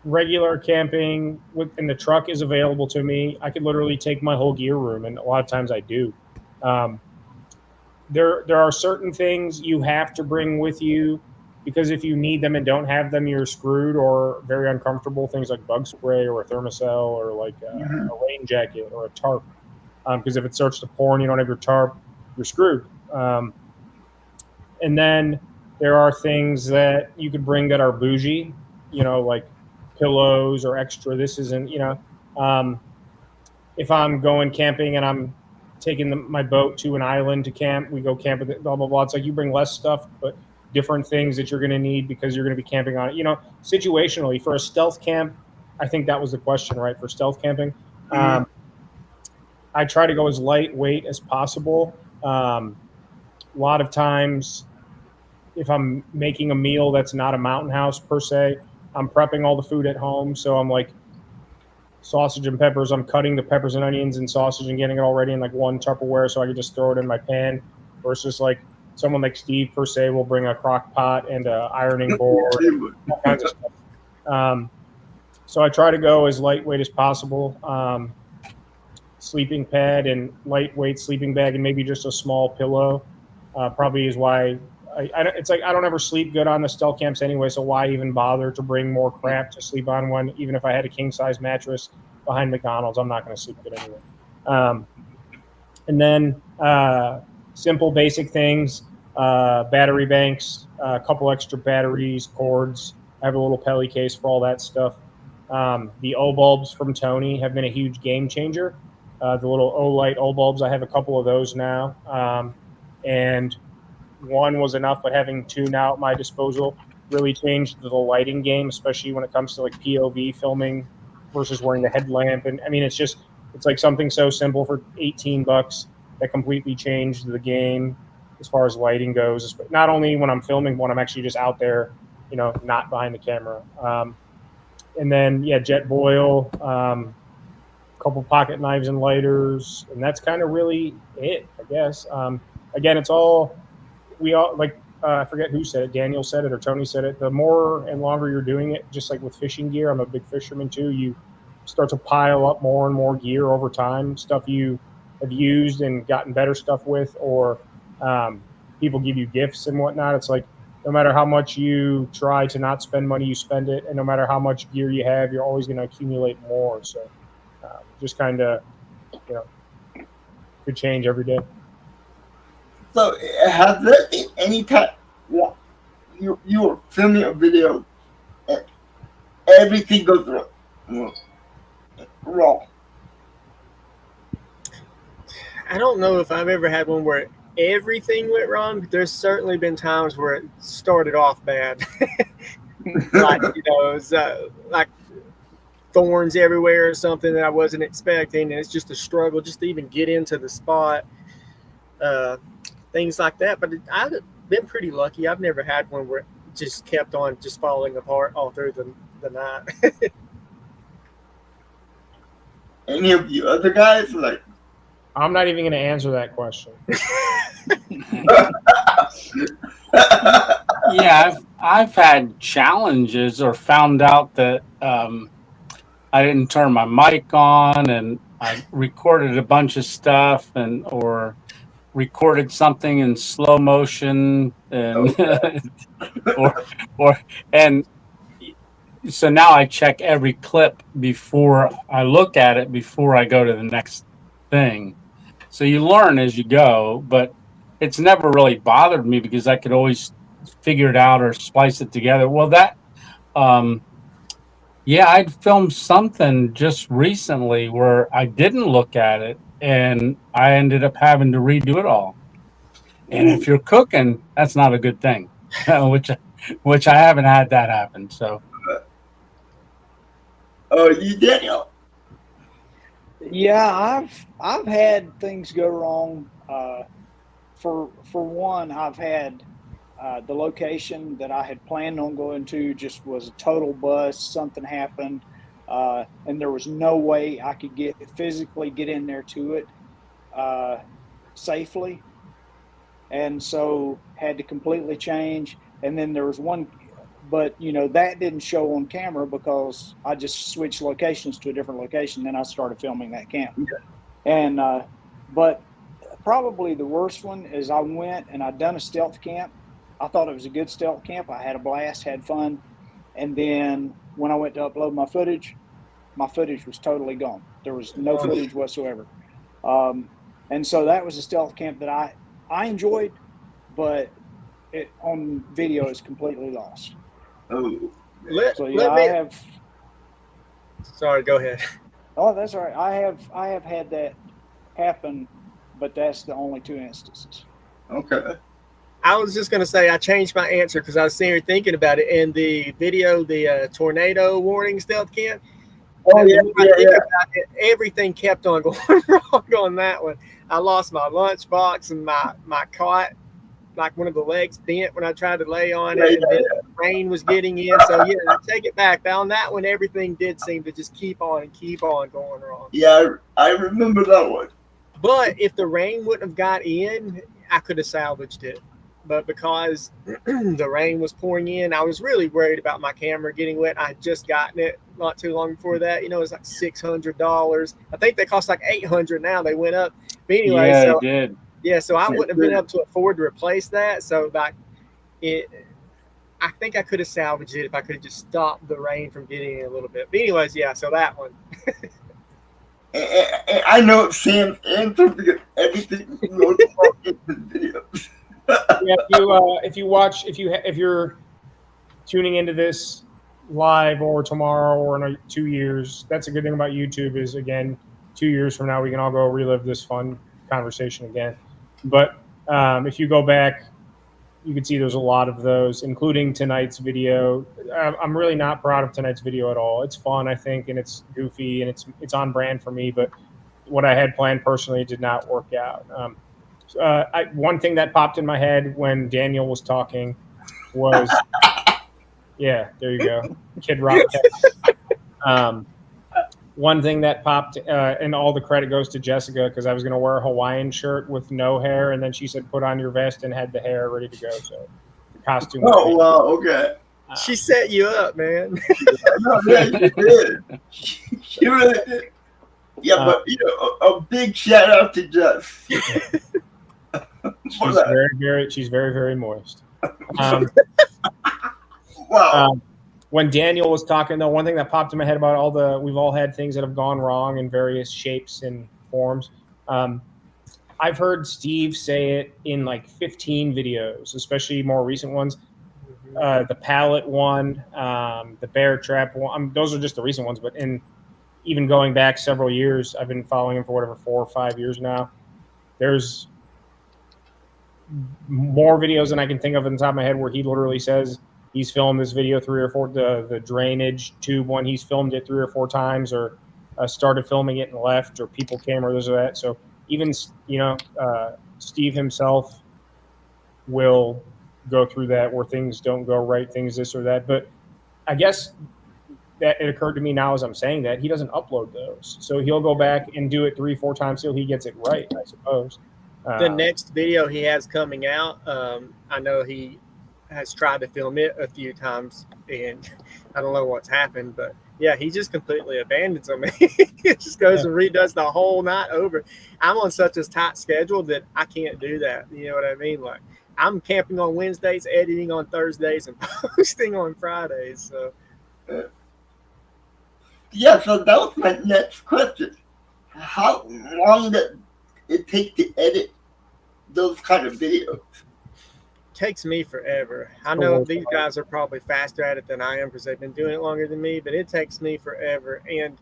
[SPEAKER 2] regular camping and the truck is available to me, I could literally take my whole gear room, and a lot of times I do. There are certain things you have to bring with you, because if you need them and don't have them, you're screwed or very uncomfortable. Things like bug spray or a thermocell or like a rain jacket or a tarp. Because if it starts to pour and you don't have your tarp, you're screwed. And then there are things that you could bring that are bougie, like pillows or extra. This isn't, if I'm going camping and I'm taking my boat to an island to camp, we go camp with it, blah, blah, blah. It's like you bring less stuff, but different things that you're going to need because you're going to be camping on it. Situationally, for a stealth camp, I think that was the question, right? For stealth camping, I try to go as lightweight as possible. A lot of times, if I'm making a meal that's not a mountain house per se, I'm prepping all the food at home. So I'm like, sausage and peppers, I'm cutting the peppers and onions and sausage and getting it all ready in like one Tupperware so I can just throw it in my pan, versus like someone like Steve per se will bring a crock pot and a ironing board, all kinds of stuff. So I try to go as lightweight as possible. Sleeping pad and lightweight sleeping bag and maybe just a small pillow probably is why it's like I don't ever sleep good on the stealth camps anyway, so why even bother to bring more crap to sleep on when, even if I had a king-size mattress behind McDonald's, I'm not going to sleep good anyway. And then simple basic things, battery banks, a couple extra batteries, cords. I have a little Pelly case for all that stuff. The O-bulbs from Tony have been a huge game changer. The little O-light O-bulbs, I have a couple of those now. And one was enough, but having 2 now at my disposal really changed the lighting game, especially when it comes to like POV filming versus wearing the headlamp. And I mean, it's like something so simple for $18 that completely changed the game as far as lighting goes. But not only when I'm filming, when I'm actually just out there, not behind the camera. And then, jet boil, couple pocket knives and lighters, and that's kind of really it, I guess. Again, it's all, we all, like, I forget who said it, Daniel said it or Tony said it, the more and longer you're doing it, just like with fishing gear, I'm a big fisherman too, you start to pile up more and more gear over time, stuff you have used and gotten better stuff with, or people give you gifts and whatnot. It's like, no matter how much you try to not spend money, you spend it, and no matter how much gear you have, you're always going to accumulate more. So just kind of, could change every day.
[SPEAKER 1] So has there been any time you were filming a video and everything goes wrong?
[SPEAKER 3] I don't know if I've ever had one where everything went wrong, but there's certainly been times where it started off bad. Like, it was like thorns everywhere or something that I wasn't expecting, and it's just a struggle just to even get into the spot. Things like that. But I've been pretty lucky. I've never had one where it just kept on just falling apart all through the night.
[SPEAKER 1] Any of you other guys, like?
[SPEAKER 2] I'm not even going to answer that question.
[SPEAKER 4] Yeah, I've had challenges or found out that I didn't turn my mic on, and I recorded a bunch of stuff, or recorded something in slow motion, and and so now I check every clip before I look at it before I go to the next thing. So you learn as you go, but it's never really bothered me because I could always figure it out or splice it together. Well, yeah, I'd filmed something just recently where I didn't look at it and I ended up having to redo it all. And if you're cooking, that's not a good thing, which I haven't had that happen. So,
[SPEAKER 1] You, Daniel?
[SPEAKER 5] Yeah, I've had things go wrong. For one, I've had the location that I had planned on going to just was a total bust. Something happened, and there was no way I could physically get in there to it safely, and so had to completely change. And then there was one, but that didn't show on camera because I just switched locations to a different location. Then I started filming that camp, and but probably the worst one is I went and I'd done a stealth camp. I thought it was a good stealth camp. I had a blast, had fun. And then when I went to upload my footage was totally gone. There was no footage whatsoever. And so that was a stealth camp that I enjoyed, but it on video is completely lost.
[SPEAKER 1] Oh,
[SPEAKER 5] I have.
[SPEAKER 3] Sorry, go ahead.
[SPEAKER 5] Oh, that's all right. I have had that happen, but that's the only 2 instances.
[SPEAKER 1] okay.
[SPEAKER 3] I was just going to say I changed my answer because I was sitting here thinking about it. In the video, the tornado warning stealth camp,
[SPEAKER 1] Oh, yeah.
[SPEAKER 3] About it, everything kept on going wrong on that one. I lost my lunchbox and my cot, like one of the legs bent when I tried to lay on it. And then the rain was getting in. So, yeah, I take it back. On that one, everything did seem to just keep on going wrong.
[SPEAKER 1] Yeah, I remember that one.
[SPEAKER 3] But if the rain wouldn't have got in, I could have salvaged it. But because the rain was pouring in, I was really worried about my camera getting wet. I had just gotten it not too long before that. It was like $600. I think they cost like $800 now. They went up. But anyway,
[SPEAKER 4] yeah,
[SPEAKER 3] so
[SPEAKER 4] it did.
[SPEAKER 3] Yeah, so I wouldn't have been able to afford to replace that. So I think I could have salvaged it if I could have just stopped the rain from getting in a little bit. But anyways, yeah, so that one.
[SPEAKER 1] And I know Sam's answer because everything goes wrong in the videos.
[SPEAKER 2] Yeah, if you're tuning into this live or tomorrow or in 2 years, that's a good thing about YouTube is, again, 2 years from now we can all go relive this fun conversation again. But if you go back, you can see there's a lot of those, including tonight's video. I'm really not proud of tonight's video at all. It's fun, I think, and it's goofy and it's on brand for me, but what I had planned personally did not work out. One thing that popped in my head when Daniel was talking was, yeah, there you go, Kid Rock. One thing that popped, and all the credit goes to Jessica because I was going to wear a Hawaiian shirt with no hair, and then she said, "Put on your vest," and had the hair ready to go. So the costume.
[SPEAKER 1] Oh, wow, okay.
[SPEAKER 3] She set you up, man.
[SPEAKER 1] No, yeah, she did. She really did. Yeah, but a big shout out to Jess.
[SPEAKER 2] She's very, very moist.
[SPEAKER 1] Wow.
[SPEAKER 2] When Daniel was talking, though, one thing that popped in my head about we've all had things that have gone wrong in various shapes and forms. I've heard Steve say it in like 15 videos, especially more recent ones. The pallet one, the bear trap one. Those are just the recent ones, but even going back several years, I've been following him for 4 or 5 years now. There's more videos than I can think of on the top of my head where he literally says he's filmed this video 3 or 4, the drainage tube one, he's filmed it 3 or 4 times, or started filming it and left, or people came, or this or that. So even, Steve himself will go through that where things don't go right, things this or that. But I guess that it occurred to me now as I'm saying that he doesn't upload those. So he'll go back and do it 3 or 4 times till he gets it right, I suppose.
[SPEAKER 3] The next video he has coming out, I know he has tried to film it a few times, and I don't know what's happened, but yeah, he just completely abandons them. He just goes and redoes the whole night over. I'm on such a tight schedule that I can't do that. You know what I mean? Like, I'm camping on Wednesdays, editing on Thursdays, and posting on Fridays. So,
[SPEAKER 1] yeah, so that was my next question. How long it take to edit those kind of videos?
[SPEAKER 3] Takes me forever. I know these guys are probably faster at it than I am because they've been doing it longer than me, but it takes me forever. And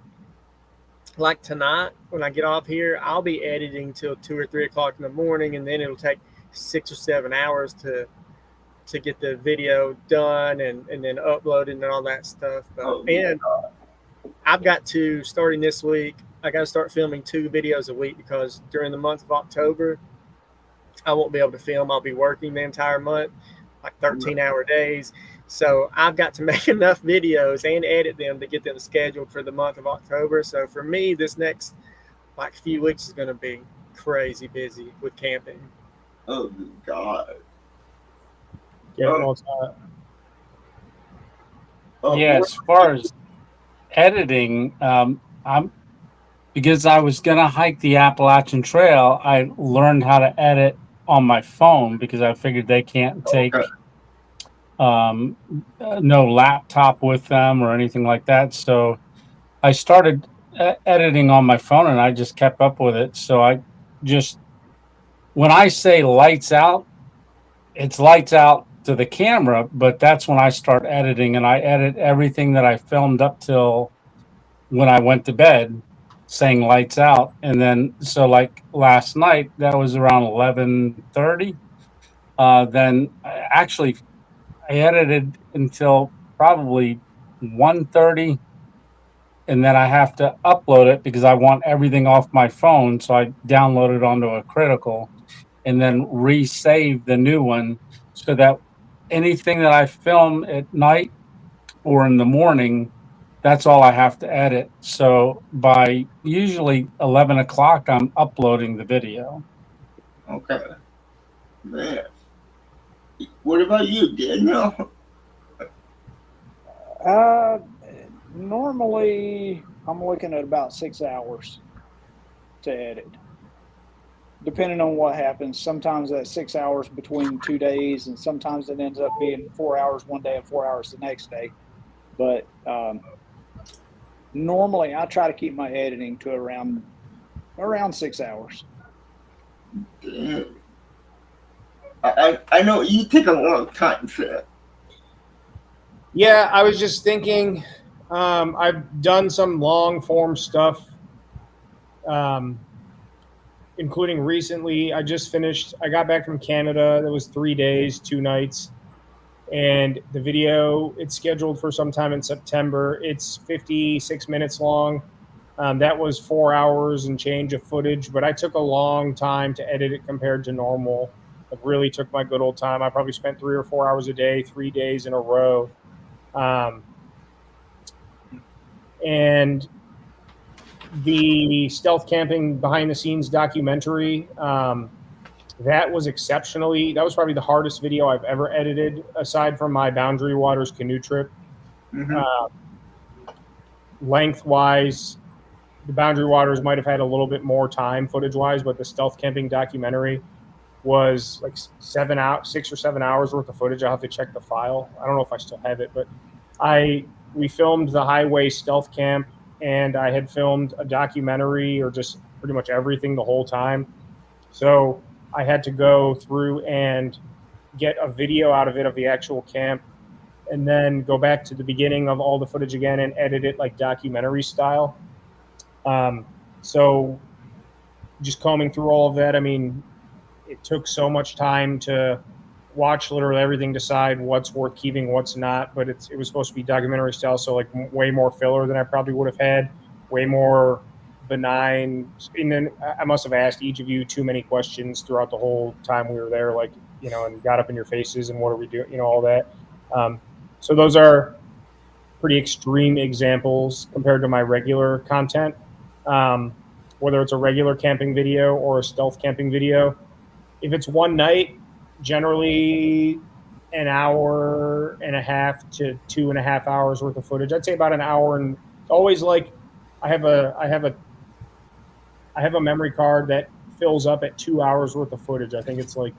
[SPEAKER 3] like tonight, when I get off here, I'll be editing till 2 or 3 o'clock in the morning, and then it'll take 6 or 7 hours to get the video done and then uploaded and all that stuff. And I've got to, starting this week, I got to start filming 2 videos a week because during the month of October, I won't be able to film. I'll be working the entire month, like 13-hour days. So I've got to make enough videos and edit them to get them scheduled for the month of October. So for me, this next like few weeks is going to be crazy busy with camping.
[SPEAKER 1] Oh God.
[SPEAKER 2] Yeah,
[SPEAKER 4] as far as editing, because I was going to hike the Appalachian Trail, I learned how to edit on my phone because I figured they can't take no laptop with them or anything like that. So I started editing on my phone, and I just kept up with it. So I just, when I say lights out, it's lights out to the camera, but that's when I start editing, and I edit everything that I filmed up till when I went to bed, saying lights out. And then, so like last night, that was around 11:30. Then I edited until probably 1:30, and then I have to upload it because I want everything off my phone. So I download it onto a Critical and then resave the new one so that anything that I film at night or in the morning, that's all I have to edit. So by usually 11 o'clock, I'm uploading the video.
[SPEAKER 1] Okay. Man. What about you, Daniel?
[SPEAKER 5] Normally, I'm looking at about 6 hours to edit. Depending on what happens, sometimes that's 6 hours between 2 days, and sometimes it ends up being 4 hours one day and 4 hours the next day. But normally, I try to keep my editing to around 6 hours.
[SPEAKER 1] Damn. I know you take a long time for that.
[SPEAKER 2] Yeah, I was just thinking, I've done some long form stuff, including recently. I got back from Canada. That was 3 days, 2 nights. And the video, it's scheduled for sometime in September. It's 56 minutes long. That was 4 hours and change of footage, but I took a long time to edit it compared to normal. It really took my good old time. I probably spent 3 or 4 hours a day, 3 days in a row. And the stealth camping behind the scenes documentary, that was probably the hardest video I've ever edited, aside from my Boundary Waters canoe trip. Lengthwise, the Boundary Waters might have had a little bit more time footage-wise, but the stealth camping documentary was like 6 or 7 hours worth of footage. I'll have to check the file. I don't know if I still have it, but we filmed the highway stealth camp, and I had filmed a documentary or just pretty much everything the whole time. So I had to go through and get a video out of it of the actual camp, and then go back to the beginning of all the footage again and edit it like documentary style. So just combing through all of that, I mean, it took so much time to watch literally everything, decide what's worth keeping, what's not. But it was supposed to be documentary style, so like way more filler than I probably would have had, way more benign. And then I must have asked each of you too many questions throughout the whole time we were there, like, and got up in your faces and what are we doing, all that. So those are pretty extreme examples compared to my regular content. Whether it's a regular camping video or a stealth camping video. If it's one night, generally an hour and a half to 2.5 hours worth of footage. I'd say about an hour, and always like I have a memory card that fills up at 2 hours worth of footage. I think it's like,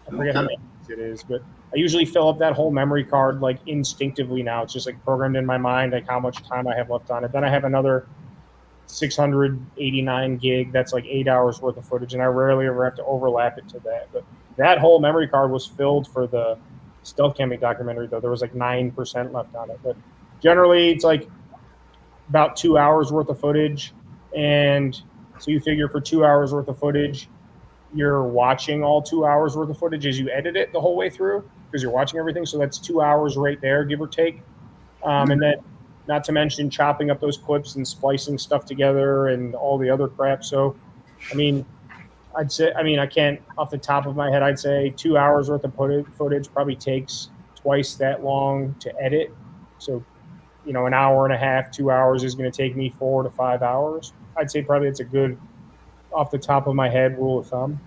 [SPEAKER 2] I forget how many it is, but I usually fill up that whole memory card like instinctively now. It's just like programmed in my mind, like how much time I have left on it. Then I have another 689 gig. That's like 8 hours worth of footage, and I rarely ever have to overlap it to that. But that whole memory card was filled for the stealth camping documentary, though. There was like 9% left on it. But generally, it's like about 2 hours worth of footage. And so you figure for 2 hours worth of footage, you're watching all 2 hours worth of footage as you edit it the whole way through because you're watching everything. So that's 2 hours right there, give or take. And then not to mention chopping up those clips and splicing stuff together and all the other crap. So, I mean, I can't off the top of my head, I'd say 2 hours worth of footage probably takes twice that long to edit. So, an hour and a half, 2 hours is going to take me 4 to 5 hours. I'd say probably it's a good, off the top of my head, rule of thumb.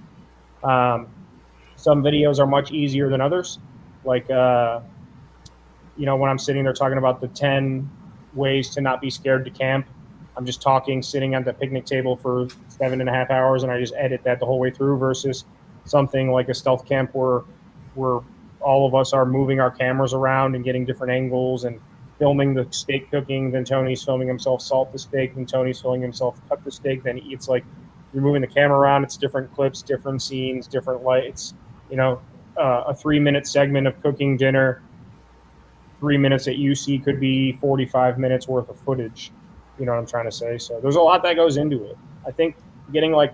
[SPEAKER 2] Some videos are much easier than others. Like, when I'm sitting there talking about the 10 ways to not be scared to camp, I'm just talking, sitting at the picnic table for 7.5 hours, and I just edit that the whole way through versus something like a stealth camp where all of us are moving our cameras around and getting different angles and filming the steak cooking. Then Tony's filming himself salt the steak, and Tony's filming himself cut the steak. Then it's like you're moving the camera around. It's different clips, different scenes, different lights. A 3-minute segment of cooking dinner, 3 minutes at UC could be 45 minutes worth of footage. You know what I'm trying to say? So there's a lot that goes into it. I think getting like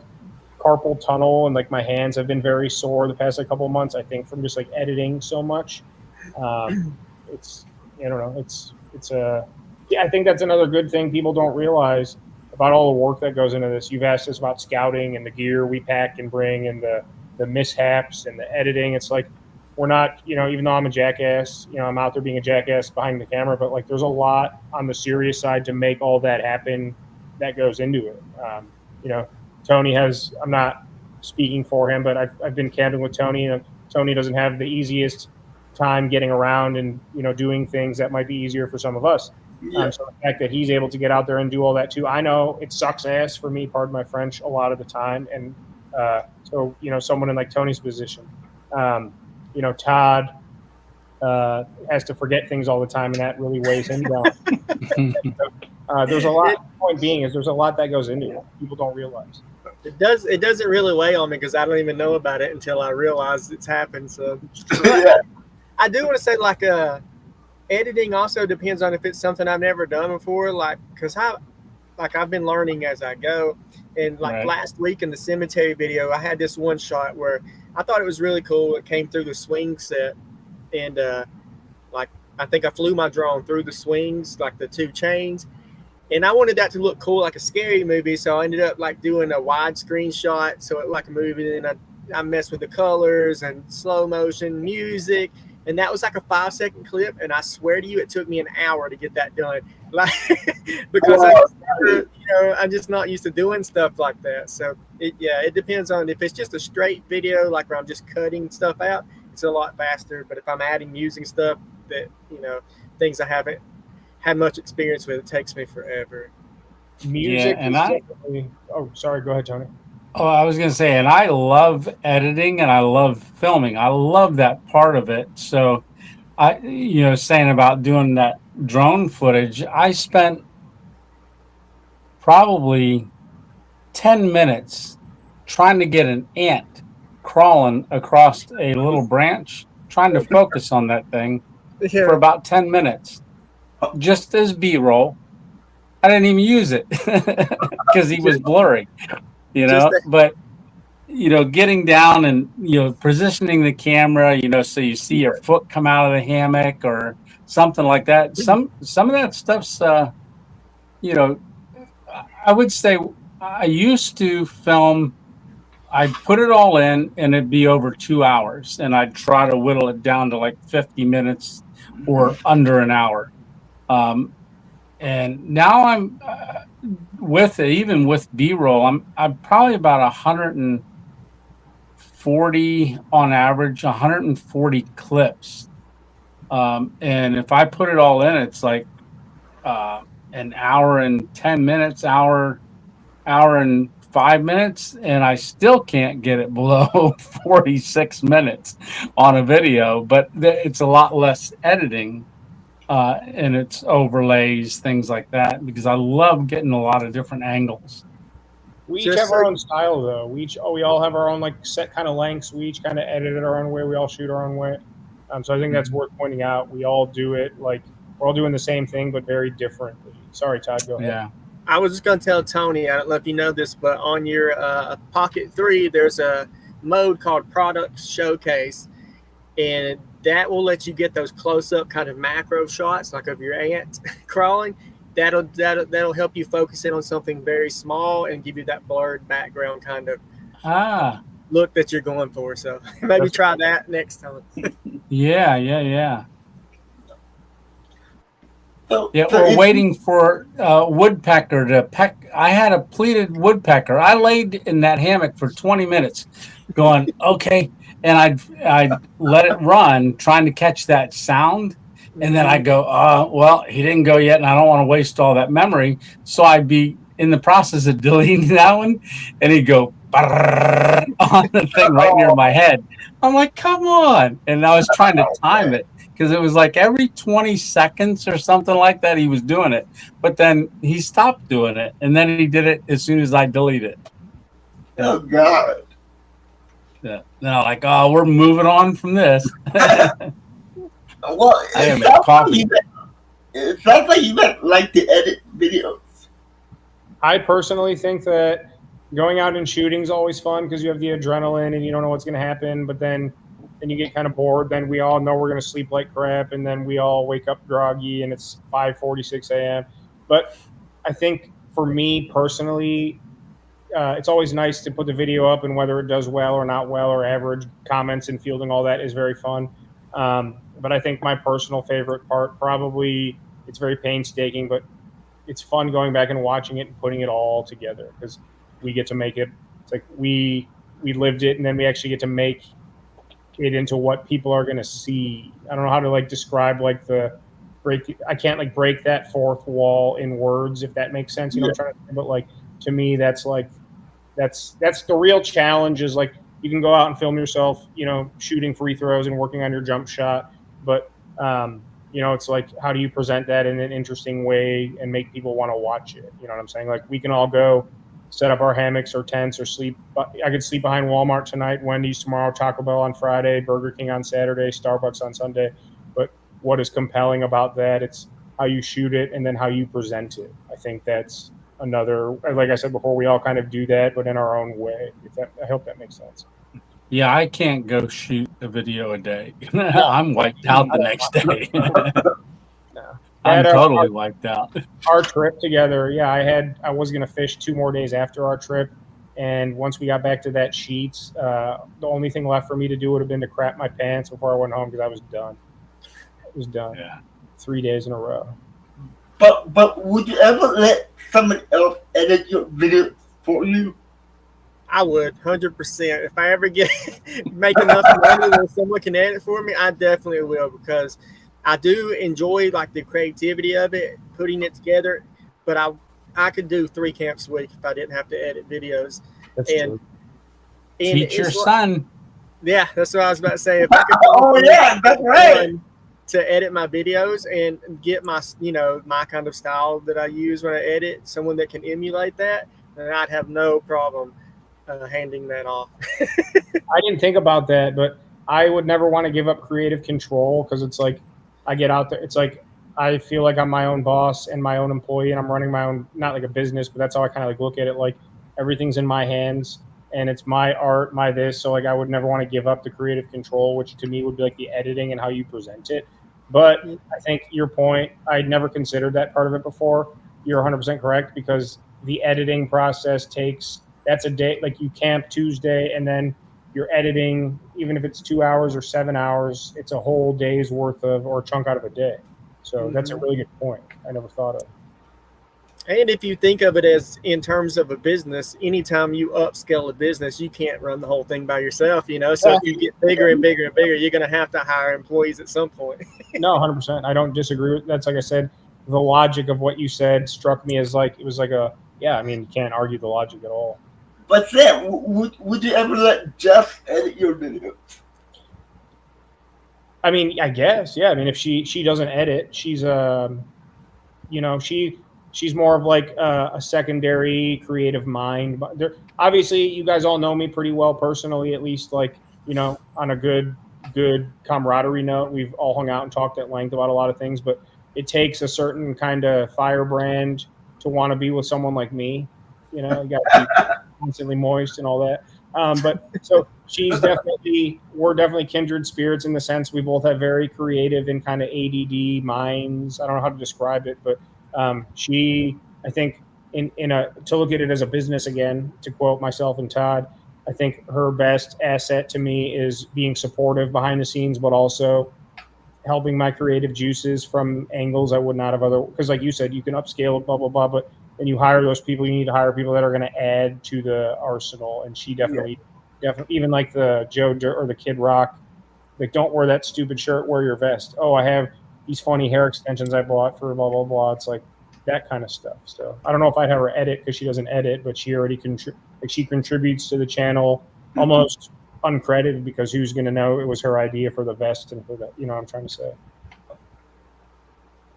[SPEAKER 2] carpal tunnel and like my hands have been very sore the past couple of months. I think from just like editing so much. It's I don't know. I think that's another good thing people don't realize about all the work that goes into this. You've asked us about scouting and the gear we pack and bring and the mishaps and the editing. It's like we're not, even though I'm a jackass, I'm out there being a jackass behind the camera, but like there's a lot on the serious side to make all that happen that goes into it. Tony has, I'm not speaking for him, but I've been camping with Tony, and Tony doesn't have the easiest time getting around and, doing things that might be easier for some of us.
[SPEAKER 3] Yeah.
[SPEAKER 2] So the fact that he's able to get out there and do all that too, I know it sucks ass for me, pardon my French, a lot of the time. And so, someone in like Tony's position, Todd has to forget things all the time, and that really weighs him down. There's a lot. The point being is there's a lot that goes into it. People don't realize.
[SPEAKER 3] It doesn't really weigh on me because I don't even know about it until I realize it's happened. So I do want to say editing also depends on if it's something I've never done before. Because I've been learning as I go. And last week in the cemetery video, I had this one shot where I thought it was really cool. It came through the swing set, and I think I flew my drone through the swings, like the 2 chains. And I wanted that to look cool, like a scary movie. So I ended up doing a widescreen shot, so it like a movie. And I messed with the colors and slow motion music, and that was like a 5-second clip. And I swear to you, it took me an hour to get that done, because I'm just not used to doing stuff like that. So it depends on if it's just a straight video, like where I'm just cutting stuff out. It's a lot faster. But if I'm adding using stuff that things I haven't had much experience with, it takes me forever.
[SPEAKER 2] Music sorry, go ahead, Tony.
[SPEAKER 4] Oh, I was going to say, and I love editing and I love filming. I love that part of it. So saying about doing that drone footage, I spent probably 10 minutes trying to get an ant crawling across a little branch, trying to focus on that thing for about 10 minutes. Just as B-roll. I didn't even use it because he was blurry, but getting down and, positioning the camera, so you see your foot come out of the hammock or something like that. Some of that stuff's, I would say I used to film, I'd put it all in and it'd be over 2 hours, and I'd try to whittle it down to like 50 minutes or under an hour. And now I'm even with B-roll, I'm probably about 140 on average, 140 clips. And if I put it all in, it's like an hour and 10 minutes, hour and 5 minutes, and I still can't get it below 46 minutes on a video, but it's a lot less editing. and its overlays, things like that, because I love getting a lot of different angles.
[SPEAKER 2] We each
[SPEAKER 3] Just
[SPEAKER 2] have our
[SPEAKER 3] so-
[SPEAKER 2] own style, though. We all have our own like set kind of lengths. We each kind of edit it our own way. We all shoot our own way. So I think that's worth pointing out. We all do it like we're all doing the same thing, but very differently. Sorry, Todd. Go ahead.
[SPEAKER 4] Yeah.
[SPEAKER 3] I was just going to tell Tony, I don't know if you know this, but on your Pocket 3, there's a mode called Product Showcase, and that will let you get those close-up kind of macro shots, like of your ant crawling. That'll help you focus in on something very small and give you that blurred background kind of look that you're going for. So maybe try that next time.
[SPEAKER 4] Yeah.
[SPEAKER 1] So
[SPEAKER 4] We're waiting for woodpecker to peck. I had a pleated woodpecker. I laid in that hammock for 20 minutes going, okay. And I'd let it run trying to catch that sound. And then I go, well, he didn't go yet. And I don't want to waste all that memory. So I'd be in the process of deleting that one. And he'd go on the thing right near my head. I'm like, come on. And I was trying to time it, because it was like every 20 seconds or something like that he was doing it. But then he stopped doing it. And then he did it as soon as I deleted it.
[SPEAKER 1] Oh, God.
[SPEAKER 4] Yeah. No, like, oh, we're moving on from this.
[SPEAKER 1] Well, it sounds like you like to edit videos.
[SPEAKER 2] I personally think that going out and shooting is always fun because you have the adrenaline and you don't know what's going to happen. But then you get kind of bored. Then we all know we're going to sleep like crap, and then we all wake up groggy, and it's 5:46 a.m. But I think for me personally, it's always nice to put the video up, and whether it does well or not well or average, comments and fielding all that is very fun. But I think my personal favorite part, probably, it's very painstaking, but it's fun going back and watching it and putting it all together, because we get to make it. It's like we lived it, and then we actually get to make it into what people are going to see. I don't know how to like describe like I can't like break that fourth wall in words, if that makes sense. You know what I'm trying to say? But like, to me, that's the real challenge, is like, you can go out and film yourself, shooting free throws and working on your jump shot. But, it's like, how do you present that in an interesting way and make people want to watch it? You know what I'm saying? Like, we can all go set up our hammocks or tents or sleep. I could sleep behind Walmart tonight, Wendy's tomorrow, Taco Bell on Friday, Burger King on Saturday, Starbucks on Sunday. But what is compelling about that? It's how you shoot it and then how you present it. I think that's another, like I said before, we all kind of do that, but in our own way. I hope that makes sense.
[SPEAKER 4] Yeah, I can't go shoot a video a day. I'm wiped out the next day. I'm totally wiped out.
[SPEAKER 2] Our trip together, I was going to fish 2 more days after our trip. And once we got back to that Sheets, the only thing left for me to do would have been to crap my pants before I went home, because I was done. It was done. Yeah. 3 days in a row.
[SPEAKER 1] But would you ever let someone else edit your video for you?
[SPEAKER 3] I would, 100%. If I ever make enough money where someone can edit for me, I definitely will, because I do enjoy like the creativity of it, putting it together. But I could do 3 camps a week if I didn't have to edit videos.
[SPEAKER 2] That's true.
[SPEAKER 4] Teach your son.
[SPEAKER 3] Yeah, that's what I was about to say. If I could
[SPEAKER 1] that's right.
[SPEAKER 3] To edit my videos and get my my kind of style that I use when I edit, someone that can emulate that, then I'd have no problem handing that off.
[SPEAKER 2] I didn't think about that, but I would never want to give up creative control, because it's like, I get out there, it's like, I feel like I'm my own boss and my own employee, and I'm running my own, not like a business, but that's how I kind of like look at it. Like, everything's in my hands, and it's my art, my this. So like, I would never want to give up the creative control, which to me would be like the editing and how you present it. But I think your point, I'd never considered that part of it before. You're 100% correct, because the editing process that's a day, like you camp Tuesday and then you're editing, even if it's 2 hours or 7 hours, it's a whole day's worth of, or a chunk out of a day. So that's a really good point. I never thought of.
[SPEAKER 3] And if you think of it as in terms of a business, anytime you upscale a business, you can't run the whole thing by yourself, So if you get bigger and bigger and bigger, you're going to have to hire employees at some point.
[SPEAKER 2] No, 100%. I don't disagree with that's. Like I said, the logic of what you said struck me as like, it was like you can't argue the logic at all.
[SPEAKER 1] But Sam, would you ever let Jeff edit your videos?
[SPEAKER 2] I mean, I guess, yeah. I mean, if she doesn't edit, she's she's more of like a secondary creative mind. But obviously, you guys all know me pretty well personally, at least like on a good camaraderie note. We've all hung out and talked at length about a lot of things, but it takes a certain kind of firebrand to want to be with someone like me. You got to be constantly moist and all that. But so we're definitely kindred spirits in the sense we both have very creative and kind of ADD minds. I don't know how to describe it, but she, I think, to look at it as a business again, to quote myself and Todd, I think her best asset to me is being supportive behind the scenes, but also helping my creative juices from angles I would not have because like you said, you can upscale it, blah, blah, blah, but when you hire those people, you need to hire people that are going to add to the arsenal. And she definitely, even like the Joe Dirt or the Kid Rock, like, don't wear that stupid shirt, wear your vest. Oh, I have these funny hair extensions I bought for blah, blah, blah. It's like that kind of stuff. So I don't know if I'd have her edit because she doesn't edit, but she already she contributes to the channel almost uncredited because who's going to know it was her idea for the vest and for that, what I'm trying to say.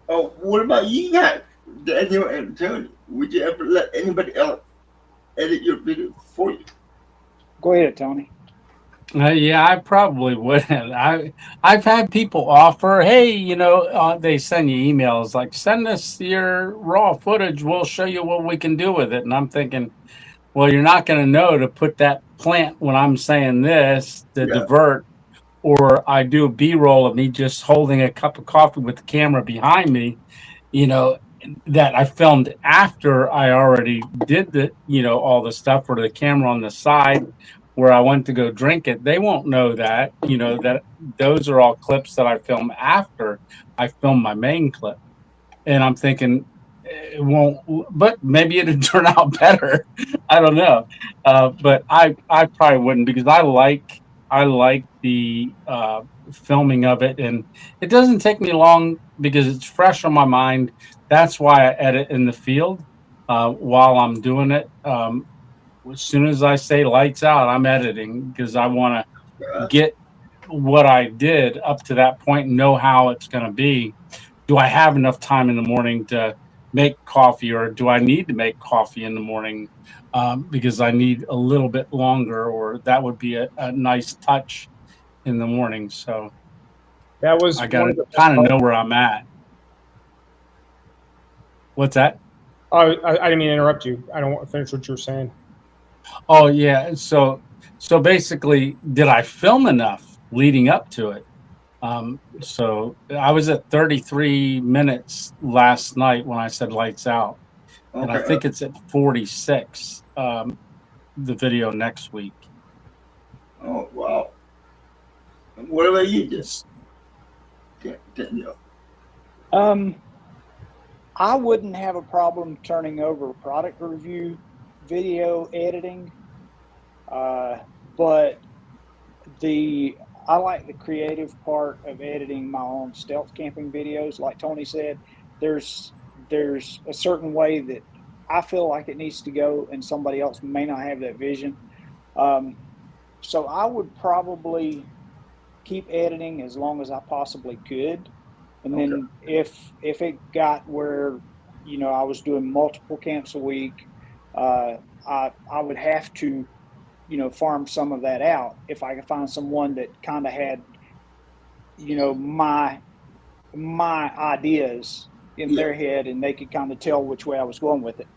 [SPEAKER 1] Oh, what about you guys, Daniel and Tony? Would you ever let anybody else edit your video for you?
[SPEAKER 5] Go ahead, Tony.
[SPEAKER 4] Yeah, I probably wouldn't. I've had people offer, hey, they send you emails like, send us your raw footage. We'll show you what we can do with it. And I'm thinking, well, you're not going to know to put that plant when I'm saying this to divert, or I do a B-roll of me just holding a cup of coffee with the camera behind me, that I filmed after I already did all the stuff, or the camera on the side where I went to go drink it. They won't know that, that those are all clips that I film after I film my main clip. And I'm thinking it won't, but maybe it'd turn out better. I don't know. But I probably wouldn't, because I like the filming of it, and it doesn't take me long because it's fresh on my mind. That's why I edit in the field while I'm doing it. As soon as I say lights out, I'm editing because I want to get what I did up to that point and know how it's going to be. Do I have enough time in the morning to make coffee, or do I need to make coffee in the morning because I need a little bit longer, or that would be a nice touch in the morning. So
[SPEAKER 2] that was
[SPEAKER 4] I got to kind of know where I'm at. What's that?
[SPEAKER 2] I didn't mean to interrupt you. I don't want to finish what you were saying.
[SPEAKER 4] Oh yeah. So basically, did I film enough leading up to it? So I was at 33 minutes last night when I said lights out. Okay. And I think it's at 46, the video next week.
[SPEAKER 1] Oh, wow. What about you, Daniel?
[SPEAKER 5] I wouldn't have a problem turning over product review video editing, but I like the creative part of editing my own stealth camping videos. Like Tony said, there's a certain way that I feel like it needs to go, and somebody else may not have that vision. So I would probably keep editing as long as I possibly could. And then if it got where, I was doing multiple camps a week, I would have to, farm some of that out if I could find someone that kind of had, my ideas in their head, and they could kind of tell which way I was going with it.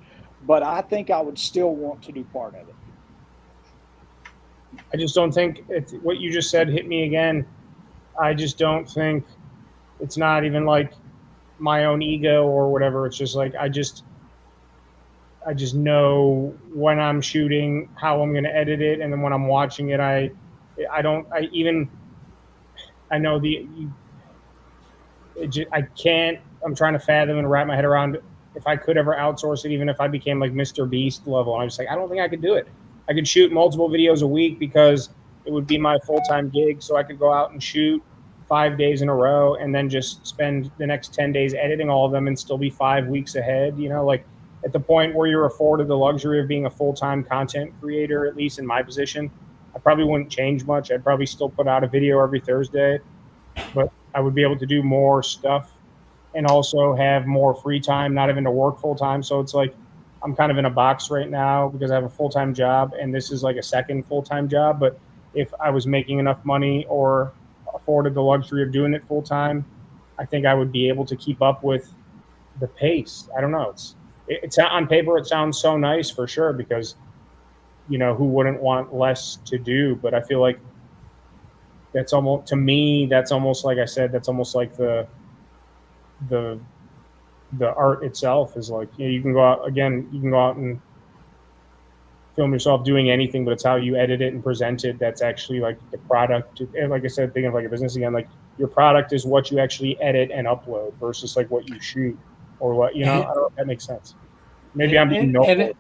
[SPEAKER 5] But I think I would still want to do part of it.
[SPEAKER 2] I just don't think what you just said hit me again. I just don't think it's not even like my own ego or whatever. It's just like I just know when I'm shooting how I'm going to edit it, and then when I'm watching it, I can't. I'm trying to fathom and wrap my head around if I could ever outsource it, even if I became like Mr. Beast level. And I'm just like, I don't think I could do it. I could shoot multiple videos a week because it would be my full-time gig. So I could go out and shoot 5 days in a row and then just spend the next 10 days editing all of them and still be 5 weeks ahead. Like at the point where you're afforded the luxury of being a full-time content creator, at least in my position, I probably wouldn't change much. I'd probably still put out a video every Thursday but I would be able to do more stuff and also have more free time, not having to work full time. So it's like I'm kind of in a box right now because I have a full-time job and this is like a second full-time job. But if I was making enough money or afforded the luxury of doing it full time, I think I would be able to keep up with the pace. I don't know. It's on paper, it sounds so nice for sure because, who wouldn't want less to do? But I feel like that's almost, to me, that's almost like I said, that's almost like the art itself is like, you can go out and film yourself doing anything, but it's how you edit it and present it that's actually like the product. And like I said, thinking of like a business again, like your product is what you actually edit and upload versus like what you shoot or what, I don't know if that makes sense. Maybe I'm being noble.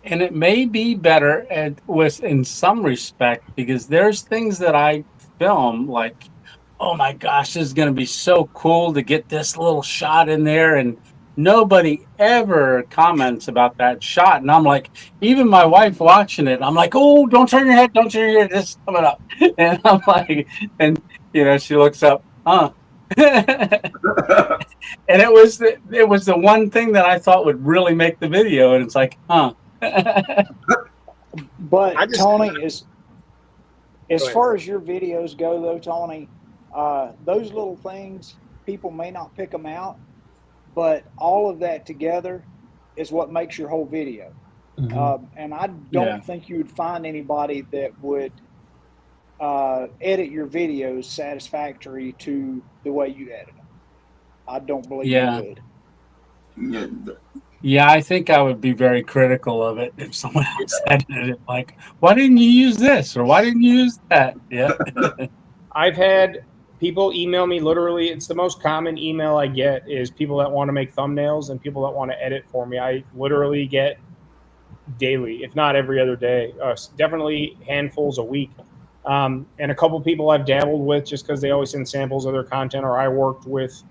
[SPEAKER 4] And it may be better in some respect because there's things that I film like, oh my gosh, this is going to be so cool to get this little shot in there. And nobody ever comments about that shot. And I'm like, even my wife watching it, I'm like, oh, don't turn your head. Don't turn your head. This is coming up. And I'm like, and, she looks up, huh? And it was the one thing that I thought would really make the video. And it's like, huh?
[SPEAKER 5] But Tony, as far as your videos go, though, Tony, those little things, people may not pick them out, but all of that together is what makes your whole video.
[SPEAKER 4] Mm-hmm.
[SPEAKER 5] And I don't think you would find anybody that would edit your videos satisfactory to the way you edit them. I don't believe you would.
[SPEAKER 4] Yeah, I think I would be very critical of it if someone else edited it. Like, why didn't you use this or why didn't you use that? Yeah.
[SPEAKER 2] I've had people email me literally. It's the most common email I get is people that want to make thumbnails and people that want to edit for me. I literally get daily, if not every other day, definitely handfuls a week. And a couple people I've dabbled with just because they always send samples of their content, or I've worked with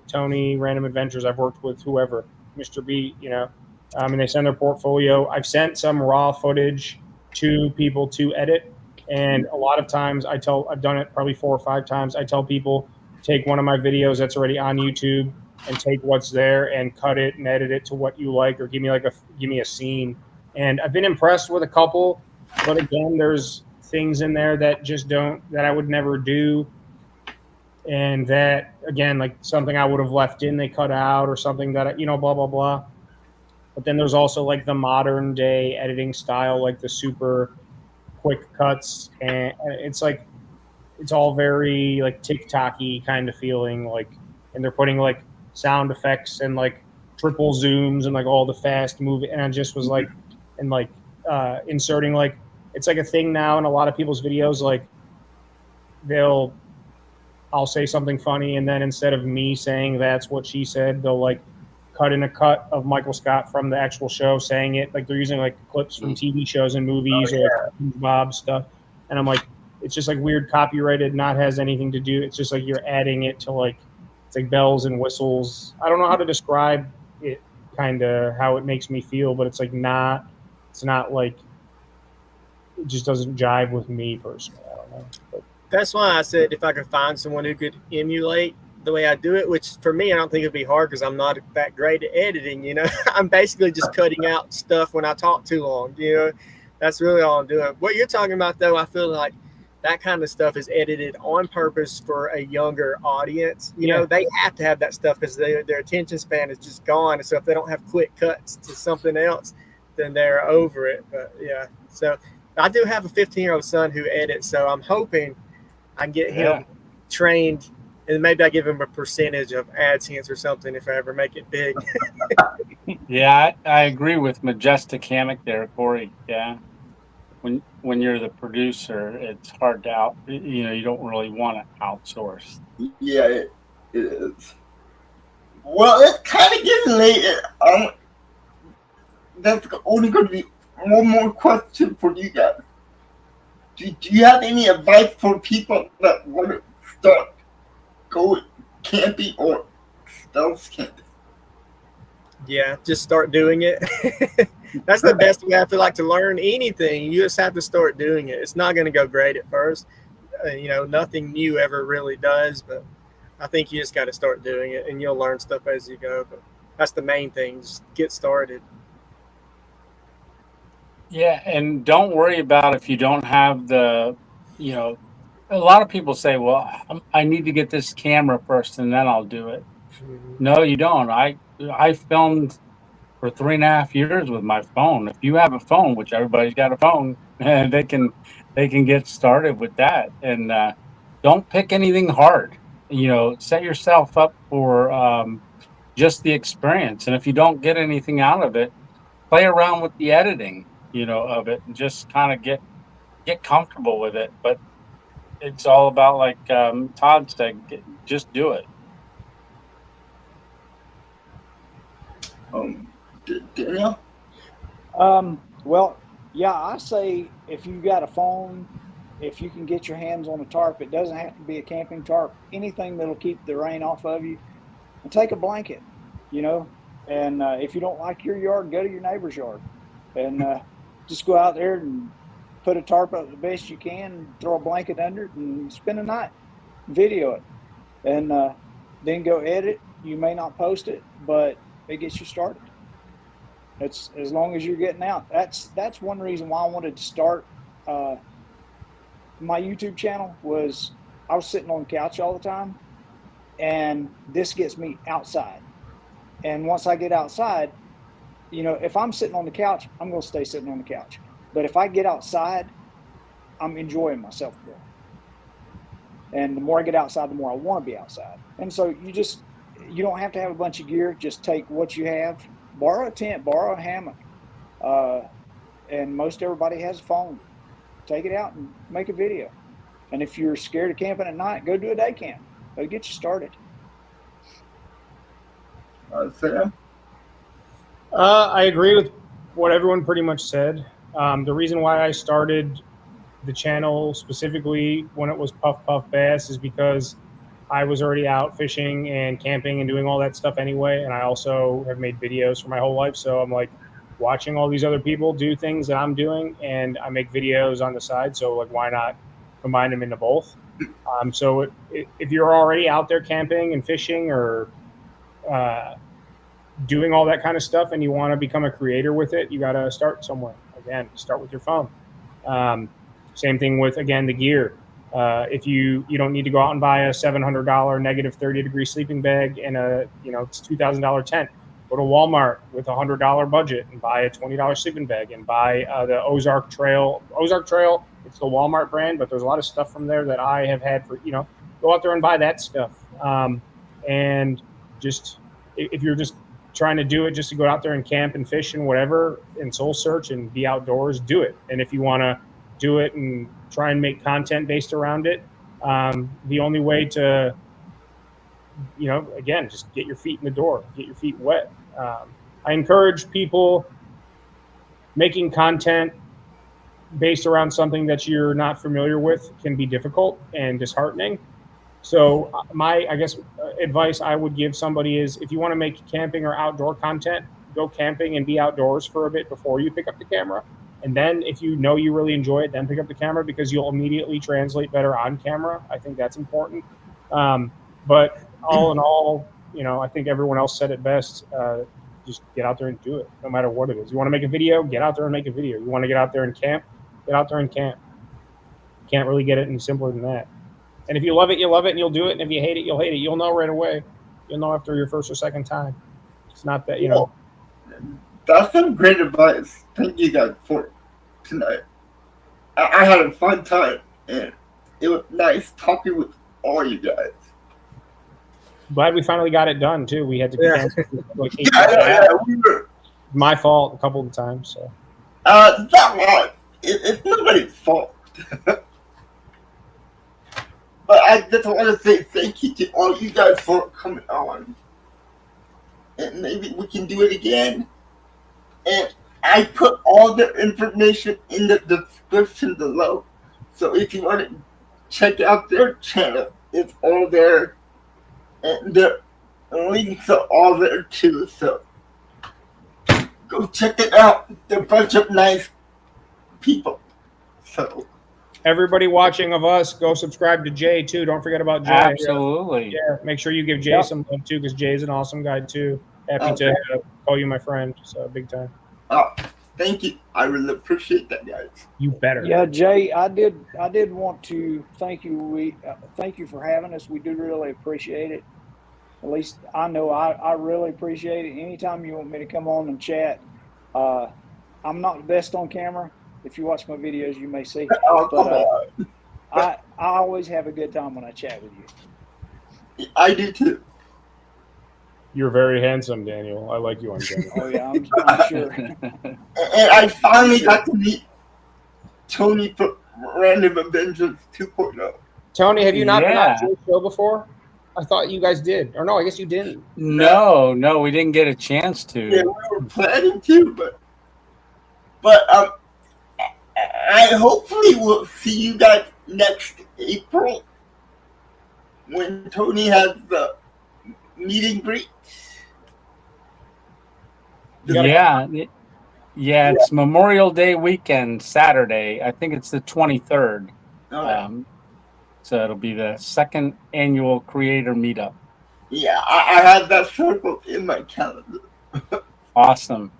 [SPEAKER 2] Tony, Random Adventures. I've worked with whoever, Mr. B, and they send their portfolio. I've sent some raw footage to people to edit. And a lot of times I've done it probably 4 or 5 times. I tell people, take one of my videos that's already on YouTube and take what's there and cut it and edit it to what you like, or give me a scene. And I've been impressed with a couple, but again, there's things in there that I would never do. And that, again, like something I would have left in, they cut out, or something that, blah, blah, blah. But then there's also like the modern day editing style, like the super quick cuts. And it's like, it's all very like TikTok-y kind of feeling, like, and they're putting like sound effects and like triple zooms and like all the fast moving. And I just was like, and like inserting, like, it's like a thing now in a lot of people's videos, like I'll say something funny, and then instead of me saying that's what she said, they'll like cut in a cut of Michael Scott from the actual show saying it. Like they're using like clips from TV shows and movies or like Bob stuff. And I'm like, it's just like weird copyrighted, not has anything to do. It's just like you're adding it to like, it's like bells and whistles. I don't know how to describe it, kind of how it makes me feel, but it's like it's not like, it just doesn't jive with me personally. I don't know. But
[SPEAKER 3] that's why I said if I could find someone who could emulate the way I do it, which for me, I don't think it'd be hard because I'm not that great at editing, I'm basically just cutting out stuff when I talk too long, that's really all I'm doing. What you're talking about though, I feel like that kind of stuff is edited on purpose for a younger audience. They have to have that stuff because their attention span is just gone. And so if they don't have quick cuts to something else, then they're over it. But yeah, so I do have a 15-year-old son who edits, so I'm hoping I can get him trained, and maybe I give him a percentage of AdSense or something if I ever make it big.
[SPEAKER 4] Yeah, I agree with Majestic Hammock there, Corey. Yeah, when you're the producer, it's hard to you don't really want to outsource.
[SPEAKER 1] Yeah, it is. Well, it's kind of getting late. That's only going to be one more question for you guys. Do you have any advice for people that want to start going camping or stealth camping?
[SPEAKER 3] Yeah, just start doing it. That's the best way I feel like to learn anything. You just have to start doing it. It's not going to go great at first. Nothing new ever really does, but I think you just got to start doing it, and you'll learn stuff as you go. But that's the main thing: just get started.
[SPEAKER 4] Yeah, and don't worry about if you don't have the, a lot of people say, well, I need to get this camera first and then I'll do it. No, you don't. I filmed for 3.5 years with my phone. If you have a phone, which everybody's got a phone, they can get started with that. And don't pick anything hard. Set yourself up for just the experience. And if you don't get anything out of it, play around with the editing, of it, and just kind of get comfortable with it. But it's all about, like Todd said, just do it.
[SPEAKER 1] Daniel?
[SPEAKER 5] Well, yeah, I say if you got a phone, if you can get your hands on a tarp, it doesn't have to be a camping tarp, anything that'll keep the rain off of you, and take a blanket, and if you don't like your yard, go to your neighbor's yard and just go out there and put a tarp up the best you can, throw a blanket under it, and spend a night, video it, and then go edit. You may not post it, but it gets you started. It's as long as you're getting out. That's one reason why I wanted to start my YouTube channel. Was I was sitting on the couch all the time, and this gets me outside. And once I get outside, if I'm sitting on the couch, I'm going to stay sitting on the couch. But if I get outside, I'm enjoying myself more. And the more I get outside, the more I want to be outside. And so you don't have to have a bunch of gear. Just take what you have. Borrow a tent, borrow a hammock. And most everybody has a phone. Take it out and make a video. And if you're scared of camping at night, go do a day camp. It'll get you started.
[SPEAKER 1] Sam?
[SPEAKER 2] I agree with what everyone pretty much said. The reason why I started the channel specifically when it was Puff Puff Bass is because I was already out fishing and camping and doing all that stuff anyway. And I also have made videos for my whole life. So I'm like watching all these other people do things that I'm doing, and I make videos on the side. So like, why not combine them into both? So if you're already out there camping and fishing or doing all that kind of stuff and you want to become a creator with it, you got to start somewhere. Again, start with your phone. Same thing with, again, the gear. If you don't need to go out and buy a $700 negative 30-degree sleeping bag and it's $2,000 tent. Go to Walmart with $100 budget and buy a $20 sleeping bag and buy the Ozark Trail. Ozark Trail, it's the Walmart brand, but there's a lot of stuff from there that I have had for, go out there and buy that stuff. And just, if you're just trying to do it just to go out there and camp and fish and whatever and soul search and be outdoors, do it. And if you want to do it and try and make content based around it, the only way to, again, just get your feet in the door, get your feet wet. I encourage people making content based around something that you're not familiar with can be difficult and disheartening. So my, advice I would give somebody is, if you want to make camping or outdoor content, go camping and be outdoors for a bit before you pick up the camera. And then if you really enjoy it, then pick up the camera, because you'll immediately translate better on camera. I think that's important. But all in all, I think everyone else said it best. Just get out there and do it, no matter what it is. You want to make a video, get out there and make a video. You want to get out there and camp, get out there and camp. Can't really get it any simpler than that. And if you love it, you love it, and you'll do it. And if you hate it, you'll hate it. You'll know right away. You'll know after your first or second time. It's not that,
[SPEAKER 1] Well, that's some great advice. Thank you guys for tonight. I had a fun time, and it was nice talking with all you guys.
[SPEAKER 2] Glad we finally got it done, too. We had to cancel like 8
[SPEAKER 1] We were.
[SPEAKER 2] My fault a couple of times. So.
[SPEAKER 1] It's nobody's fault. But I just want to say thank you to all you guys for coming on. And maybe we can do it again. And I put all the information in the description below. So if you want to check out their channel, it's all there. And the links are all there too. So go check it out. They're a bunch of nice people. So
[SPEAKER 2] everybody watching of us, go subscribe to Jay too. Don't forget about Jay.
[SPEAKER 4] Absolutely.
[SPEAKER 2] Yeah, make sure you give Jay some love too, because Jay's an awesome guy too. Happy to call you my friend. So big time.
[SPEAKER 1] Oh, thank you. I really appreciate that, guys.
[SPEAKER 2] You better.
[SPEAKER 5] Yeah, Jay, I did want to thank you. Thank you for having us. We do really appreciate it. At least I know I really appreciate it. Anytime you want me to come on and chat, I'm not the best on camera. If you watch my videos, you may see.
[SPEAKER 1] Oh,
[SPEAKER 5] But
[SPEAKER 1] come on.
[SPEAKER 5] I always have a good time when I chat with you.
[SPEAKER 1] I do too.
[SPEAKER 2] You're very handsome, Daniel. I like you on camera.
[SPEAKER 5] Oh yeah, I'm sure.
[SPEAKER 1] And I finally got to meet Tony from Random Avengers 2.0.
[SPEAKER 2] Tony, have you not been on
[SPEAKER 4] Yeah.
[SPEAKER 2] Jay's show before? I thought you guys did. Or no, I guess you didn't.
[SPEAKER 4] No, we didn't get a chance to.
[SPEAKER 1] Yeah, we were planning to, but I hopefully will see you guys next April when Tony has the meet and greet.
[SPEAKER 4] Yeah, it's Memorial Day weekend, Saturday. I think it's the 23rd. So it'll be the second annual creator meetup.
[SPEAKER 1] Yeah, I have that circled in my calendar.
[SPEAKER 4] Awesome.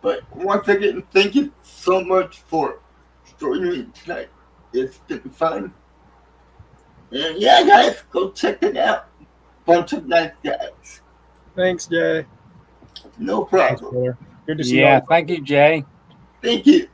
[SPEAKER 1] But once again, thank you so much for joining me tonight. It's been fun. And yeah, guys, go check it out. Bunch of nice guys.
[SPEAKER 3] Thanks, Jay.
[SPEAKER 1] No
[SPEAKER 2] Thanks,
[SPEAKER 1] problem.
[SPEAKER 2] brother. Good to see you.
[SPEAKER 4] Yeah, thank you, Jay.
[SPEAKER 1] Thank you.